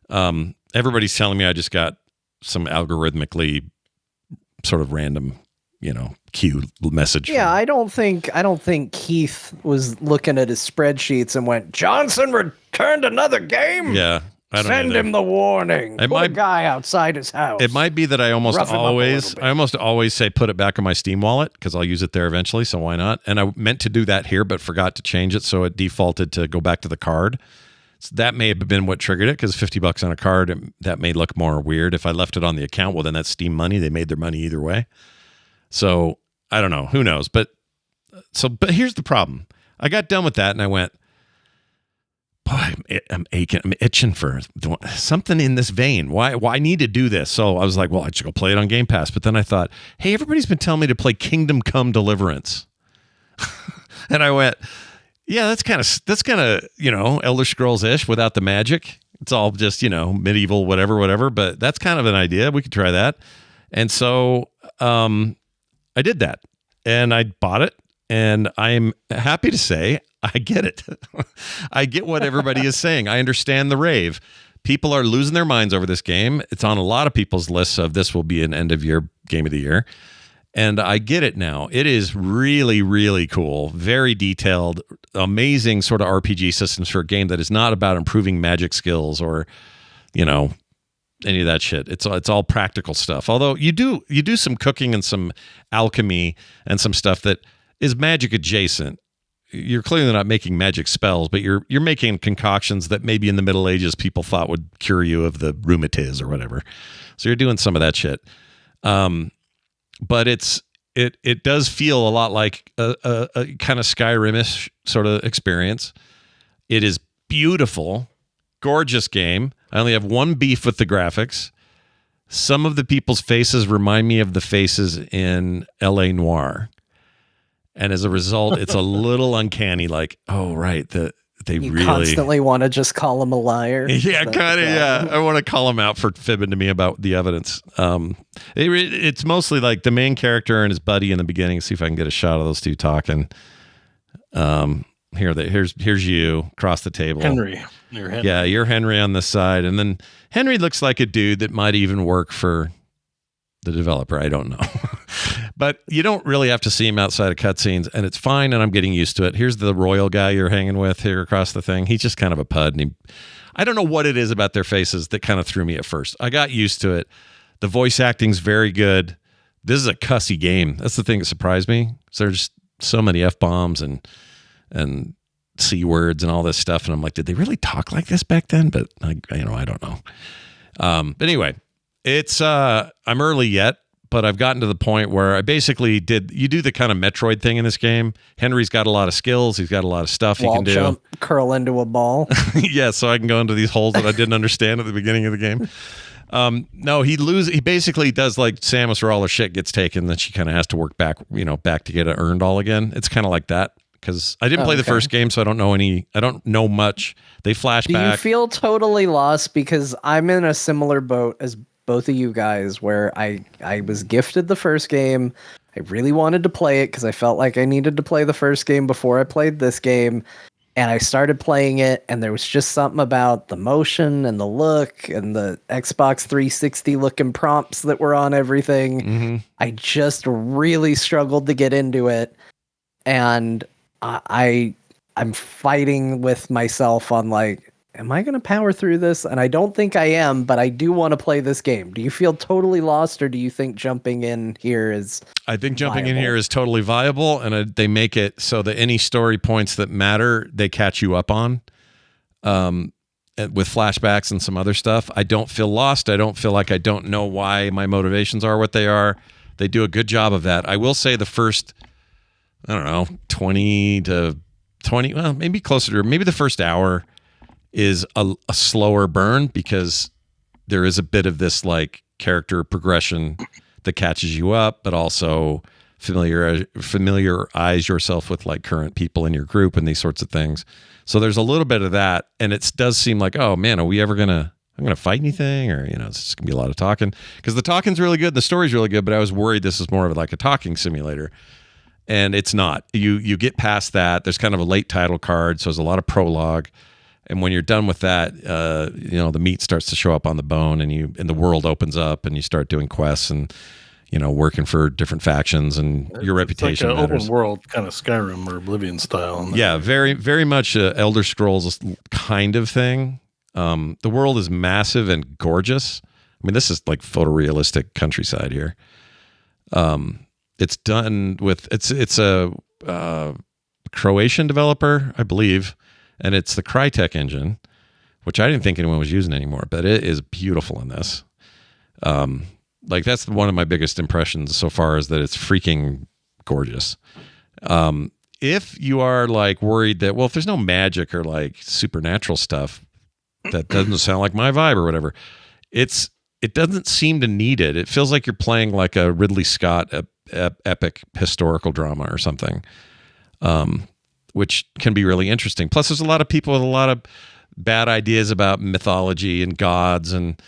Everybody's telling me I just got some algorithmically sort of random, cue message.
Yeah, I don't think Keith was looking at his spreadsheets and went, "Johnson returned another game."
Yeah.
Send him the warning. Put a guy outside his house.
It might be that I almost always say put it back in my Steam wallet because I'll use it there eventually, so why not? And I meant to do that here, but forgot to change it, so it defaulted to go back to the card. So that may have been what triggered it, because $50 on a card, that may look more weird. If I left it on the account, well, then that's Steam money. They made their money either way. So I don't know. Who knows? But here's the problem. I got done with that, and I went, boy, I'm aching. I'm itching for something in this vein. Why I need to do this? So I was like, well, I should go play it on Game Pass. But then I thought, hey, everybody's been telling me to play Kingdom Come Deliverance. And I went, yeah, that's kind of, Elder Scrolls-ish without the magic. It's all just, medieval, whatever. But that's kind of an idea. We could try that. And so I did that. And I bought it. And I'm happy to say I get it. I get what everybody is saying. I understand the rave. People are losing their minds over this game. It's on a lot of people's lists of this will be an end of year game of the year. And I get it now. It is really, really cool. Very detailed, amazing sort of RPG systems for a game that is not about improving magic skills or, any of that shit. It's all practical stuff. Although you do some cooking and some alchemy and some stuff that is magic adjacent. You're clearly not making magic spells, but you're making concoctions that maybe in the Middle Ages people thought would cure you of the rheumatiz or whatever. So you're doing some of that shit. But it does feel a lot like a kind of Skyrim-ish sort of experience. It is beautiful, gorgeous game. I only have one beef with the graphics. Some of the people's faces remind me of the faces in L.A. Noire. And as a result, it's a little uncanny, like, oh, right, they
You
really
constantly want to just call him a liar.
Yeah, kind of. Yeah, I want to call him out for fibbing to me about the evidence. It's mostly like the main character and his buddy in the beginning. See if I can get a shot of those two talking. Here's you across the table,
Henry. You're Henry.
Yeah, you're Henry on this side, and then Henry looks like a dude that might even work for the developer. I don't know. But you don't really have to see him outside of cutscenes, and it's fine, and I'm getting used to it. Here's the royal guy you're hanging with here across the thing. He's just kind of a pud, and I don't know what it is about their faces that kind of threw me at first. I got used to it. The voice acting's very good. This is a cussy game. That's the thing that surprised me. So there's so many F-bombs and C words and all this stuff, and I'm like, did they really talk like this back then? But I don't know. But anyway, it's I'm early yet, but I've gotten to the point where I basically you do the kind of Metroid thing in this game. Henry's got a lot of skills. He's got a lot of stuff he can do.
Jump, curl into a ball.
Yeah, so I can go into these holes that I didn't understand at the beginning of the game. No, he basically does like Samus where all her shit gets taken, then she kind of has to work back to get it earned all again. It's kind of like that. Because I didn't play the first game, so I don't know much. They flash back.
Do you feel totally lost? Because I'm in a similar boat as both of you guys, where I was gifted the first game. I really wanted to play it because I felt like I needed to play the first game before I played this game. And I started playing it, and there was just something about the motion and the look and the Xbox 360 looking prompts that were on everything.
Mm-hmm.
I just really struggled to get into it. And I'm fighting with myself on like, am I going to power through this? And I don't think I am, but I do want to play this game. Do you feel totally lost, or do you think jumping in here is
I think jumping in here is totally viable, and they make it so that any story points that matter, they catch you up on with flashbacks and some other stuff. I don't feel lost. I don't feel like I don't know why my motivations are what they are. They do a good job of that. I will say the first, I don't know, 20, well, maybe closer to, maybe the first hour is a slower burn because there is a bit of this like character progression that catches you up, but also familiarize yourself with like current people in your group and these sorts of things. So there's a little bit of that, and it does seem like, oh man, I'm gonna fight anything, or it's just gonna be a lot of talking, because the talking's really good, the story's really good, but I was worried this is more of like a talking simulator. And it's not. You get past that. There's kind of a late title card, so there's a lot of prologue. And when you're done with that, the meat starts to show up on the bone, and the world opens up, and you start doing quests and working for different factions, and your reputation
like an
matters.
open world kind of Skyrim or Oblivion style.
Yeah, very very much Elder Scrolls kind of thing. The world is massive and gorgeous. I mean, this is like photorealistic countryside here. It's done with it's a Croatian developer, I believe, and it's the Crytek engine, which I didn't think anyone was using anymore, but it is beautiful in this. Like that's one of my biggest impressions so far, is that it's freaking gorgeous. If you are like worried that, well, if there's no magic or like supernatural stuff, that doesn't sound like my vibe or whatever, it doesn't seem to need it. It feels like you're playing like a Ridley Scott epic historical drama or something, which can be really interesting. Plus, there's a lot of people with a lot of bad ideas about mythology and gods and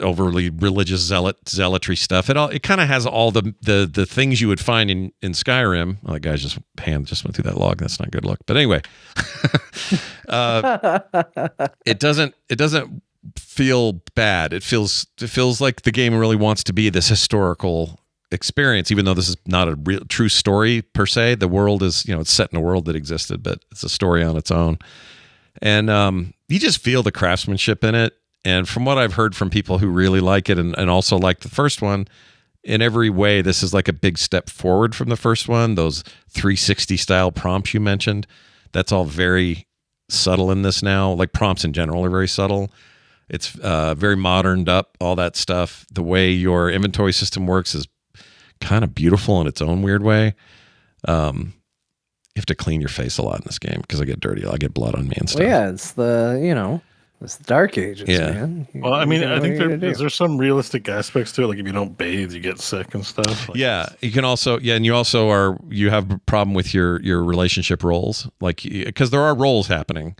overly religious zealotry stuff. It kind of has all the things you would find in Skyrim. Oh, that guy's just went through that log. That's not a good look. But anyway, it doesn't feel bad. It feels like the game really wants to be this historical experience, even though this is not a real true story per se. The world is, it's set in a world that existed, but it's a story on its own. And you just feel the craftsmanship in it. And from what I've heard from people who really like it and also like the first one, in every way, this is like a big step forward from the first one. Those 360 style prompts you mentioned, that's all very subtle in this now. Like prompts in general are very subtle. It's very moderned up, all that stuff. The way your inventory system works is kind of beautiful in its own weird way. You have to clean your face a lot in this game because I get dirty. I get blood on me and stuff.
Well, yeah, it's the It's the Dark Ages, man.
Well, I mean, I think
there's
there's some realistic aspects to it. Like if you don't bathe, you get sick and stuff. Like
you can also and you also you have a problem with your relationship roles, like because there are roles happening,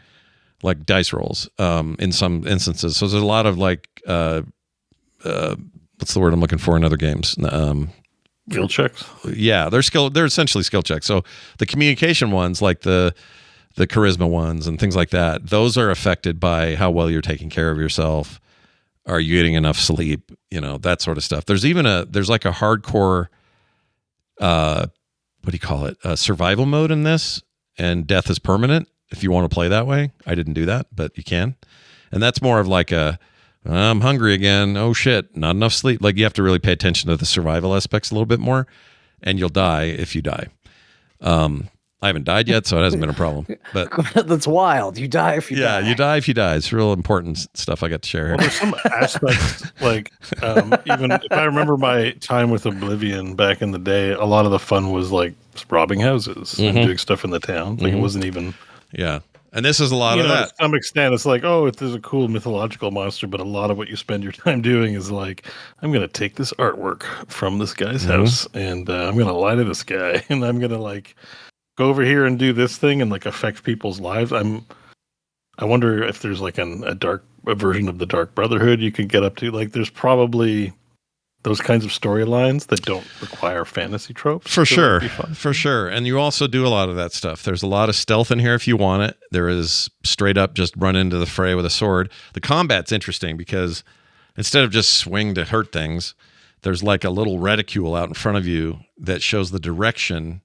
like dice rolls, in some instances. So there's a lot of like what's the word I'm looking for in other games?
skill checks.
Yeah, they're essentially skill checks. So the communication ones, like the charisma ones and things like that, those are affected by how well you're taking care of yourself. Are you getting enough sleep? You know, that sort of stuff. There's like a hardcore, what do you call it? Survival mode in this, and death is permanent if you want to play that way. I didn't do that, but you can. And that's more of like I'm hungry again. Oh shit, not enough sleep. Like you have to really pay attention to the survival aspects a little bit more, and you'll die if you die. I haven't died yet, so it hasn't been a problem. But
that's wild. You die if you die.
Yeah, you die if you die. It's real important stuff I got to share here.
Well, there's some aspects, like even if I remember my time with Oblivion back in the day, a lot of the fun was like robbing houses and doing stuff in the town. Like it wasn't even.
Yeah. And this is a lot of that.
To some extent, it's like, oh, there's a cool mythological monster, but a lot of what you spend your time doing is like, I'm going to take this artwork from this guy's house and I'm going to lie to this guy and I'm going to like go over here and do this thing and like affect people's lives. I wonder if there's like a version of the Dark Brotherhood you could get up to. Like there's probably those kinds of storylines that don't require fantasy tropes.
For sure. And you also do a lot of that stuff. There's a lot of stealth in here if you want it. There is straight up just run into the fray with a sword. The combat's interesting because instead of just swing to hurt things, there's like a little reticule out in front of you that shows the direction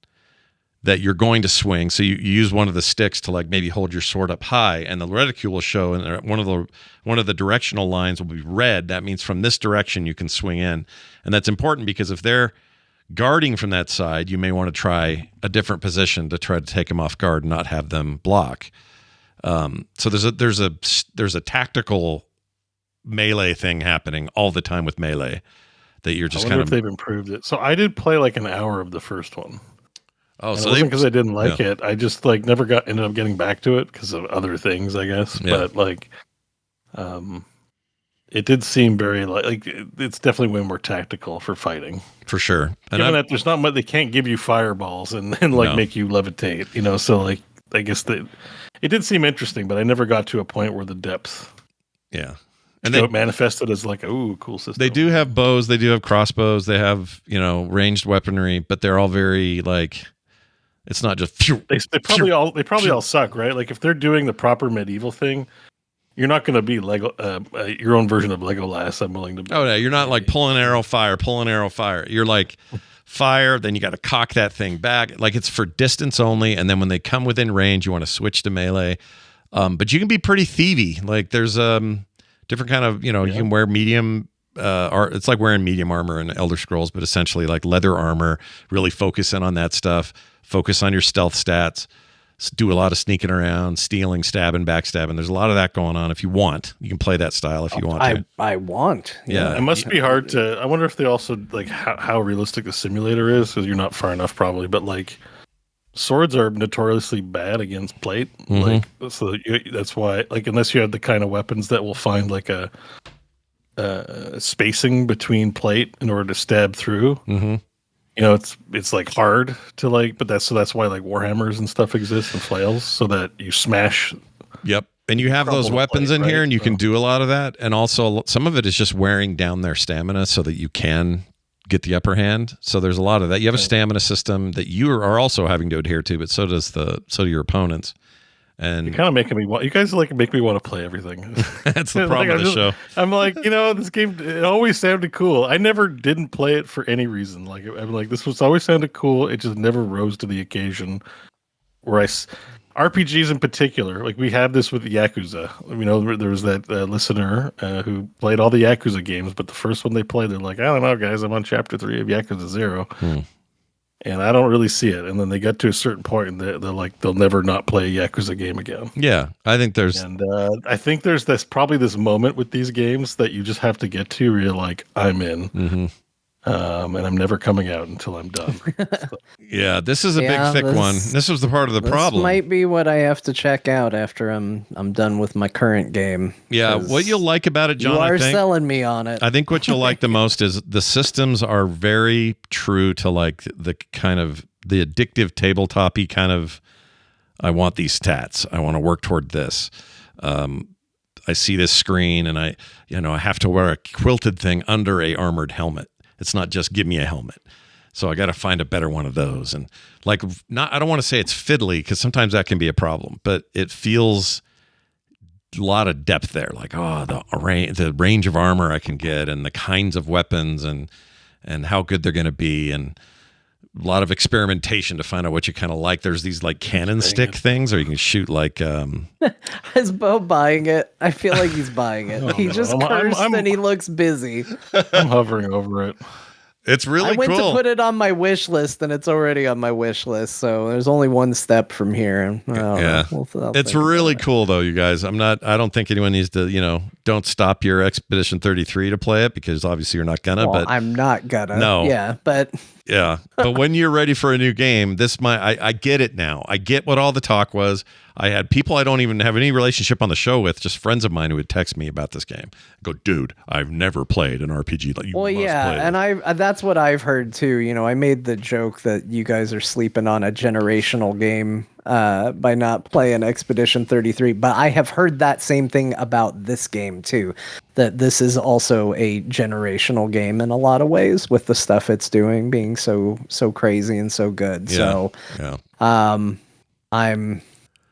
that you're going to swing. So you use one of the sticks to like maybe hold your sword up high, and the reticule will show, and one of the directional lines will be red. That means from this direction you can swing in. And that's important because if they're guarding from that side, you may want to try a different position to try to take them off guard and not have them block. So there's a tactical melee thing happening all the time with melee that you're just
I wonder if they've improved it. So I did play like an hour of the first one. Oh, so it wasn't because I didn't like it. I just like never ended up getting back to it because of other things, I guess. Yeah. But like, it did seem very like it's definitely way more tactical for fighting,
for sure. And
given that there's not much, they can't give you fireballs and make you levitate, you know. So like, I guess it did seem interesting, but I never got to a point where the depth, and it manifested as like a cool system.
They do have bows, they do have crossbows, they have ranged weaponry, but they're all very like. It's not just
they probably all suck, right? Like if they're doing the proper medieval thing, you're not going to be Lego your own version of Legolas. I'm willing to.
Oh no, you're not like pull an arrow, fire. You're like fire. Then you got to cock that thing back. Like it's for distance only, and then when they come within range, you want to switch to melee. But you can be pretty thievy. Like there's different kind of you can wear medium. It's like wearing medium armor in Elder Scrolls, but essentially like leather armor. Really focus in on that stuff. Focus on your stealth stats. Do a lot of sneaking around, stealing, stabbing, backstabbing. There's a lot of that going on. If you want, you can play that style if you want to.
I want.
Yeah.
It must be hard to. I wonder if they also like how realistic the simulator is, because you're not far enough probably. But like swords are notoriously bad against plate. Like so that's why like unless you have the kind of weapons that will find like a spacing between plate in order to stab through. It's like hard to like, but that's why like warhammers and stuff exist and flails so that you smash.
Yep. And you have those weapons in here and you can do a lot of that. And also some of it is just wearing down their stamina so that you can get the upper hand. So there's a lot of that. You have a stamina system that you are also having to adhere to, but so do your opponents. And
you're kind of making me want. You guys like make me want to play everything.
That's the problem with the show.
I'm like, this game. It always sounded cool. I never didn't play it for any reason. Like I'm like, this was always sounded cool. It just never rose to the occasion. Where RPGs in particular, like we had this with Yakuza. There was that listener who played all the Yakuza games, but the first one they played, they're like, I don't know, guys. I'm on chapter 3 of Yakuza 0. And I don't really see it. And then they get to a certain point, and they're like, they'll never not play a Yakuza game again.
Yeah, I think there's
this probably this moment with these games that you just have to get to where you're like, I'm in. and I'm never coming out until I'm done. So,
Yeah, this is a
Yeah,
big, thick one. This was the part of the
This
problem.
might be what I have to check out after I'm done with my current game.
Yeah,
'cause
what you'll like about it, John,
you are
I think.
selling me on it.
I think what you'll like the most is the systems are very true to like the kind of the addictive tabletop-y kind of, I want these stats. I want to work toward this. I see this screen and I have to wear a quilted thing under a armored helmet. It's not just give me a helmet. So I got to find a better one of those. And like, I don't want to say it's fiddly because sometimes that can be a problem, but it feels a lot of depth there. Like, the range of armor I can get and the kinds of weapons and how good they're going to be. And a lot of experimentation to find out what you kind of like. There's these like cannon stick things, or you can shoot like.
Is Bo buying it? I feel like he's buying it. He
no.
just
I'm-
cursed
I'm-
and he looks busy.
I'm hovering over it.
It's really
I went
cool.
to put it on my wish list and it's already on my wish list. So there's only one step from here. And I don't
Yeah.
know. I'll
It's
think
really
about it.
cool though, you guys. I don't think anyone needs to, don't stop your Expedition 33 to play it because obviously you're not gonna,
Well,
but
I'm not gonna.
No.
Yeah, but
yeah. But when you're ready for a new game, I get it now. I get what all the talk was. I had people I don't even have any relationship on the show with, just friends of mine who would text me about this game. I go, dude, I've never played an RPG like you
well,
must
yeah,
play
and that's what I've heard too. I made the joke that you guys are sleeping on a generational game by not playing Expedition 33, but I have heard that same thing about this game too. That this is also a generational game in a lot of ways, with the stuff it's doing being so crazy and so good.
Yeah.
So,
Yeah.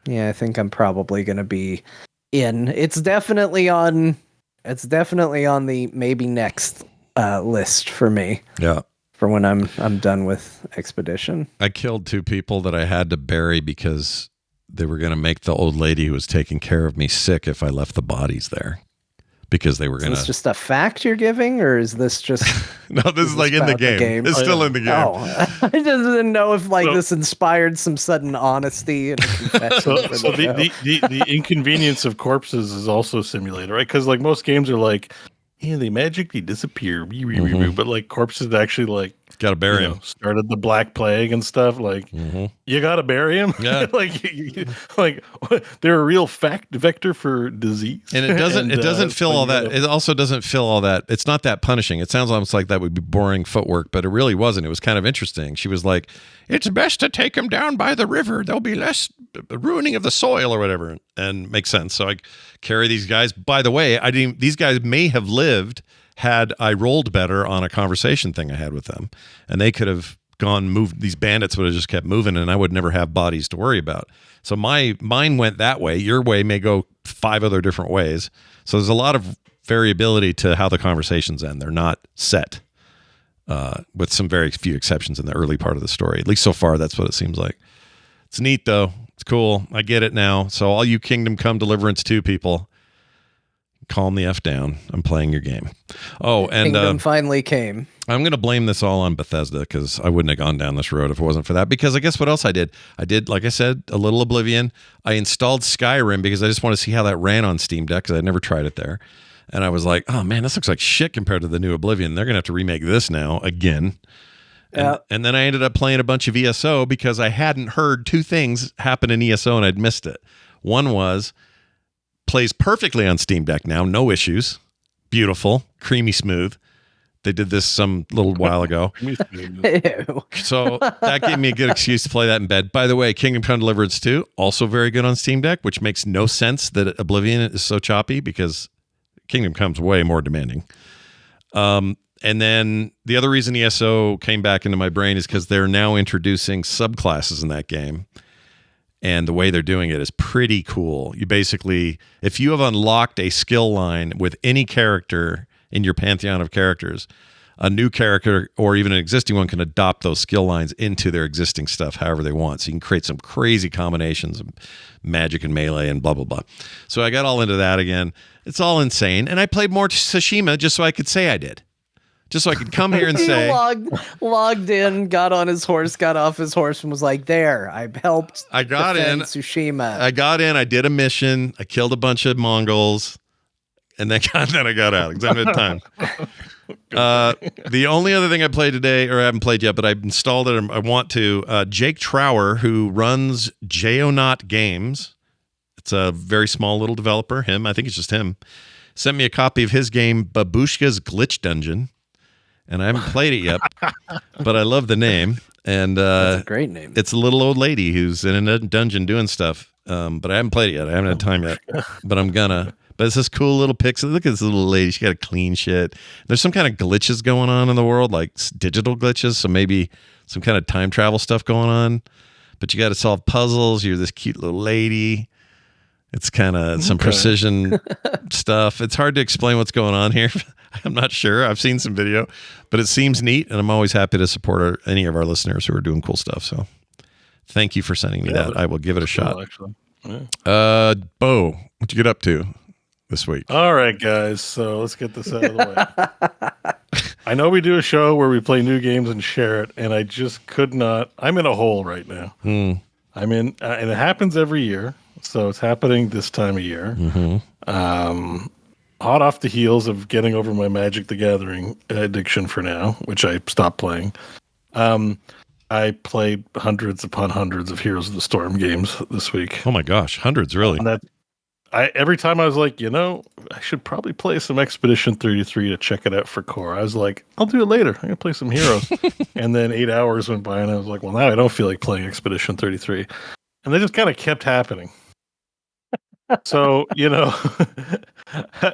I think I'm probably gonna be in. It's definitely on the maybe next list for me.
Yeah.
For when I'm done with Expedition.
I killed 2 people that I had to bury because they were going to make the old lady who was taking care of me sick if I left the bodies there. Because they were going to.
Is this just a fact you're giving, or is this just?
No, this is like in the
about the
game.
game?
It's still in the game.
Oh, I just didn't know if this inspired some sudden honesty and a confession.
So,
for
so
the show.
the inconvenience of corpses is also simulated, right? Because like most games are like, yeah, they magically disappear, but like corpses actually like
Got to bury him.
started the Black Plague and stuff. Like you got to bury him.
Yeah.
like they're a real vector for disease.
And it doesn't fill all that.
you
It also doesn't fill all that. It's not that punishing. It sounds almost like that would be boring footwork, but it really wasn't. It was kind of interesting. She was like, it's best to take him down by the river. There'll be less ruining of the soil or whatever. And makes sense. So I carry these guys. By the way, these guys may have lived had I rolled better on a conversation thing I had with them. And they could have moved. These bandits would have just kept moving and I would never have bodies to worry about. So mine went that way. Your way may go 5 other different ways. So there's a lot of variability to how the conversations end. They're not set, with some very few exceptions in the early part of the story. At least so far, that's what it seems like. It's neat though. It's cool. I get it now. So all you Kingdom Come Deliverance 2 people, calm the F down. I'm playing your game. Oh, and
Kingdom finally came.
I'm going to blame this all on Bethesda because I wouldn't have gone down this road if it wasn't for that. Because I guess what else I did? I did, like I said, a little Oblivion. I installed Skyrim because I just want to see how that ran on Steam Deck because I'd never tried it there. And I was like, oh man, this looks like shit compared to the new Oblivion. They're going to have to remake this now again. And then I ended up playing a bunch of ESO because I hadn't heard 2 things happen in ESO and I'd missed it. One was plays perfectly on Steam Deck now, no issues. Beautiful, creamy smooth. They did this some little while ago.
Ew.
So that gave me a good excuse to play that in bed. By the way, Kingdom Come Deliverance 2, also very good on Steam Deck, which makes no sense that Oblivion is so choppy because Kingdom Come's way more demanding. And then the other reason ESO came back into my brain is because they're now introducing subclasses in that game. And the way they're doing it is pretty cool. You basically, if you have unlocked a skill line with any character in your pantheon of characters, a new character or even an existing one can adopt those skill lines into their existing stuff however they want. So you can create some crazy combinations of magic and melee and blah, blah, blah. So I got all into that again. It's all insane. And I played more Tsushima just so I could say I did. Just so I could come here and
He
say,
logged in, got on his horse, got off his horse, and was like, "There, I helped.
I got
defend
in.
Tsushima.
I got in. I did a mission. I killed a bunch of Mongols, and then I got out because I had time. The only other thing I played today, or I haven't played yet, but I've installed it. I want to. Jake Trower, who runs Jayonaut Games, it's a very small little developer. I think it's just him. Sent me a copy of his game, Babushka's Glitch Dungeon, and I haven't played it yet, but I love the name. And
That's a great name.
It's a little old lady who's in a dungeon doing stuff, but I haven't played it yet. I haven't had time yet, but I'm gonna. But it's this cool little pixel. Look at this little lady. She got a clean shit. There's some kind of glitches going on in the world, like digital glitches. So maybe some kind of time travel stuff going on. But you got to solve puzzles. You're this cute little lady. It's kind of some precision stuff. It's hard to explain what's going on here. I'm not sure. I've seen some video, but it seems neat, and I'm always happy to support any of our listeners who are doing cool stuff. So thank you for sending me that. I will give it a shot.
Cool, actually. Yeah.
Bo, what you get up to this week?
All right, guys. So let's get this out of the way. I know we do a show where we play new games and share it, and I just could not. I'm in a hole right now. I'm in, and it happens every year. So it's happening this time of year. Hot off the heels of getting over my Magic the Gathering addiction for now, which I stopped playing. I played hundreds upon hundreds of Heroes of the Storm games this week.
Oh my gosh, hundreds, really?
And every time I was like, I should probably play some Expedition 33 to check it out for core. I was like, I'll do it later. I'm going to play some Heroes. And then 8 hours went by and I was like, well, now I don't feel like playing Expedition 33. And they just kind of kept happening. So,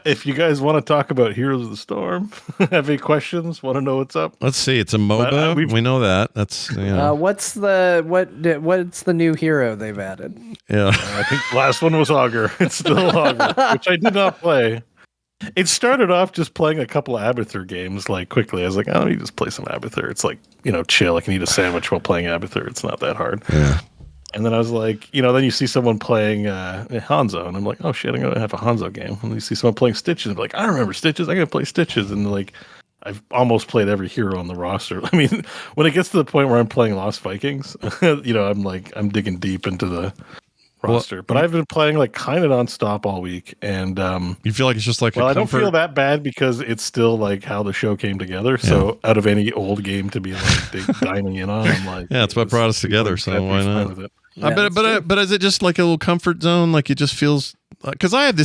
if you guys want to talk about Heroes of the Storm, have any questions, want to know what's up?
Let's see. It's a MOBA. We know that. That's
what's the new hero they've added?
Yeah.
I think the last one was Augur. It's still Augur, which I did not play. It started off just playing a couple of Abathur games, like quickly. I was like, let me just play some Abathur. It's like, chill. I can eat a sandwich while playing Abathur. It's not that hard.
Yeah.
And then I was like, then you see someone playing Hanzo, and I'm like, oh shit, I'm gonna have a Hanzo game. And then you see someone playing Stitches, and I'm like, I remember Stitches. I gotta play Stitches. And like, I've almost played every hero on the roster. I mean, when it gets to the point where I'm playing Lost Vikings, I'm digging deep into the roster. But I've been playing like kind of nonstop all week, and
you feel like it's just like
I don't feel that bad because it's still like how the show came together. So out of any old game to be like dining in on, I'm like,
it's what brought us together. So why not?
Yeah,
but is it just like a little comfort zone? Like it just feels because I have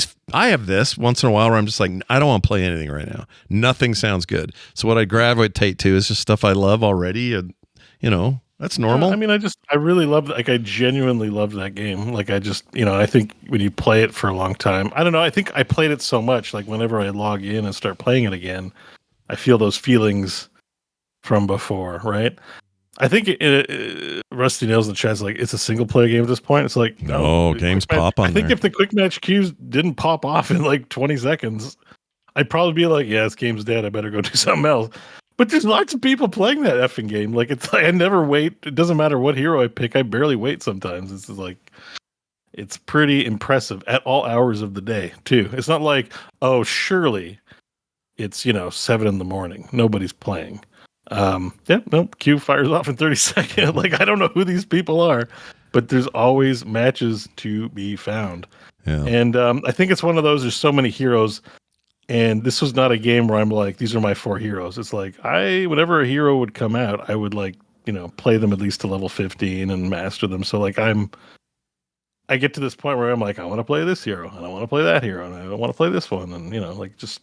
this once in a while where I'm just like, I don't want to play anything right now. Nothing sounds good. So what I gravitate to is just stuff I love already, and that's normal.
I mean, I really loved, like, I genuinely loved that game. Like, I just, I think when you play it for a long time, I don't know, I think I played it so much, like, whenever I log in and start playing it again, I feel those feelings from before, right? I think Rusty Nails in the chat's like, it's a single player game at this point. It's like,
no, games pop on there.
I think if the quick match queues didn't pop off in like 20 seconds, I'd probably be like, yeah, this game's dead. I better go do something else. But there's lots of people playing that effing game. Like, it's like, I never wait. It doesn't matter what hero I pick. I barely wait sometimes. It's like, it's pretty impressive at all hours of the day, too. It's not like, oh, surely it's, 7 a.m. Nobody's playing. Queue fires off in 30 seconds. Like, I don't know who these people are, but there's always matches to be found.
Yeah.
And I think it's one of those, there's so many heroes. And this was not a game where I'm like, these are my 4 heroes. It's like, whenever a hero would come out, I would like, play them at least to level 15 and master them. So like I get to this point where I'm like, I want to play this hero and I want to play that hero and I want to play this one. And, just,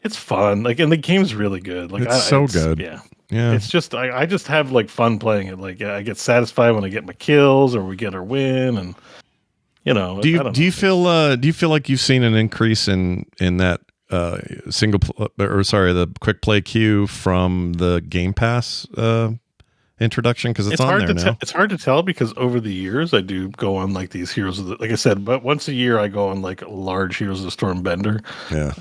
it's fun. Like, and the game's really good. Like,
it's so good.
Yeah.
Yeah.
It's just, I just have like fun playing it. Like, I get satisfied when I get my kills or we get our win. And,
do you feel like you've seen an increase in that the quick play queue from the Game Pass introduction, because it's on there now?
It's hard to tell because over the years I do go on like these Heroes of the, like I said, but once a year I go on like a large Heroes of the Storm bender.
Yeah.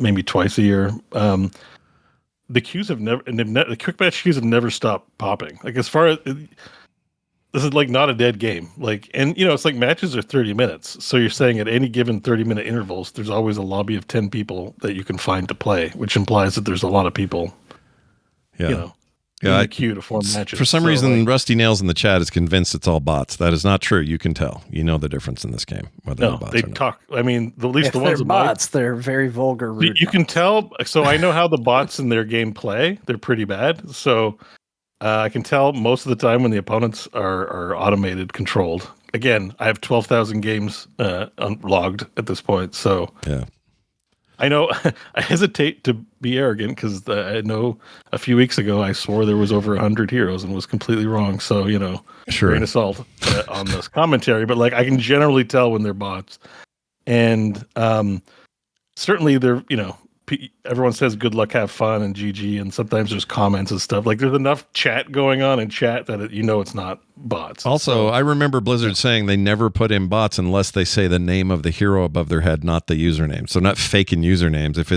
Maybe twice a year. The queues have never, the quick match queues have never stopped popping. Like, as far as this is like not a dead game. Like, and it's like matches are 30 minutes. So you're saying at any given 30-minute intervals, there's always a lobby of 10 people that you can find to play, which implies that there's a lot of people.
Yeah. Yeah,
in the queue to form matches.
For some
So,
reason,
like,
Rusty Nails in the chat is convinced it's all bots. That is not true. You can tell. You know the difference in this game, whether they're
no,
bots
they
or not.
talk. I mean, at least
If
the ones
they're
in my
bots, they're very vulgar. Rude
you can
bots.
tell. So I know how the bots in their game play. They're pretty bad. So I can tell most of the time when the opponents are automated, controlled. Again, I have 12,000 games logged at this point. So
Yeah.
I know I hesitate to be arrogant because I know a few weeks ago I swore there was over 100 heroes and was completely wrong. So,
Sure.
grain of salt on this commentary. But like I can generally tell when they're bots. And certainly they're, everyone says good luck, have fun, and GG, and sometimes there's comments and stuff. Like there's enough chat going on in chat that it's not bots.
Also, I remember Blizzard saying they never put in bots unless they say the name of the hero above their head, not the username. So not faking usernames. If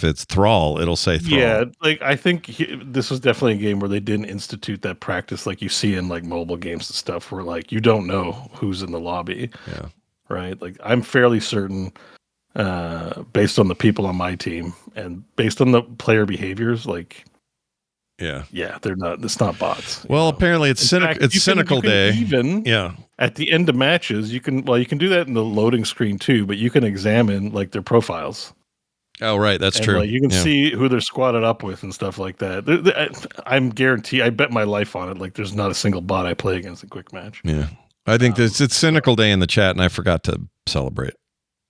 it's Thrall, it'll say Thrall.
Yeah, like I think this was definitely a game where they didn't institute that practice like you see in like mobile games and stuff where like you don't know who's in the lobby.
Yeah. Right?
Like I'm fairly certain based on the people on my team and based on the player behaviors, like they're not. It's not bots.
Well, apparently it's cynical day.
Even at the end of matches, you can do that in the loading screen too, but you can examine like their profiles.
Oh, right, that's true.
Like, you can see who they're squatted up with and stuff like that. I'm guaranteed. I bet my life on it. Like, there's not a single bot I play against in quick match.
Yeah, I think it's cynical day in the chat, and I forgot to celebrate.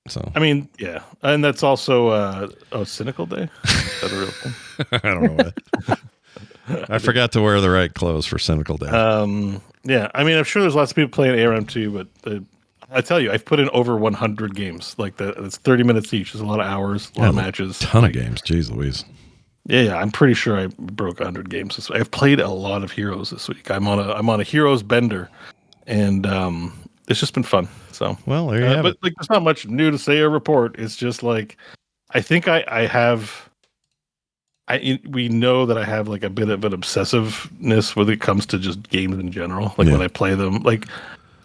So
I mean, yeah, and that's also cynical day. Is that a real thing?
I don't know what. I forgot to wear the right clothes for cynical day.
Yeah, I mean, I'm sure there's lots of people playing ARM too, but I tell you, I've put in over 100 games. Like it's 30 minutes each. There's a lot of hours, a lot of matches,
ton of games. Jeez Louise.
Yeah, I'm pretty sure I broke 100 games this week. I've played a lot of heroes this week. I'm on a heroes bender, and it's just been fun. So
well, there you have it.
Like, there's not much new to say or report. It's just like I think we know that I have like a bit of an obsessiveness when it comes to just games in general. Like when I play them, like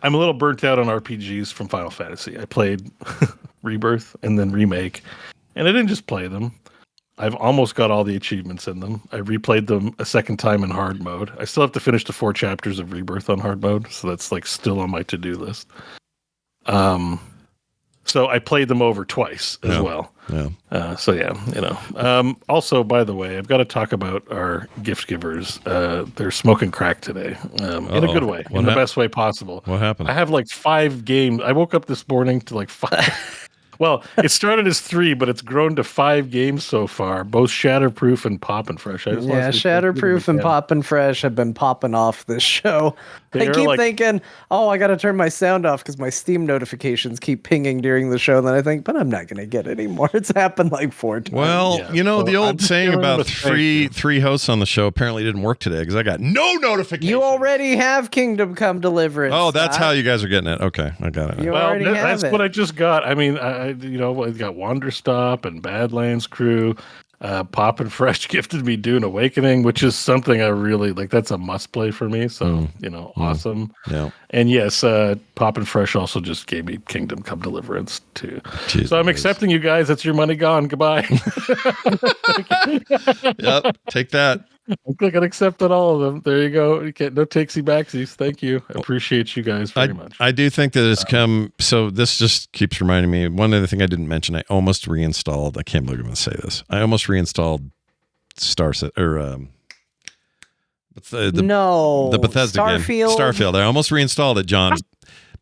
I'm a little burnt out on RPGs from Final Fantasy. I played Rebirth and then Remake, and I didn't just play them. I've almost got all the achievements in them. I replayed them a second time in hard mode. I still have to finish the 4 chapters of Rebirth on hard mode, so that's like still on my to-do list. So I played them over twice as well. Yeah. Also, by the way, I've got to talk about our gift givers. They're smoking crack today, in a good way, in the best way possible.
What happened?
I have like 5 games. I woke up this morning to like 5. Well, it started as 3, but it's grown to 5 games so far, both Shatterproof and Poppin' Fresh.
Shatterproof and Poppin' Fresh have been popping off this show. I keep thinking, I got to turn my sound off because my Steam notifications keep pinging during the show. And then I think, but I'm not going to get any more. It's happened like 4 times.
Well, the old saying about three hosts on the show apparently didn't work today because I got no notification.
You already have Kingdom Come Deliverance.
Oh, that's how you guys are getting it. Okay, I got it.
That's what I just got. I mean, I got Wanderstop and Badlands Crew. Poppin' Fresh gifted me Dune Awakening, which is something I really like. That's a must play for me. So, awesome. Yeah. And yes, Poppin' Fresh also just gave me Kingdom Come Deliverance too. Jeez, so I'm accepting you guys. That's your money gone. Goodbye.
Yep. Take that.
I'm clicking accept on all of them. There you go. You no takesy backsies. Thank you. I appreciate you guys very much.
I do think that it's come. So this just keeps reminding me. One other thing I didn't mention. I almost reinstalled. I can't believe I'm going to say this. I almost reinstalled the Bethesda game. Starfield. I almost reinstalled it, John.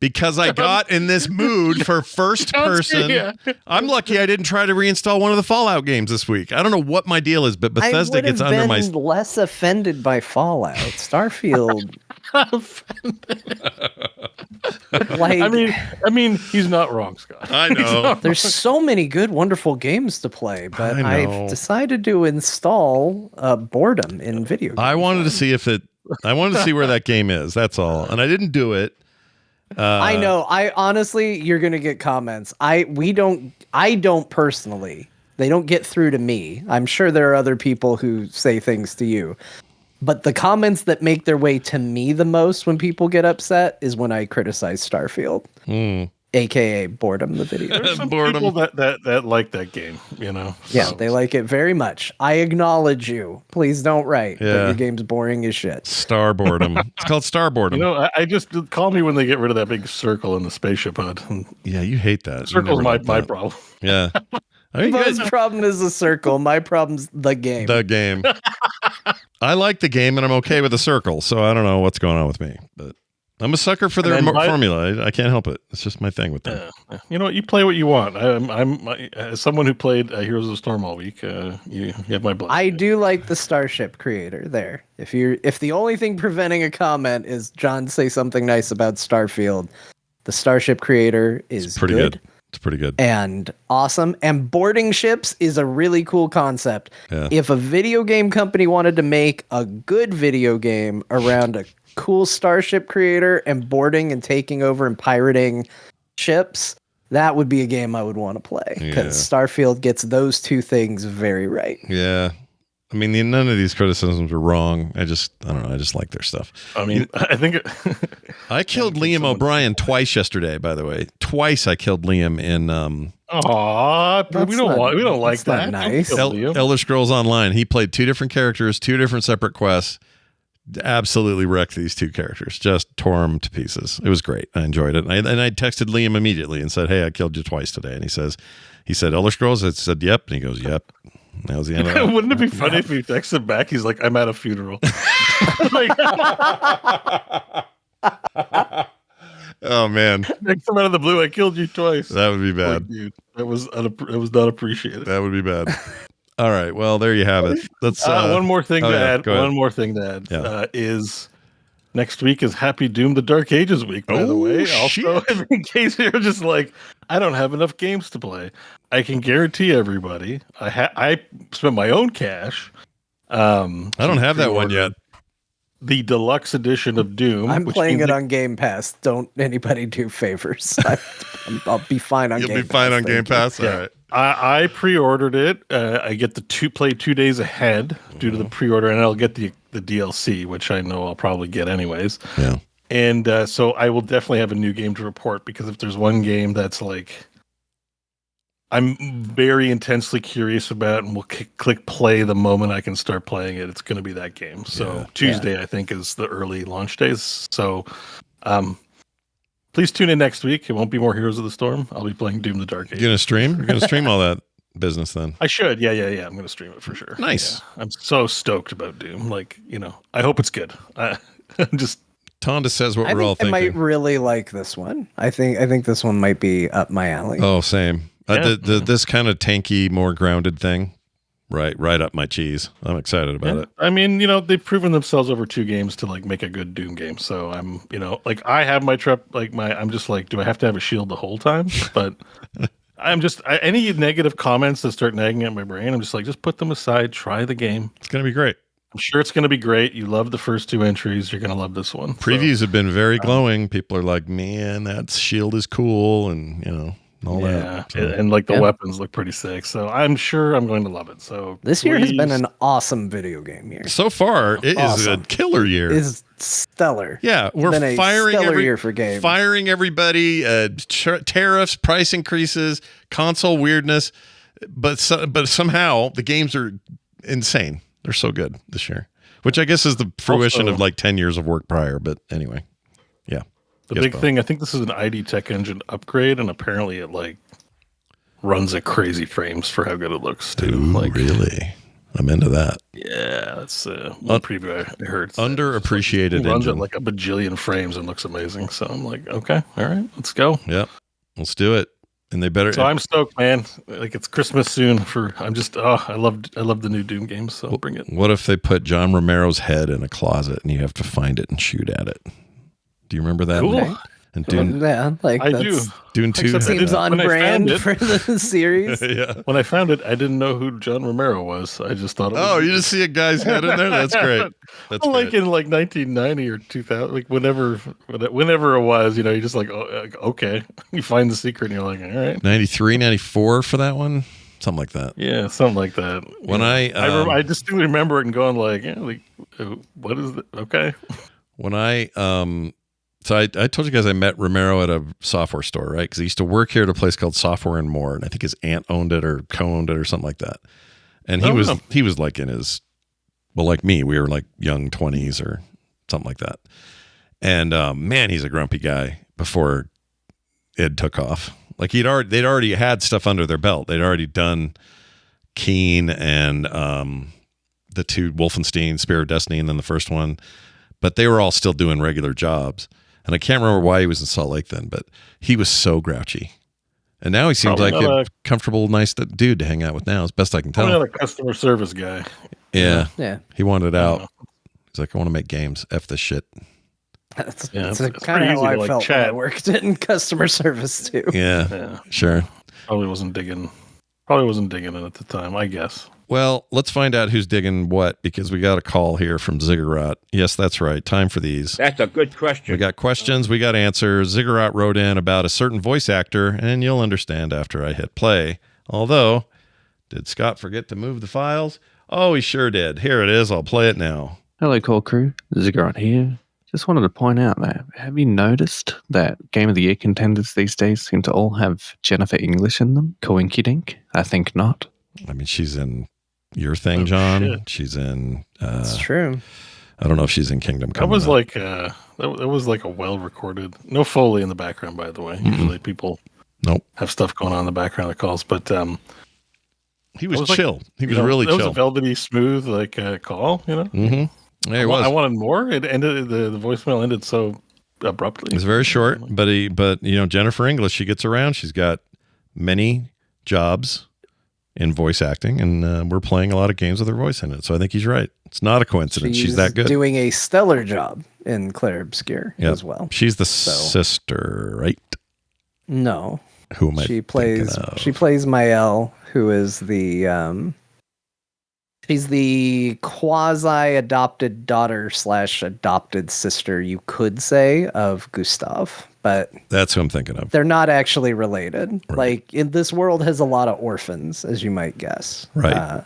Because I got in this mood for first person. I'm lucky I didn't try to reinstall one of the Fallout games this week. I don't know what my deal is, but Bethesda gets under my...
I would have been less offended by Fallout. Starfield...
I mean, he's not wrong, Scott.
I know.
There's so many good, wonderful games to play, but I've decided to install boredom in video games.
I wanted to see I wanted to see where that game is. That's all. And I didn't do it.
I know. I honestly, you're gonna get comments. I don't personally. They don't get through to me. I'm sure there are other people who say things to you. But the comments that make their way to me the most when people get upset is when I criticize Starfield. aka Boredom the video.
There's some
Boredom.
people that like that game, you know.
Yeah,
so.
they like it very much. I acknowledge you. Please don't write that
Yeah.
your game's boring as shit.
Star boredom. It's called star boredom.
You know, I just call me when they get rid of that big circle in the spaceship HUD.
Yeah, you hate that. You
Circle's
never
my
liked that.
problem.
Yeah. I mean,
Bo's problem is the circle. My problem's the game.
the game. I like the game and I'm okay with the circle, so I don't know what's going on with me. But I'm a sucker for their
And then
formula. I can't help it. It's just my thing with them.
You know what? You play what you want. As someone who played Heroes of the Storm all week, you have my blessing.
I do like the Starship creator there. If the only thing preventing a comment is John say something nice about Starfield, the Starship creator is
Pretty good. It's pretty good.
and awesome. And boarding ships is a really cool concept.
Yeah.
If a video game company wanted to make a good video game around a cool starship creator and boarding and taking over and pirating ships, that would be a game I would want to play because Starfield gets those two things very right.
Yeah. I mean, none of these criticisms are wrong. I don't know. I just like their stuff.
I mean, I think
I killed Liam O'Brien twice yesterday, by the way. Twice I killed Liam in
we don't like
that's
that.
not nice.
Don't kill Liam.
Elder Scrolls Online. He played two different characters, two different separate quests. Absolutely wrecked these two characters. Just tore them to pieces. It was great. I enjoyed it. And I texted Liam immediately and said, "Hey, I killed you twice today." And he said, "Elder Scrolls?" I said, "Yep." And he goes, "Yep." That was the end of that.
Wouldn't it be funny if he texted back? He's like, "I'm at a funeral." Like,
Oh man,
next time out of the blue, I killed you twice.
that would be bad.
Like, dude, that was not appreciated.
That would be bad. All right. Well, there you have it. Let's
One more thing to add.
Go ahead.
One more thing to add
Yeah.
is next week is Happy Doom the Dark Ages week. By the
Oh,
way,
shit.
also in case you're just like, I don't have enough games to play, I can guarantee everybody, I spent my own cash.
I don't have that one yet.
The deluxe edition of Doom.
I'm
which
playing
means
it on Game Pass. Don't anybody do favors. I'll be fine on
You'll
Game
be
Pass.
fine on
Thank
Game
you.
Pass.
Yeah.
All right.
I pre-ordered it. I get the play 2 days ahead due to the pre-order, and I'll get the DLC, which I know I'll probably get anyways.
Yeah.
And so I will definitely have a new game to report, because if there's one game that's like I'm very intensely curious about and will click play the moment I can start playing it, it's going to be that game. So Tuesday, I think, is the early launch days. So please tune in next week. It won't be more Heroes of the Storm. I'll be playing Doom the Dark Age.
You're gonna stream? You're gonna stream all that business then?
I should. Yeah. I'm going to stream it for sure.
Nice.
Yeah. I'm so stoked about Doom. Like, I hope it's good. I'm just.
Tonda says what
I
we're all
think I
thinking.
might really like this one. I think this one might be up my alley.
Oh, same.
Yeah.
This kind of tanky, more grounded thing, right up my cheese. I'm excited about it.
I mean, they've proven themselves over 2 games to like make a good Doom game. So I'm, like I have my I'm just like, do I have to have a shield the whole time? But I'm just any negative comments that start nagging at my brain, I'm just like, just put them aside. Try the game.
It's gonna be great.
I'm sure it's going to be great. You love the first 2 entries. You're going to love this one.
Previews have been very glowing. People are like, man, that shield is cool, and all that. So,
and like the weapons look pretty sick. So I'm sure I'm going to love it. So
This year has been an awesome video game year.
so far, it is a killer year.
It's stellar.
Yeah, we're
been a
firing
stellar year for games.
firing everybody. Tariffs, price increases, console weirdness, but somehow the games are insane. They're so good this year, which I guess is the fruition
Also,
of like 10 years of work prior. But anyway, yeah.
The
Yes,
big
Bob.
thing, I think this is an ID Tech Engine upgrade, and apparently it like runs at crazy frames for how good it looks too.
Ooh,
Like,
really, I'm into that.
yeah, that's one preview I heard.
Underappreciated
It runs
engine.
at like a bajillion frames and looks amazing. So I'm like, okay, all right, let's go.
Yep, let's do it. And they better.
So I'm stoked, man. Like it's Christmas soon. I love the new Doom games. So I'll bring it.
What if they put John Romero's head in a closet and you have to find it and shoot at it? Do you remember that?
Cool.
And Dune,
Yeah, like
I
that's,
do.
Dune 2.
Except I
seems
didn't-
on
when I found
brand
it-
for the series.
Yeah.
When I found it, I didn't know who John Romero was. I just thought.
Oh, you just see a guy's head in there? That's great. That's
like
great.
in like 1990 or 2000, like whenever it was, you're just like, okay, you find the secret and you're like, all right,
93, 94 for that one? Something like that.
yeah, something like that.
When
I distinctly remember it and going like, yeah, like, what is it? Okay,
When I So I told you guys I met Romero at a software store, right? Because he used to work here at a place called Software and More, and I think his aunt owned it or co-owned it or something like that. And he was like in his, well, like me, we were like young 20s or something like that. And man, he's a grumpy guy before it took off. Like they'd already had stuff under their belt. They'd already done Keen and the two Wolfenstein, Spear of Destiny, and then the first one. But they were all still doing regular jobs. And I can't remember why he was in Salt Lake then, but he was so grouchy. And now he seems
Probably
like a comfortable, nice dude to hang out with now, as best I can tell.
Not a customer service guy.
Yeah.
Yeah.
He wanted out. He's like, I want to make games. F this shit.
That's
it's
kind of
pretty
how I
easy to,
felt
chat.
when I worked in customer service too.
Yeah. Sure.
Probably wasn't digging it at the time, I guess.
Well, let's find out who's digging what, because we got a call here from Ziggurat. Yes, that's right. Time for these.
That's a good question.
We got questions. We got answers. Ziggurat wrote in about a certain voice actor, and you'll understand after I hit play. Although, did Scott forget to move the files? Oh, he sure did. Here it is. I'll play it now.
Hello, Core Crew. Ziggurat here. Just wanted to point out that, have you noticed that Game of the Year contenders these days seem to all have Jennifer English in them? Coinky dink? I think not.
I mean, she's in your thing, John.
Shit.
She's in...
That's true.
I don't know if she's in Kingdom Come.
That was like that was like a well-recorded... No Foley in the background, by the way.
Mm-mm.
Usually people have stuff going on in the background that calls, but...
he was chill. He was really
chill. It was
chill.
a velvety, smooth call, you know?
Mm-hmm. Yeah, it was.
I wanted more. It ended. The voicemail ended so abruptly.
It was very short, but Jennifer English, she gets around. She's got many jobs in voice acting, and we're playing a lot of games with her voice in it. So I think he's right. It's not a coincidence. She's that good.
Doing a stellar job in Clair Obscur as well.
She's the sister, right?
No.
Who am I?
She plays Mael, who is the she's the quasi-adopted daughter / adopted sister, you could say, of Gustav, but
that's who I'm thinking of.
They're not actually related.
Right.
Like, in this world has a lot of orphans, as you might guess.
Right.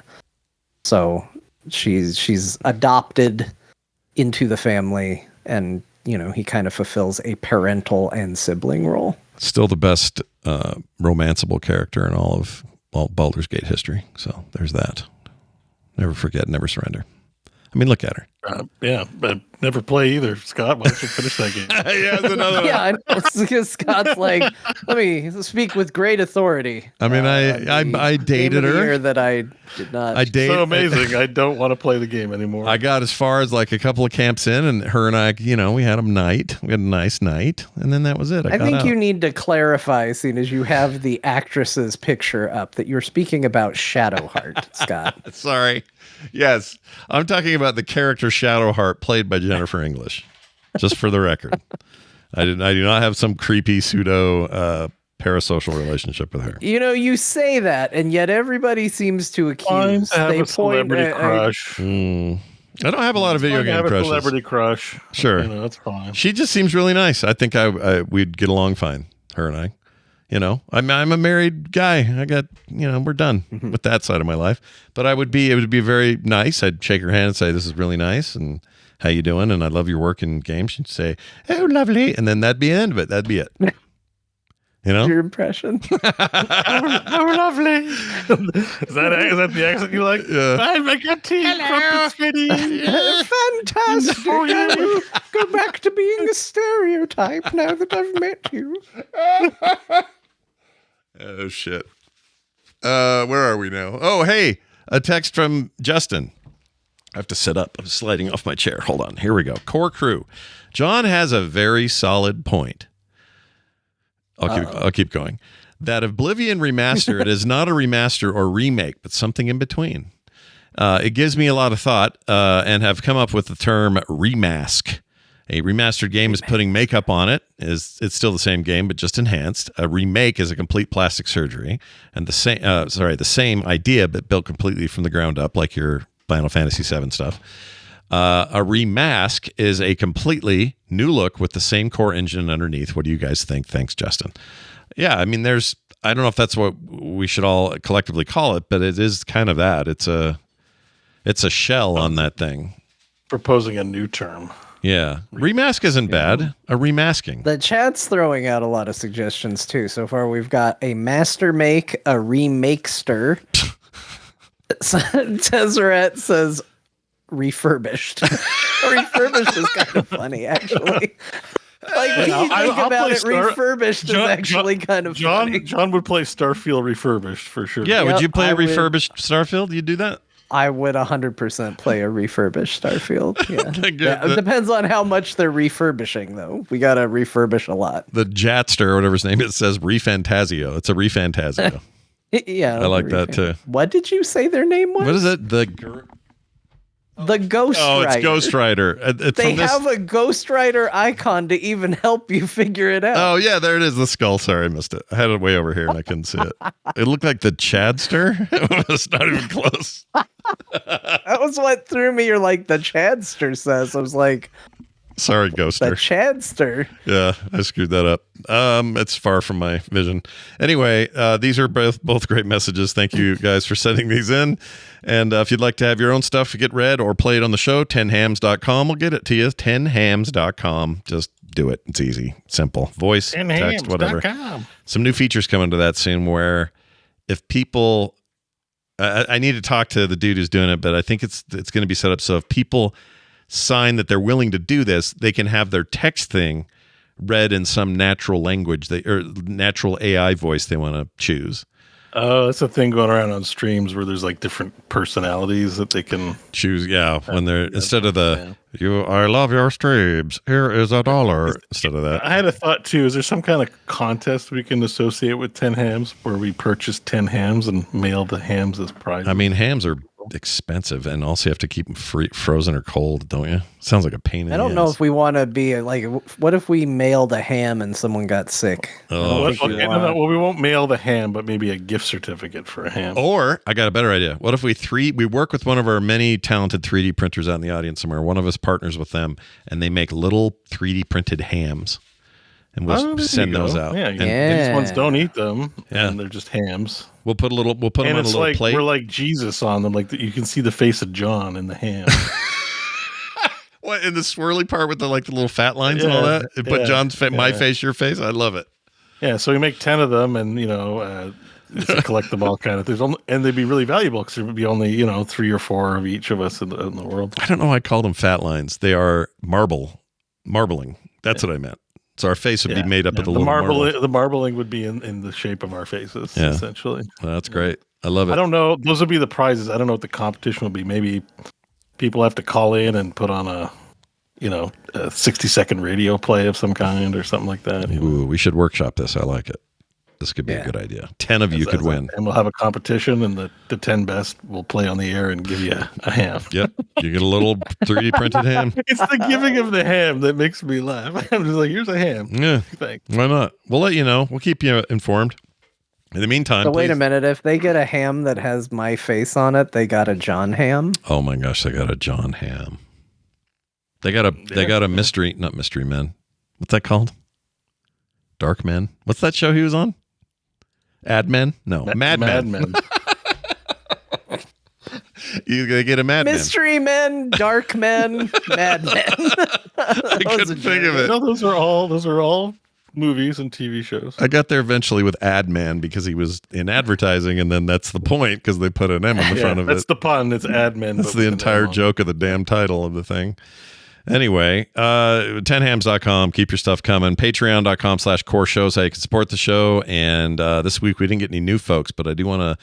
So she's adopted into the family, and he kind of fulfills a parental and sibling role.
Still the best romanceable character in all Baldur's Gate history. So there's that. Never forget, never surrender. I mean, look at her.
Yeah, but never play either. Scott, why don't you finish that game?
Yeah, that's another one.
Yeah, I know. It's because Scott's like, let me speak with great authority.
I mean, I dated her.
That I did not.
I dated.
So amazing. I don't want to play the game anymore.
I got as far as like a couple of camps in, and her and I, we had a night. We had a nice night, and then that was it.
I think you need to clarify, seeing as you have the actress's picture up, that you're speaking about Shadowheart, Scott.
Sorry. Yes, I'm talking about the character Shadowheart played by Jennifer English. Just for the record, I do not have some creepy pseudo parasocial relationship with her.
You say that, and yet everybody seems to accuse.
They have a celebrity crush.
I don't have a lot of video game crushes.
A celebrity crush.
Sure,
that's fine.
She just seems really nice. I think we'd get along fine, her and I. I'm a married guy. I got, we're done with that side of my life. But it would be very nice. I'd shake her hand and say, this is really nice. And how you doing? And I love your work in games. She'd say, oh, lovely. And then that'd be the end of it. That'd be it.
Your impression.
Oh, lovely. Is that the accent you like?
Yeah.
I make a tea. Crumpets ready.
Fantastic. Go back to being a stereotype now that I've met you.
Oh, shit. Where are we now? Oh, hey, a text from Justin. I have to sit up. I'm sliding off my chair. Hold on. Here we go. Core Crew. John has a very solid point. I'll keep going. That Oblivion Remastered is not a remaster or remake, but something in between. It gives me a lot of thought, and have come up with the term remask. A remastered game is putting makeup on it. It's still the same game, but just enhanced. A remake is a complete plastic surgery, and the same idea, but built completely from the ground up, like your Final Fantasy VII stuff. A remask is a completely new look with the same core engine underneath. What do you guys think? Thanks, Justin. Yeah, I mean, I don't know if that's what we should all collectively call it, but it is kind of that. It's a shell on that thing.
Proposing a new term.
Yeah. Remask isn't bad. A remasking.
The chat's throwing out a lot of suggestions too. So far, we've got a master make, a remakester. Tezzeret says refurbished. Refurbished is kind of funny, actually. Like, when you think about it, refurbished is actually kind of funny.
John would play Starfield refurbished for sure.
Yeah, would you play a refurbished Starfield? You'd do that?
I would 100% play a refurbished Starfield. Yeah. It depends on how much they're refurbishing, though. We got to refurbish a lot.
The Jatster, or whatever his name is, says Refantasio. It's a Refantasio.
Yeah.
I like that, too.
What did you say their name was?
What is it? The
Ghost Rider.
Oh, it's Ghost Rider.
They have a Ghost Rider icon to even help you figure it out.
Oh, yeah, there it is. The skull. Sorry, I missed it. I had it way over here and I couldn't see it. It looked like the Chadster. It was not even close.
That was what threw me. You're like, the Chadster says. I was like,
sorry, Ghoster.
The Chadster.
Yeah, I screwed that up. It's far from my vision. Anyway, these are both great messages. Thank you guys for sending these in. And if you'd like to have your own stuff get read or played on the show, 10hams.com will get it to you. 10hams.com. Just do it. It's easy. Simple. Voice, text, whatever. Some new features coming to that soon where if people... I need to talk to the dude who's doing it, but I think it's going to be set up so if people sign that they're willing to do this, they can have their text thing read in some natural language or natural AI voice they want to choose.
Oh, that's a thing going around on streams where there's like different personalities that they can
choose. Yeah, when they're instead of I love your streams. Here is $1 instead of that.
I had a thought too. Is there some kind of contest we can associate with 10 hams where we purchase 10 hams and mail the hams as prizes?
I mean, hams are expensive, and also you have to keep them frozen or cold, don't you? Sounds like a pain in the ass.
I don't know if we want to be like, what if we mailed a ham and someone got sick?
Oh,
well, we won't mail the ham, but maybe a gift certificate for a ham.
Or I got a better idea. What if we work with one of our many talented 3D printers out in the audience somewhere? One of us partners with them, and they make little 3D printed hams. And we'll send those out.
Yeah, these ones don't eat them, and they're just hams.
We'll put them on a little plate.
We're like Jesus on them, like you can see the face of John in the ham.
What, in the swirly part with the little fat lines and all that? Put John's my face, your face. I love it.
Yeah, so we make 10 of them, and collect them all kind of things, and they'd be really valuable because there would be only 3 or 4 of each of us in the world.
I don't know why I call them fat lines. They are marbling. That's what I meant. So our face would be made up of the little marble.
The marbling would be in the shape of our faces, essentially.
Well, that's great. I love it.
I don't know. Those would be the prizes. I don't know what the competition would be. Maybe people have to call in and put on a 60-second radio play of some kind or something like that.
Ooh, we should workshop this. I like it. This could be a good idea. 10 of you could win.
And we'll have a competition, and the 10 best will play on the air and give you a ham.
Yep. You get a little 3D printed ham.
It's the giving of the ham that makes me laugh. I'm just like, here's a ham.
Yeah.
Thanks.
Why not? We'll let you know. We'll keep you informed. In the meantime,
wait a minute. If they get a ham that has my face on it, they got a John ham?
Oh my gosh, they got a John ham. They got a mystery, not Mystery Men. What's that called? Dark Men. What's that show he was on? Ad Men? No, Mad Men. You get a Mad Men.
Mystery Men, Dark Men, Mad Men.
I couldn't think of it.
No, those are all movies and TV shows.
I got there eventually with Ad Man because he was in advertising, and then that's the point because they put an M in the front of it.
That's the pun. It's Ad Men.
That's the entire joke of the damn title of the thing. Anyway, 10hams.com. Keep your stuff coming. Patreon.com/core shows. How you can support the show. And this week we didn't get any new folks, but I do want to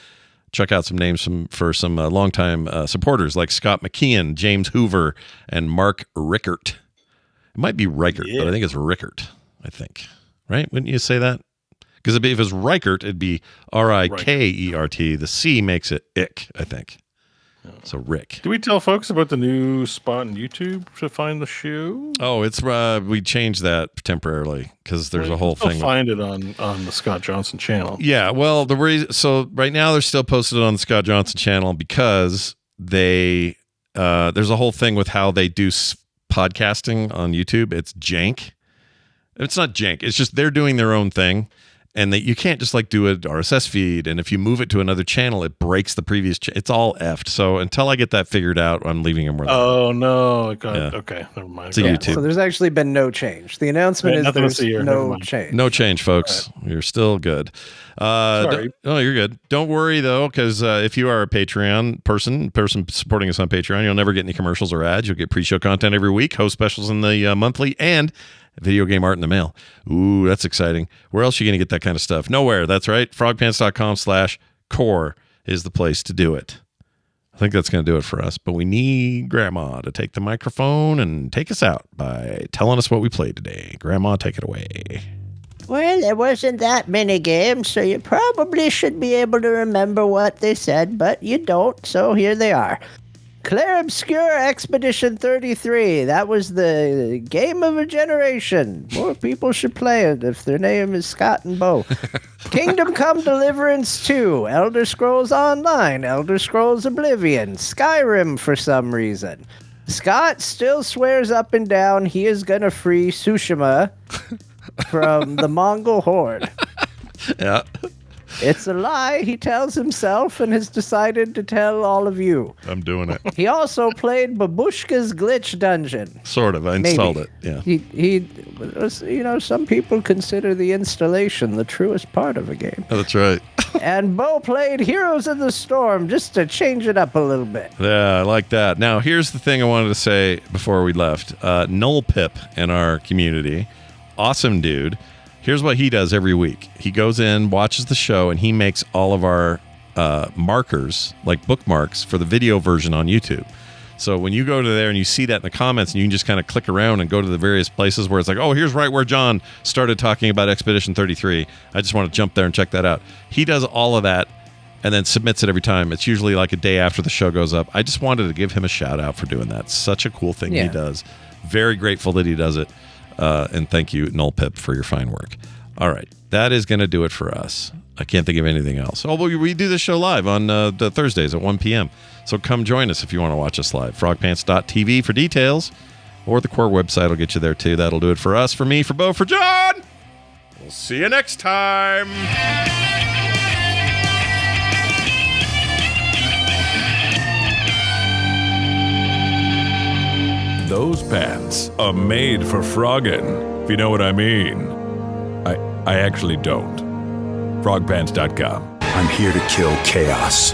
check out some names for some longtime supporters like Scott McKeon, James Hoover, and Mark Rickert. It might be Reichert, but I think it's Rickert. I think, right? Wouldn't you say that? Because if it was Reichert, it'd be Rikert. The C makes it ick, I think. So Rick.
Do we tell folks about the new spot on YouTube to find the show?
Oh, it's we changed that temporarily because there's a whole thing.
Find it on the Scott Johnson channel.
Yeah, well, so right now they're still posted on the Scott Johnson channel because they there's a whole thing with how they do podcasting on YouTube. It's jank. It's not jank. It's just they're doing their own thing. And that you can't just like do an RSS feed, and if you move it to another channel, it breaks the previous. It's all effed. So until I get that figured out, I'm leaving them where they're at.
Oh no!
Yeah.
Okay, never mind.
It's a YouTube.
So there's actually been no change. The announcement is
nothing to
there's
see here. Never
no
mind.
change.
No change, folks. You're still good.
Sorry.
You're good. Don't worry though, because if you are a Patreon person supporting us on Patreon, you'll never get any commercials or ads. You'll get pre-show content every week, host specials in the monthly, and video game art in the mail. Ooh, that's exciting. Where else are you going to get that kind of stuff? Nowhere. That's right. frogpants.com/core is the place to do it. I think that's going to do it for us, but we need Grandma to take the microphone and take us out by telling us what we played today. Grandma, take it away.
Well, there wasn't that many games, so you probably should be able to remember what they said, but you don't, so here they are. Clair Obscur Expedition 33. That was the game of a generation. More people should play it if their name is Scott and Bo. Kingdom Come Deliverance 2. Elder Scrolls Online. Elder Scrolls Oblivion. Skyrim for some reason. Scott still swears up and down he is going to free Tsushima from the Mongol horde.
Yeah.
It's a lie, he tells himself, and has decided to tell all of you.
I'm doing it.
He also played Babushka's Glitch Dungeon.
Sort of. I installed it. Yeah.
He was, some people consider the installation the truest part of a game.
Oh, that's right.
And Bo played Heroes of the Storm just to change it up a little bit.
Yeah, I like that. Now, here's the thing I wanted to say before we left. Null Pip in our community, awesome dude. Here's what he does every week. He goes in, watches the show, and he makes all of our markers, like bookmarks, for the video version on YouTube. So when you go to there and you see that in the comments, and you can just kind of click around and go to the various places where it's like, oh, here's right where John started talking about Expedition 33. I just want to jump there and check that out. He does all of that and then submits it every time. It's usually like a day after the show goes up. I just wanted to give him a shout out for doing that. Such a cool thing he does. Very grateful that he does it. And thank you, Null Pip, for your fine work. All right. That is going to do it for us. I can't think of anything else. Oh, well, we do this show live on the Thursdays at 1 p.m. So come join us if you want to watch us live. Frogpants.tv for details, or the Core website will get you there too. That'll do it for us, for me, for Bo, for John. We'll see you next time.
Those pants are made for frogging, if you know what I mean. I actually don't. Frogpants.com.
I'm here to kill chaos.